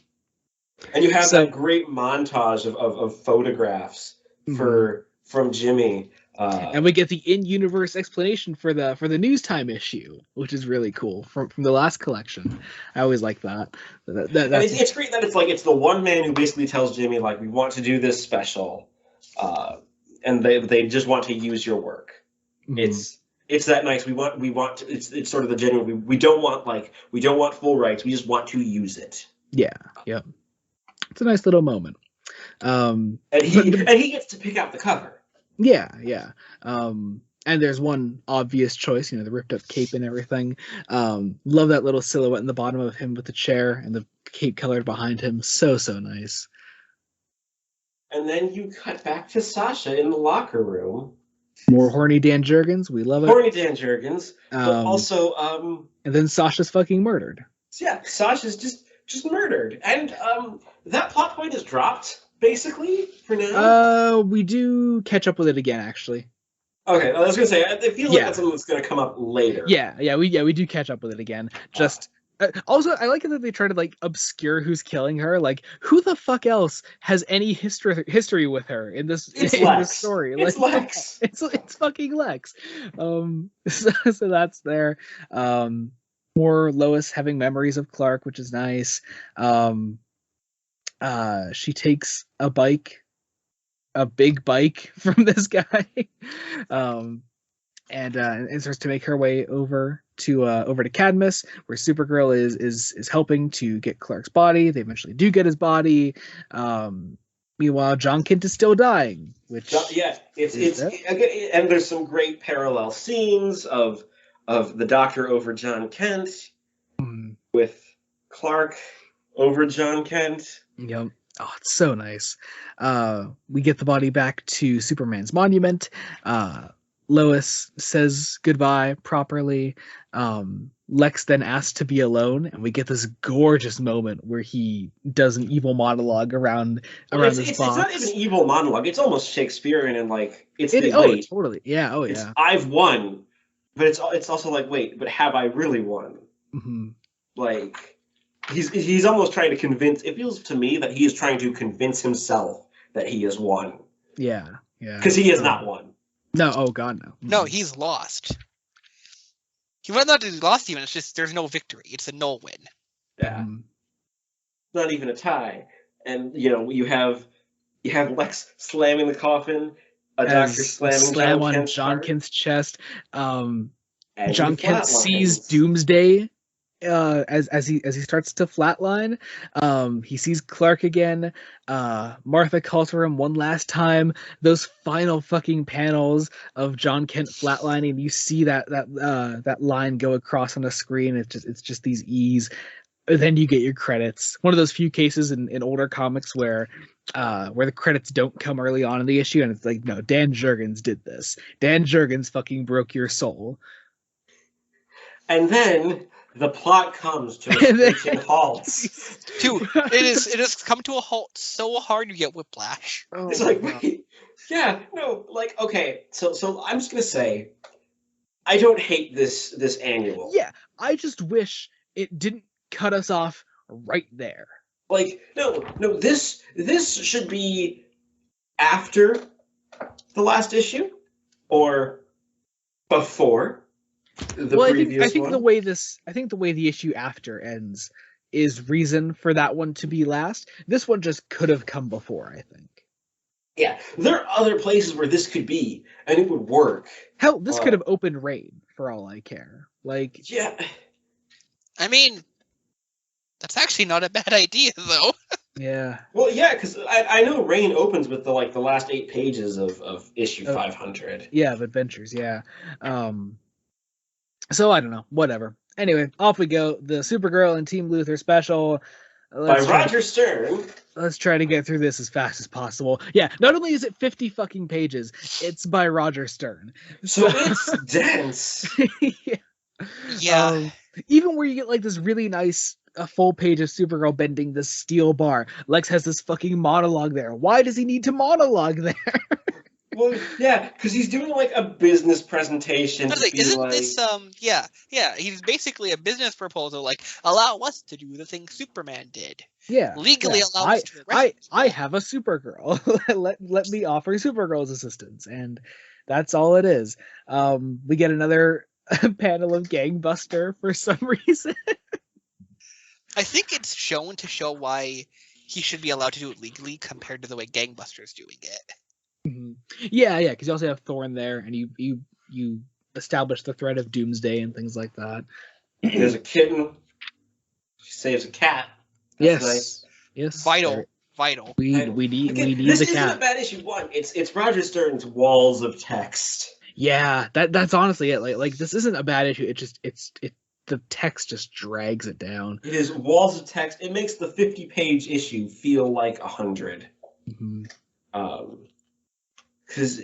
you have that great montage of photographs from Jimmy. And we get the in-universe explanation for the News Time issue, which is really cool from the last collection. I always like that. It's great that it's the one man who basically tells Jimmy, like, we want to do this special, and they just want to use your work. Mm-hmm. It's that nice. We want to, it's sort of the genuine. We don't want full rights. We just want to use it. Yeah. Yep. It's a nice little moment. And he gets to pick out the cover. Yeah. And there's one obvious choice, the ripped up cape and everything. Love that little silhouette in the bottom of him with the chair and the cape colored behind him. So nice. And then you cut back to Sasha in the locker room. More horny Dan Jurgens. We love it. Horny Dan Jurgens. But also, and then Sasha's fucking murdered. Yeah, Sasha's just murdered. And that plot point is dropped, basically, for now. We do catch up with it again, actually. Okay, I was gonna say, I feel like that's something that's gonna come up later. We do catch up with it again. Also, I like it that they try to like obscure who's killing her. Like, who the fuck else has any history with her in this story? It's Lex. It's fucking Lex. So that's there. More Lois having memories of Clark, which is nice. She takes a big bike from this guy, and starts to make her way over to Cadmus, where Supergirl is helping to get Clark's body. They eventually do get his body. Meanwhile, John Kent is still dying, which it's again, and there's some great parallel scenes of the Doctor over John Kent with Clark over John Kent. Yep. Oh, it's so nice. We get the body back to Superman's monument. Lois says goodbye properly. Lex then asks to be alone, and we get this gorgeous moment where he does an evil monologue around this box. It's not even an evil monologue. It's almost Shakespearean, and like totally. Yeah. Oh, it's, yeah. I've won, but it's also like, wait, but have I really won? Mm-hmm. Like he's almost trying to convince. It feels to me that he is trying to convince himself that he has won. Yeah. Because he has not won. No. Oh God, no. No, he's lost. He might not have lost even. It's just there's no victory. It's a no win. Yeah. Not even a tie. And you have Lex slamming the coffin, a Doctor slamming John Kent's chest. And John Kent sees Doomsday as he starts to flatline. He sees Clark again. Martha calls for him one last time. Those final fucking panels of John Kent flatlining, you see that line go across on the screen. It's just these E's. Then you get your credits. One of those few cases in older comics where the credits don't come early on in the issue, and it's like, no, Dan Jurgens did this. Dan Jurgens fucking broke your soul. And then the plot comes to a screeching halt. Dude, it has come to a halt so hard you get whiplash. Oh, it's like, wait, yeah, no, like, okay, so I'm just gonna say, I don't hate this annual. Yeah, I just wish it didn't cut us off right there. Like, no, this should be after the last issue or before the previous I think one. the way the issue after ends is reason for that one to be last. This one just could have come before, I think. Yeah, there are other places where this could be, and it would work. Hell, this could have opened Rain, for all I care. Like, yeah. I mean, that's actually not a bad idea, though. Yeah. Well, yeah, because I know Rain opens with the last 8 pages of issue 500. Yeah, of Adventures, yeah. So I don't know, whatever. Anyway, off we go. The Supergirl and Team Luthor special. By Roger Stern. Let's try to get through this as fast as possible. Yeah, not only is it 50 fucking pages, it's by Roger Stern. So it's dense. Yeah. Even where you get like this really nice a full page of Supergirl bending this steel bar. Lex has this fucking monologue there. Why does he need to monologue there? Well, yeah, because he's doing like a business presentation. He's basically a business proposal, like, allow us to do the thing Superman did. Yeah. Legally allow us to arrest I have a Supergirl. let me offer Supergirl's assistance. And that's all it is. We get another panel of Gangbuster for some reason. I think it's shown to show why he should be allowed to do it legally compared to the way Gangbuster's doing it. Mm-hmm. Yeah, because you also have Thorne there, and you establish the threat of Doomsday and things like that. There's a kitten. She saves a cat. That's nice. Yes. Vital. We need this the cat. This isn't a bad issue. One, it's Roger Stern's walls of text. Yeah, that's honestly it. Like this isn't a bad issue. It's the text just drags it down. It is walls of text. It makes the 50-page issue feel like 100. Mm-hmm. Because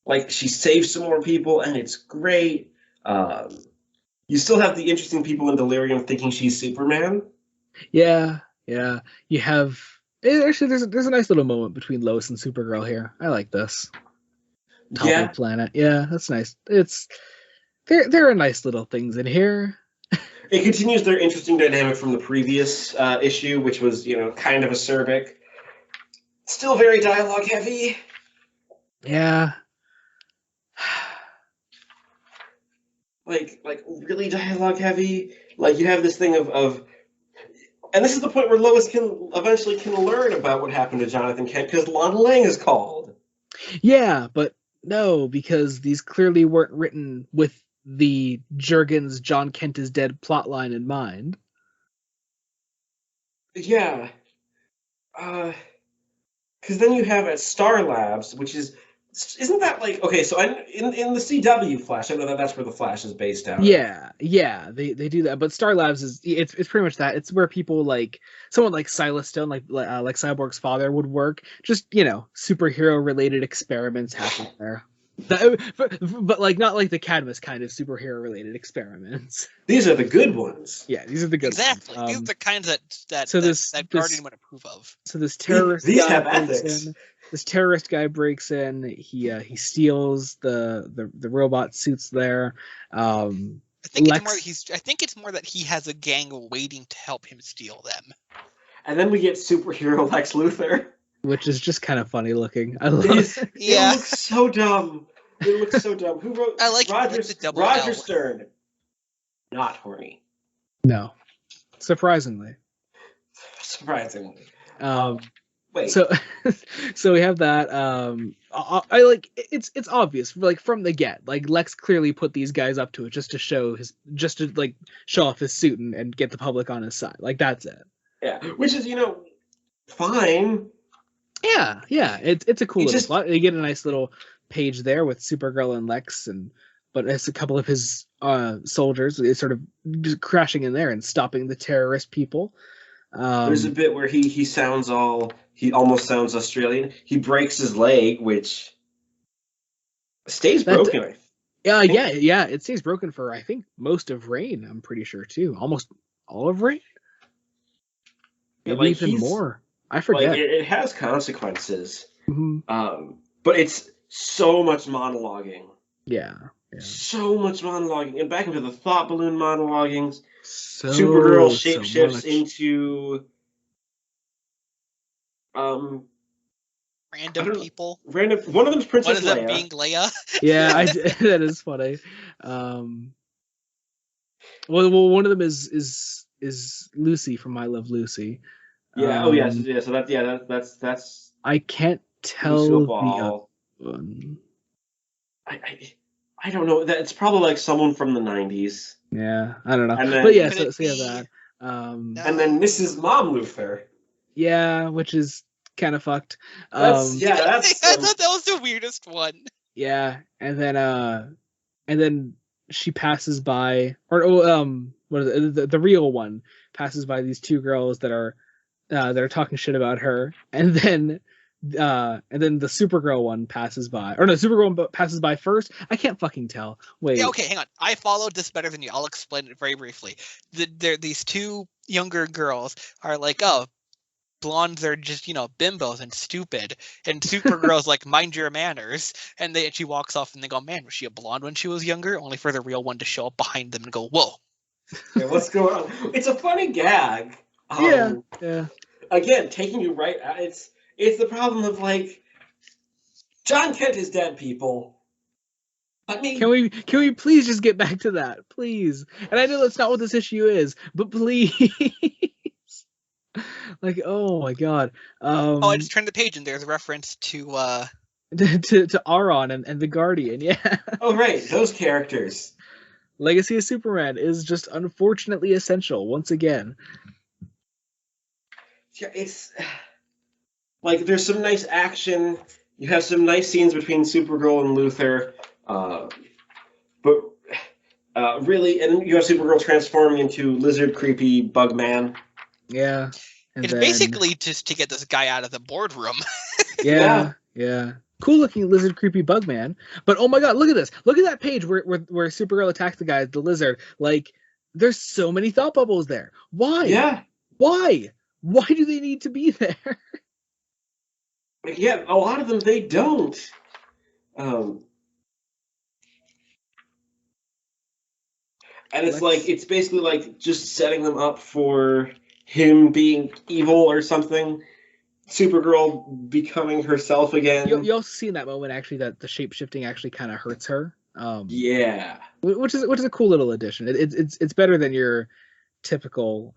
like she saves some more people, and it's great. You still have the interesting people in Delirium thinking she's Superman. Yeah. You have actually there's a nice little moment between Lois and Supergirl here. I like this. Top of the planet. Yeah, that's nice. There are nice little things in here. It continues their interesting dynamic from the previous issue, which was kind of acerbic. Still very dialogue heavy. Yeah. Like really dialogue heavy. Like you have this thing of And this is the point where Lois can eventually learn about what happened to Jonathan Kent because Lana Lang is called. Yeah, but no, because these clearly weren't written with the Jurgens John Kent is dead plotline in mind. Yeah. Because then you have at Star Labs, which isn't that like okay? So in the CW Flash, I know that's where the Flash is based out. Yeah, they do that, but Star Labs it's pretty much that. It's where people like someone like Silas Stone, like Cyborg's father would work. Just superhero related experiments happen there. But like not like the Cadmus kind of superhero related experiments. These are the good ones. Yeah, these are the good exactly. ones. These are the kinds that Guardian would approve of. So this terrorist these guy have breaks ethics. in. This terrorist guy breaks in. He steals the robot suits there. I think Lex, I think it's more that he has a gang waiting to help him steal them. And then we get superhero Lex Luthor, which is just kind of funny looking. I love it. Yeah. It looks so dumb. It looks so dumb. Who wrote? I like Roger Stern. Not horny. No, surprisingly. Surprisingly. Wait. So we have that. I like it's obvious like from the get. Like Lex clearly put these guys up to it just to show off his suit and get the public on his side. Like that's it. Yeah, which is fine. Yeah, it's a cool little plot. You get a nice little page there with Supergirl and Lex, but it's a couple of his soldiers is sort of just crashing in there and stopping the terrorist people. There's a bit where he almost sounds Australian. He breaks his leg, which stays broken. Yeah, it stays broken for I think most of Reign. I'm pretty sure too, almost all of Reign. Maybe even more. I forget. Like, it has consequences. Mm-hmm. But it's so much monologuing. Yeah. So much monologuing. And back into the thought balloon monologuings. Supergirl shapeshifts into random people. One of them's Princess Leia. One of them being Leia. Yeah, that is funny. Well, one of them is Lucy from I Love Lucy. Yeah. Yeah. So that's. I can't tell the other one. I don't know. It's probably like someone from the 90s. Yeah, I don't know. Then, but yeah, so you have that. And then Mrs. Mom Luthor. Yeah, which is kind of fucked. I thought that was the weirdest one. Yeah, and then she passes by, or what is it? The real one passes by these two girls that are talking shit about her, and then the Supergirl one passes by, or no, Supergirl passes by first. I can't fucking tell. Wait. Yeah, okay, hang on. I followed this better than you. I'll explain it very briefly. These two younger girls are like, oh, blondes are just bimbos and stupid, and Supergirl's like, mind your manners, and she walks off and they go, man, was she a blonde when she was younger? Only for the real one to show up behind them and go, whoa. Yeah, what's going on? It's a funny gag. Yeah. Again, taking you right. It's the problem of like, John Kent is dead, people. I mean, can we please just get back to that, please? And I know that's not what this issue is, but please. Like, oh my god. I just turned the page and there's a reference to Aron and the Guardian. Yeah. Oh right, those characters. Legacy of Superman is just unfortunately essential once again. Yeah, it's like there's some nice action. You have some nice scenes between Supergirl and Luthor, but really, and you have Supergirl transforming into lizard, creepy bug man. Yeah, it's basically just to get this guy out of the boardroom. Yeah. Cool looking lizard, creepy bug man. But oh my god, look at this! Look at that page where Supergirl attacks the guy, the lizard. Like, there's so many thought bubbles there. Why? Yeah. Why? Why do they need to be there? Yeah, a lot of them they don't. And it's basically like just setting them up for him being evil or something. Supergirl becoming herself again. You also see in that moment actually that the shape shifting actually kind of hurts her. Yeah, which is a cool little addition. It's better than your typical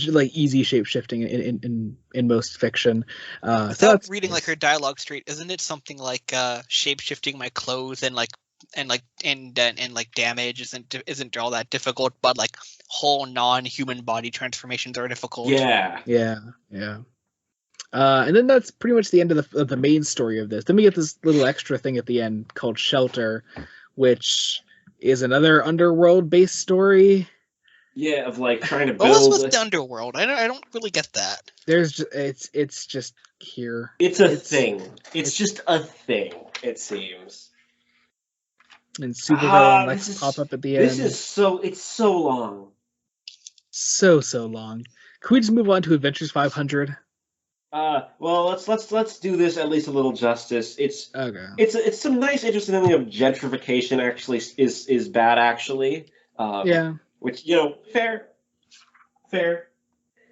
like easy shape shifting in most fiction. So Without that's reading like nice. her dialogue straight, isn't it something like shape shifting my clothes and like damage isn't all that difficult, but like whole non-human body transformations are difficult. Yeah. Yeah. And then that's pretty much the end of the main story of this. Then we get this little extra thing at the end called Shelter, which is another underworld-based story. Yeah, of like trying to What was build. with the underworld? I don't really get that. It's just here. It's a thing. It's just a thing. It seems. And Supergirl and This Lex is pop up at the this end. is so it's so long. So long. Can we just move on to Adventures 500? Well, let's do this at least a little justice. Okay. It's some nice, interesting thing of gentrification. Actually, is bad actually. Yeah. Which fair.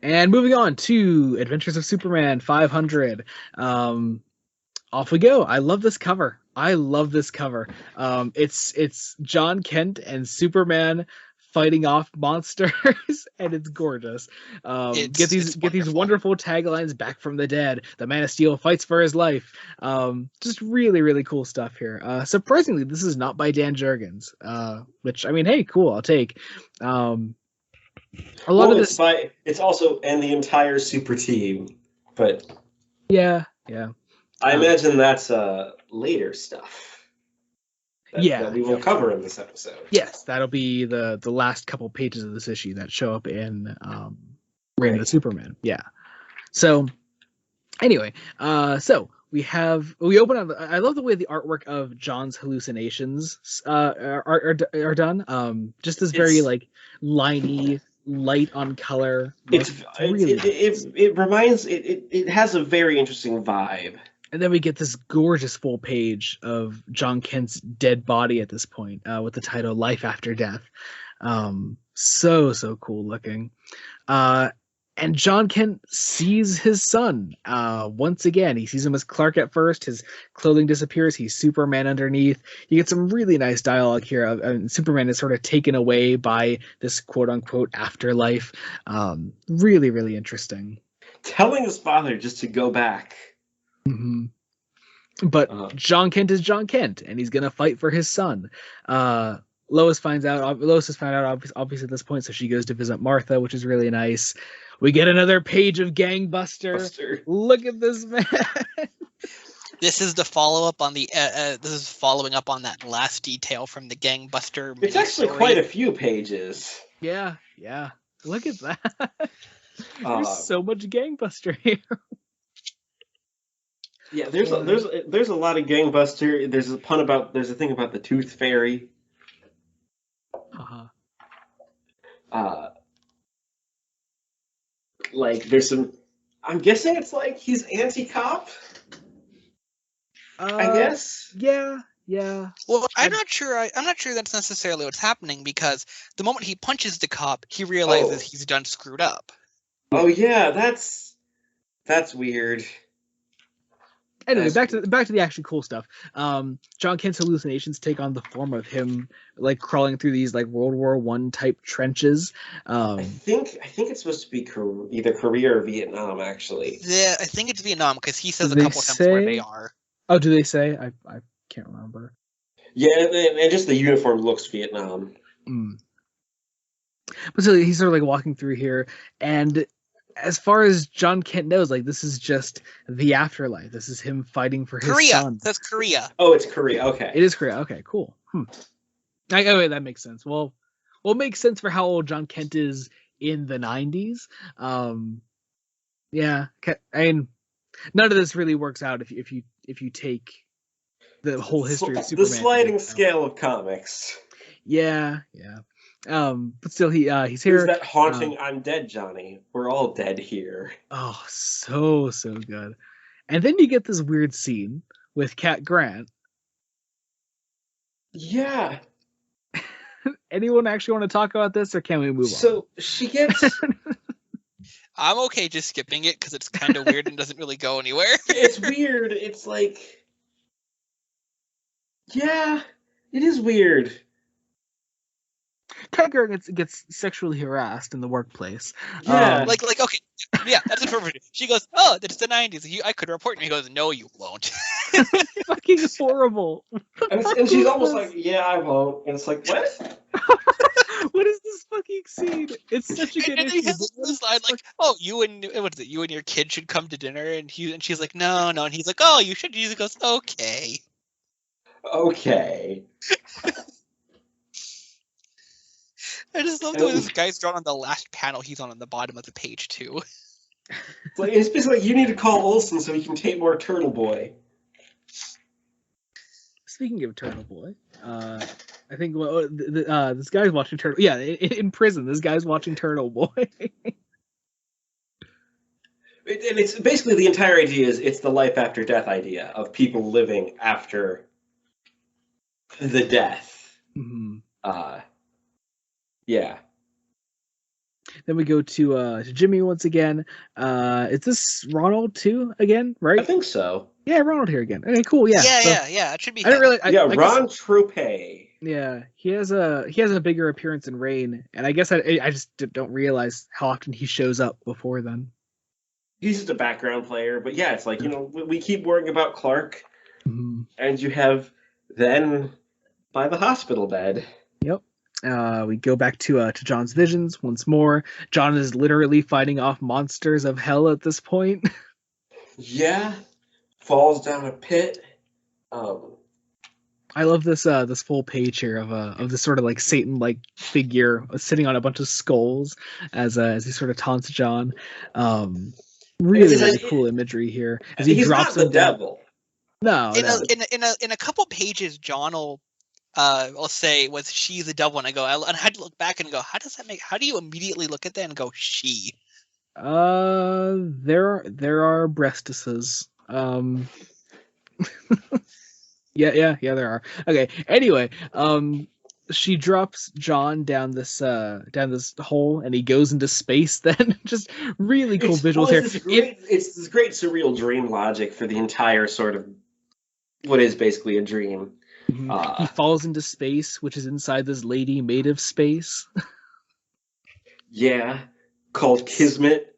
And moving on to Adventures of Superman 500. Off we go. I love this cover. It's John Kent and Superman fighting off monsters, and it's gorgeous. Get these wonderful taglines back from the dead. The Man of Steel fights for his life. Just really cool stuff here. Surprisingly, this is not by Dan Jurgens, which I mean, hey, cool, I'll take. A lot of this. It's also and the entire super team, but Yeah. I imagine that's later stuff. That we will cover in this episode. Yes, that'll be the last couple pages of this issue that show up in Reign of Superman. Yeah. So anyway, so we open on. I love the way the artwork of John's hallucinations are done. Just this very like liney, light on color. It has a very interesting vibe. And then we get this gorgeous full page of John Kent's dead body at this point, with the title "Life After Death." So cool looking. And John Kent sees his son once again. He sees him as Clark at first. His clothing disappears. He's Superman underneath. You get some really nice dialogue here. Superman is sort of taken away by this quote-unquote afterlife. Really interesting. Telling his father just to go back. Mm-hmm. But John Kent is John Kent, and he's gonna fight for his son. Lois has found out obviously at this point, so she goes to visit Martha, which is really nice. We get another page of Gangbuster. Look at this man. This is the follow-up on the. This is following up on that last detail from the Gangbuster. It's actually quite a few pages. Yeah. Look at that. There's so much Gangbuster here. Yeah, there's a lot of Gangbuster. There's a thing about the Tooth Fairy. Like there's some. I'm guessing it's like he's anti-cop. I guess. Yeah. Well, I'm not sure that's necessarily what's happening, because the moment he punches the cop, he realizes he's done screwed up. Oh yeah, that's weird. Anyway, back to the actually cool stuff. John Kent's hallucinations take on the form of him like crawling through these like World War I type trenches. I think it's supposed to be either Korea or Vietnam, actually. Yeah, I think it's Vietnam, because he says a couple times where they are. Oh, do they say? I can't remember. Yeah, and just the uniform looks Vietnam. But so he's sort of like walking through here, and as far as John Kent knows, like this is just the afterlife. This is him fighting for his son. That's Korea. Oh, it's Korea. Okay. It is Korea. Okay, cool. Wait, that makes sense. Well, it makes sense for how old John Kent is in the 90s. Yeah, I mean, none of this really works out if you take the whole history of Superman. The sliding scale of comics. Yeah. But still, he's here. Who's that haunting "I'm dead, Johnny"? We're all dead here. Oh, so good. And then you get this weird scene with Cat Grant. Yeah. Anyone actually want to talk about this, or can we move on? So she gets. I'm okay just skipping it because it's kind of weird and doesn't really go anywhere. It's weird. It's like. Yeah, it is weird. Tiger gets sexually harassed in the workplace. Yeah. Like okay, yeah, that's a perfect. She goes, "Oh, it's the '90s. I could report me." He goes, "No, you won't." Fucking horrible. And she's almost like, "Yeah, I won't." And it's like, what? What is this fucking scene? It's such a good And he issue. has this line like, "Oh, you and what is it? You and your kid should come to dinner." And she's like, "No, no." And he's like, "Oh, you should." He goes, "Okay." Okay. I just love the way this guy's drawn on the last panel. He's on the bottom of the page too. It's basically like, you need to call Olsen so he can tape more Turtle Boy. Speaking of Turtle Boy, I think this guy's watching Turtle. Yeah, in prison, this guy's watching Turtle Boy. And it's basically the entire idea is it's the life after death idea of people living after the death. Mm-hmm. Yeah. Then we go to Jimmy once again. Is this Ronald too again? Right? I think so. Yeah, Ronald here again. Okay, cool. Yeah, Yeah. It should be. I didn't really. Yeah, I Ron guess, Trupe. Yeah, he has a bigger appearance in Rain, and I guess I just don't realize how often he shows up before then. He's just a background player, but yeah, it's like, we keep worrying about Clark, and you have then by the hospital bed. Yep. We go back to John's visions once more. John is literally fighting off monsters of hell at this point. Yeah, falls down a pit. I love this full page here of this sort of like Satan-like figure sitting on a bunch of skulls as he sort of taunts John. Really cool imagery here as he drops not the him down. devil. No, in a couple pages, John will say was she the devil, and I had to look back and go, how do you immediately look at that and go she? There are breastises. Yeah, there are. Okay. Anyway, she drops John down this hole, and he goes into space. Then just really cool visuals here. It's this great surreal dream logic for the entire sort of what is basically a dream. He falls into space, which is inside this lady made of space. Yeah, called Kismet.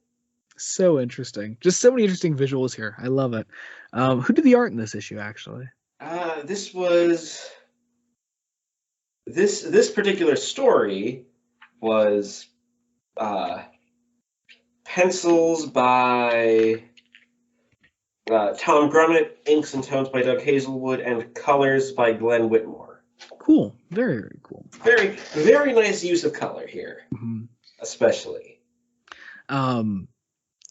So interesting. Just so many interesting visuals here. I love it. Who did the art in this issue, actually? This was this particular story was pencils by Tom Grummett, inks and tones by Doug Hazelwood, and colors by Glenn Whitmore. Cool. Very, very cool. Very, very nice use of color here, especially.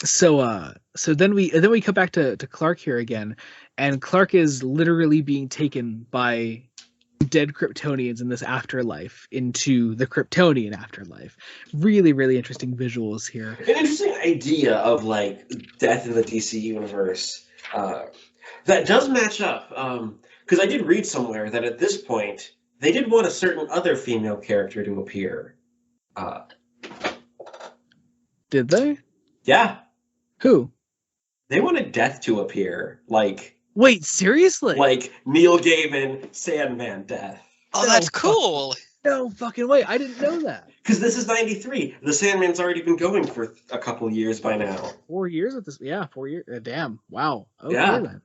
So then we come back to Clark here again, and Clark is literally being taken by dead Kryptonians in this afterlife into the Kryptonian afterlife. Really, really interesting visuals here. An interesting idea of like death in the DC universe that does match up. Because I did read somewhere that at this point they did want a certain other female character to appear. Did they? Yeah. Who? They wanted Death to appear. Wait, seriously? Like Neil Gaiman, Sandman Death. Oh, that's cool. No fucking way. I didn't know that. Because this is 93. The Sandman's already been going for a couple years by now. 4 years with this? Yeah, 4 years. Damn. Wow. Okay, yeah. Then.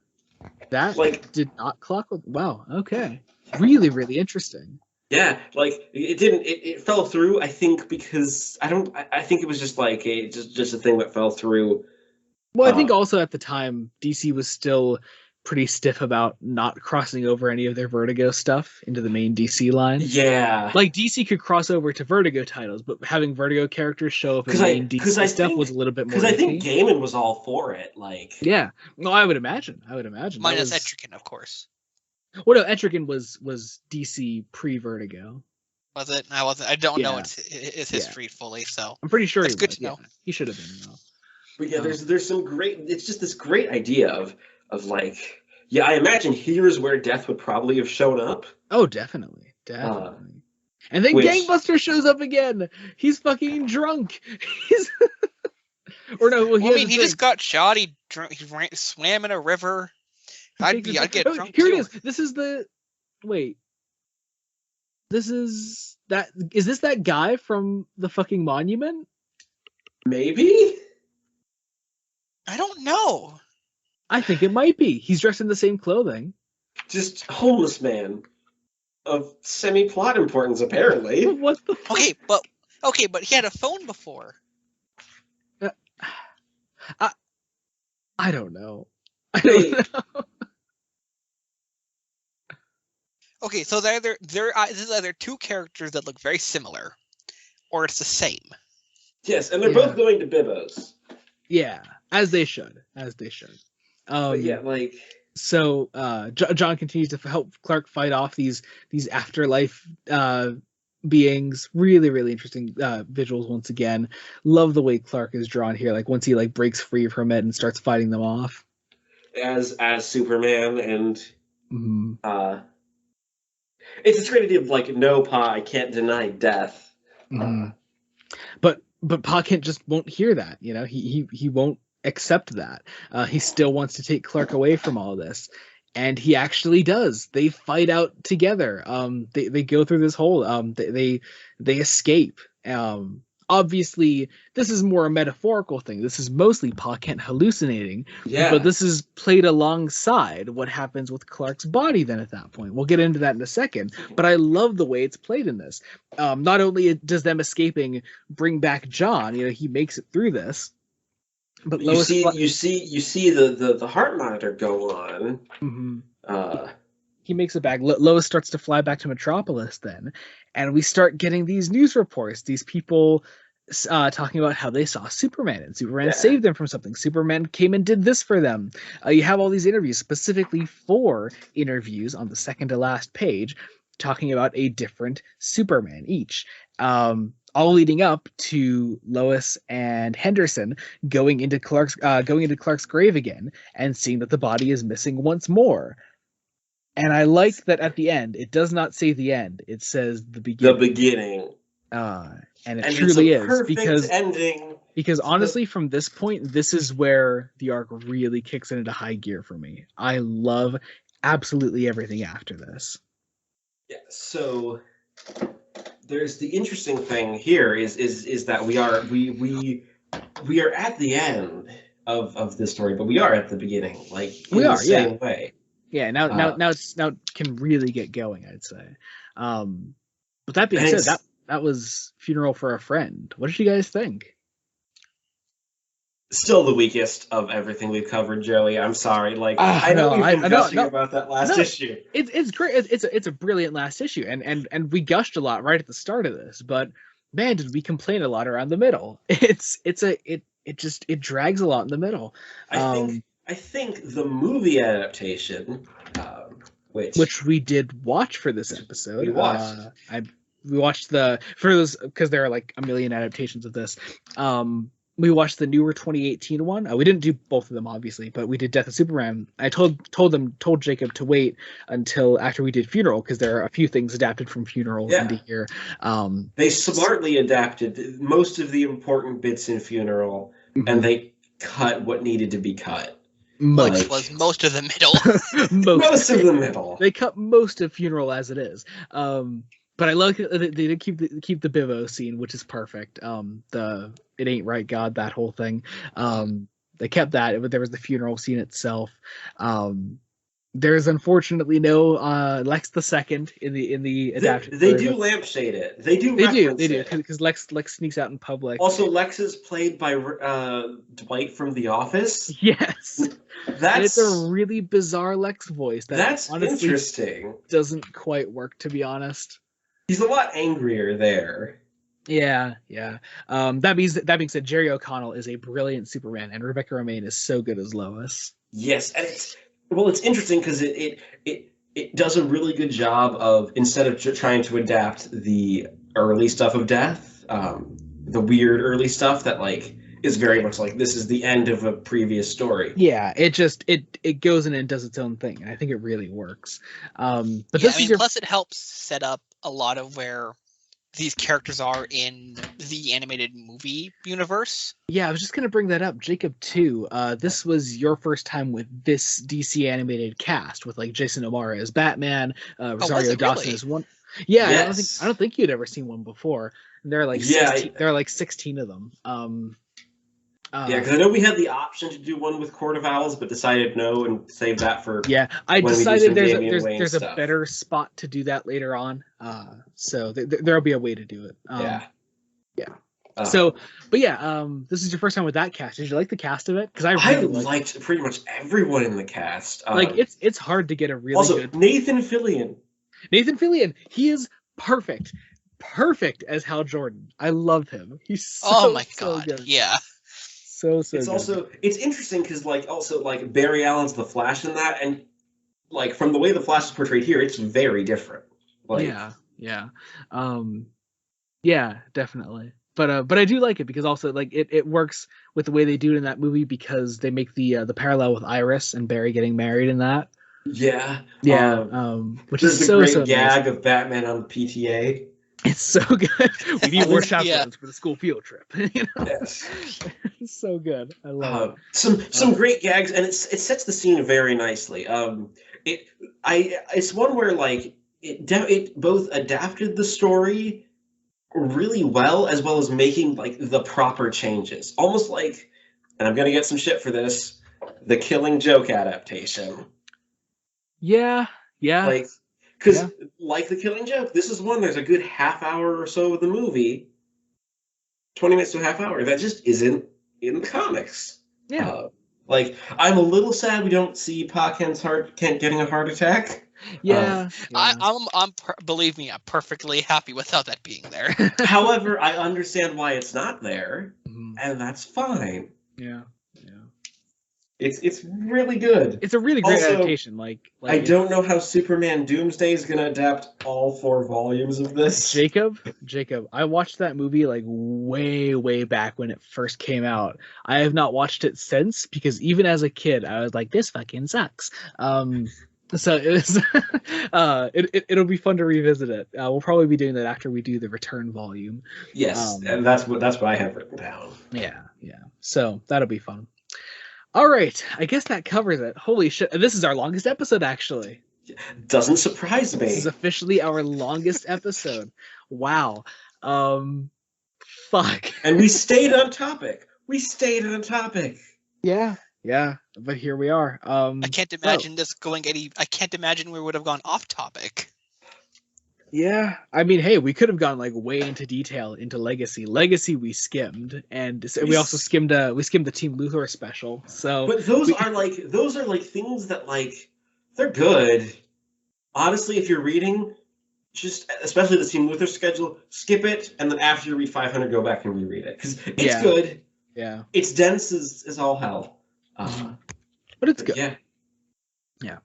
That did not clock with... Wow. Okay. Really, really interesting. Yeah, it fell through, I think, because I think it was just just a thing that fell through. Well, I think also at the time DC was still pretty stiff about not crossing over any of their Vertigo stuff into the main DC line. Yeah. Like DC could cross over to Vertigo titles, but having Vertigo characters show up in main DC stuff was a little bit more. Because I think Gaiman was all for it. Yeah. No, I would imagine. Minus Etrigan, of course. Well, no, Etrigan was DC pre-Vertigo. Was it? I wasn't. I don't know its history fully, so I'm pretty sure it's good to know. Yeah. He should have been though. But yeah, there's some great. It's just this great idea of I imagine here's where Death would probably have shown up. Oh, definitely. And then Gangbuster shows up again. He's fucking drunk. Or no, well, he just got shot. He swam in a river. I'd get drunk Here too. it is. This is the is that guy from the fucking monument? Maybe? I don't know. I think it might be. He's dressed in the same clothing. Just homeless man of semi-plot importance, apparently. What the fuck? Okay, but he had a phone before. I don't know. I don't know. Okay, so this is either two characters that look very similar, or it's the same. Yes, and they're both going to Bibbo's. Yeah, as they should. But yeah, like... So John continues to help Clark fight off these afterlife beings. Really, really interesting visuals once again. Love the way Clark is drawn here. Like once he like breaks free from it and starts fighting them off. As Superman and it's a great idea of like, no, Pa, I can't deny death. But Pa Kent just won't hear that. You know, he won't accept that. He still wants to take Clark away from all this, and he actually does. They fight out together. They go through this whole. They escape. Obviously, this is more a metaphorical thing. This is mostly Pa Kent hallucinating. Yeah. But this is played alongside what happens with Clark's body then at that point. We'll get into that in a second. But I love the way it's played in this. Not only does them escaping bring back John, you know, he makes it through this. But you see the heart monitor go on. He makes it back. Lois starts to fly back to Metropolis then, and we start getting these news reports. These people talking about how they saw Superman, and Superman saved them from something. Superman came and did this for them. You have all these interviews, specifically 4 interviews on the second to last page, talking about a different Superman each. All leading up to Lois and Henderson going into Clark's grave again and seeing that the body is missing once more. And I like that at the end, it does not say the end; it says the beginning. The beginning. And it truly is, perfect ending. Because honestly, from this point, this is where the arc really kicks into high gear for me. I love absolutely everything after this. Yeah. So there's the interesting thing here is that we are at the end of this story, but we are at the beginning, like in the same way. Yeah, now it can really get going, I'd say. But that being said, that was Funeral for a Friend. What did you guys think? Still the weakest of everything we've covered, Joey. I'm sorry. Like I know we've been gushing about that last issue. It's great. It's a brilliant last issue, and we gushed a lot right at the start of this. But man, did we complain a lot around the middle? It drags a lot in the middle. I think the movie adaptation, which we did watch for this episode. We watched for those because there are like a million adaptations of this. We watched the newer 2018 one. We didn't do both of them, obviously, but we did Death of Superman. I told Jacob to wait until after we did Funeral because there are a few things adapted from Funeral into here. They smartly adapted most of the important bits in Funeral, and they cut what needed to be cut. Which was most of the middle. most of the middle. They cut most of Funeral as it is. But I like they did keep the Bivo scene, which is perfect. The "It Ain't Right, God," that whole thing. They kept that, but there was the funeral scene itself. There's unfortunately no Lex the Second in the adapted. They do lampshade it. They do because Lex sneaks out in public. Also, Lex is played by Dwight from The Office. Yes, it's a really bizarre Lex voice. That's honestly interesting. Doesn't quite work, to be honest. He's a lot angrier there. Yeah. That being said, Jerry O'Connell is a brilliant Superman, and Rebecca Romijn is so good as Lois. Yes, and it's interesting because it does a really good job of, instead of trying to adapt the early stuff of Death, the weird early stuff that like is very much like this is the end of a previous story. Yeah, it goes in and does its own thing, and I think it really works. But plus it helps set up a lot of where these characters are in the animated movie universe. Yeah, I was just going to bring that up. Jacob, too. This was your first time with this DC animated cast, with like Jason O'Mara as Batman, Rosario Dawson as one. Yeah, Yes. I don't think you'd ever seen one before. There are like Yeah, 16, there are like 16 of them. Yeah, because I know we had the option to do one with Court of Owls, but decided no and save that for yeah, I when we do decided some Damian Wayne there's a stuff. better spot to do that later on. So there'll be a way to do it. Yeah. So, but yeah, this is your first time with that cast. Did you like the cast of it? Because I I really liked pretty much everyone in the cast. like it's hard to get a really also good Nathan Fillion. Nathan Fillion. He is perfect as Hal Jordan. I love him. He's so good. Yeah. So It's good. also it's interesting because like Barry Allen's the Flash in that, and like from the way the Flash is portrayed here, it's very different. Like, yeah, definitely. But I do like it because also like it works with the way they do it in that movie because they make the parallel with Iris and Barry getting married in that. Yeah. Which there's is the great so gag nice. of Batman on the PTA. It's so good. We need more chaperones Yeah. for the school field trip. You know? Yes. It's so good. I love it. Some great gags, and it sets the scene very nicely. It's one where like it both adapted the story really well as making like the proper changes. Almost like, and I'm gonna get some shit for this, the Killing Joke adaptation. Yeah. Like, because like the Killing Joke, this is one. There's a good half hour or so of the movie, 20 minutes to a half hour, that just isn't in the comics. Yeah. Like, I'm a little sad we don't see Pa Kent getting a heart attack. Yeah. Believe me, I'm perfectly happy without that being there. However, I understand why it's not there, and that's fine. Yeah. It's really good. It's a really great Also, adaptation. Like I don't know how Superman Doomsday is going to adapt all 4 volumes of this. Jacob, I watched that movie like way back when it first came out. I have not watched it since because even as a kid, I was like, this fucking sucks. So it was, it'll be fun to revisit it. We'll probably be doing that after we do the return volume. Yes, and that's what I have written down. Yeah. So that'll be fun. All right, I guess that covers it. Holy shit, this is our longest episode, actually. Doesn't surprise me. This is officially our longest episode. Wow. Fuck. And we stayed on topic. Yeah, but here we are. I can't imagine this going I can't imagine we would have gone off topic. Yeah, I mean, hey, we could have gone like way into detail into Legacy. Legacy we skimmed, and we also skimmed the Team Luthor special. So, but those are like things that like they're good. Honestly, if you're reading, just especially the Team Luthor schedule, skip it, and then after you read 500, go back and reread it because it's good. Yeah, it's dense as all hell, but it's good. Yeah.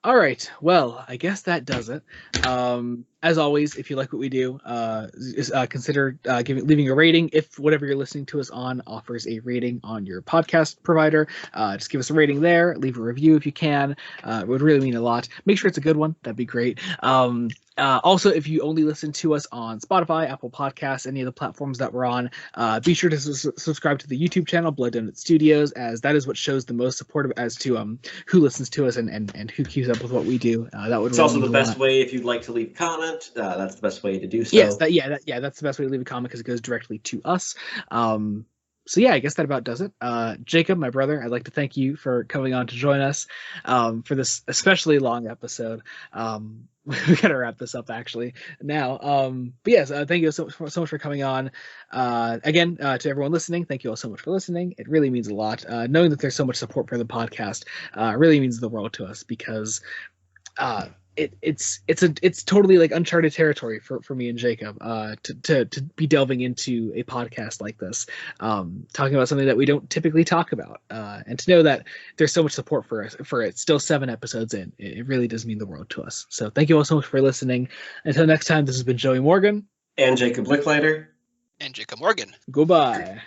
All right. Well, I guess that does it. As always, if you like what we do, consider leaving a rating. If whatever you're listening to us on offers a rating on your podcast provider, just give us a rating there. Leave a review if you can. It would really mean a lot. Make sure it's a good one. That'd be great. Also, if you only listen to us on Spotify, Apple Podcasts, any of the platforms that we're on, be sure to subscribe to the YouTube channel, Blood Donut Studios, as that is what shows the most support as to who listens to us and who keeps up with what we do. That would. It's really also the best way if you'd like to leave a comment. That's the best way to do so. Yes, that's the best way to leave a comment because it goes directly to us. So yeah, I guess that about does it. Jacob, my brother, I'd like to thank you for coming on to join us for this especially long episode. We gotta wrap this up actually now. But yes, thank you so much for coming on. Again, to everyone listening, thank you all so much for listening. It really means a lot. Knowing that there's so much support for the podcast really means the world to us because it's totally like uncharted territory for me and Jacob to be delving into a podcast like this, talking about something that we don't typically talk about, and to know that there's so much support for us for it still 7 episodes in, it really does mean the world to us. So thank you all so much for listening. Until next time, this has been Joey Morgan and Jacob Licklider and Jacob Morgan. Goodbye.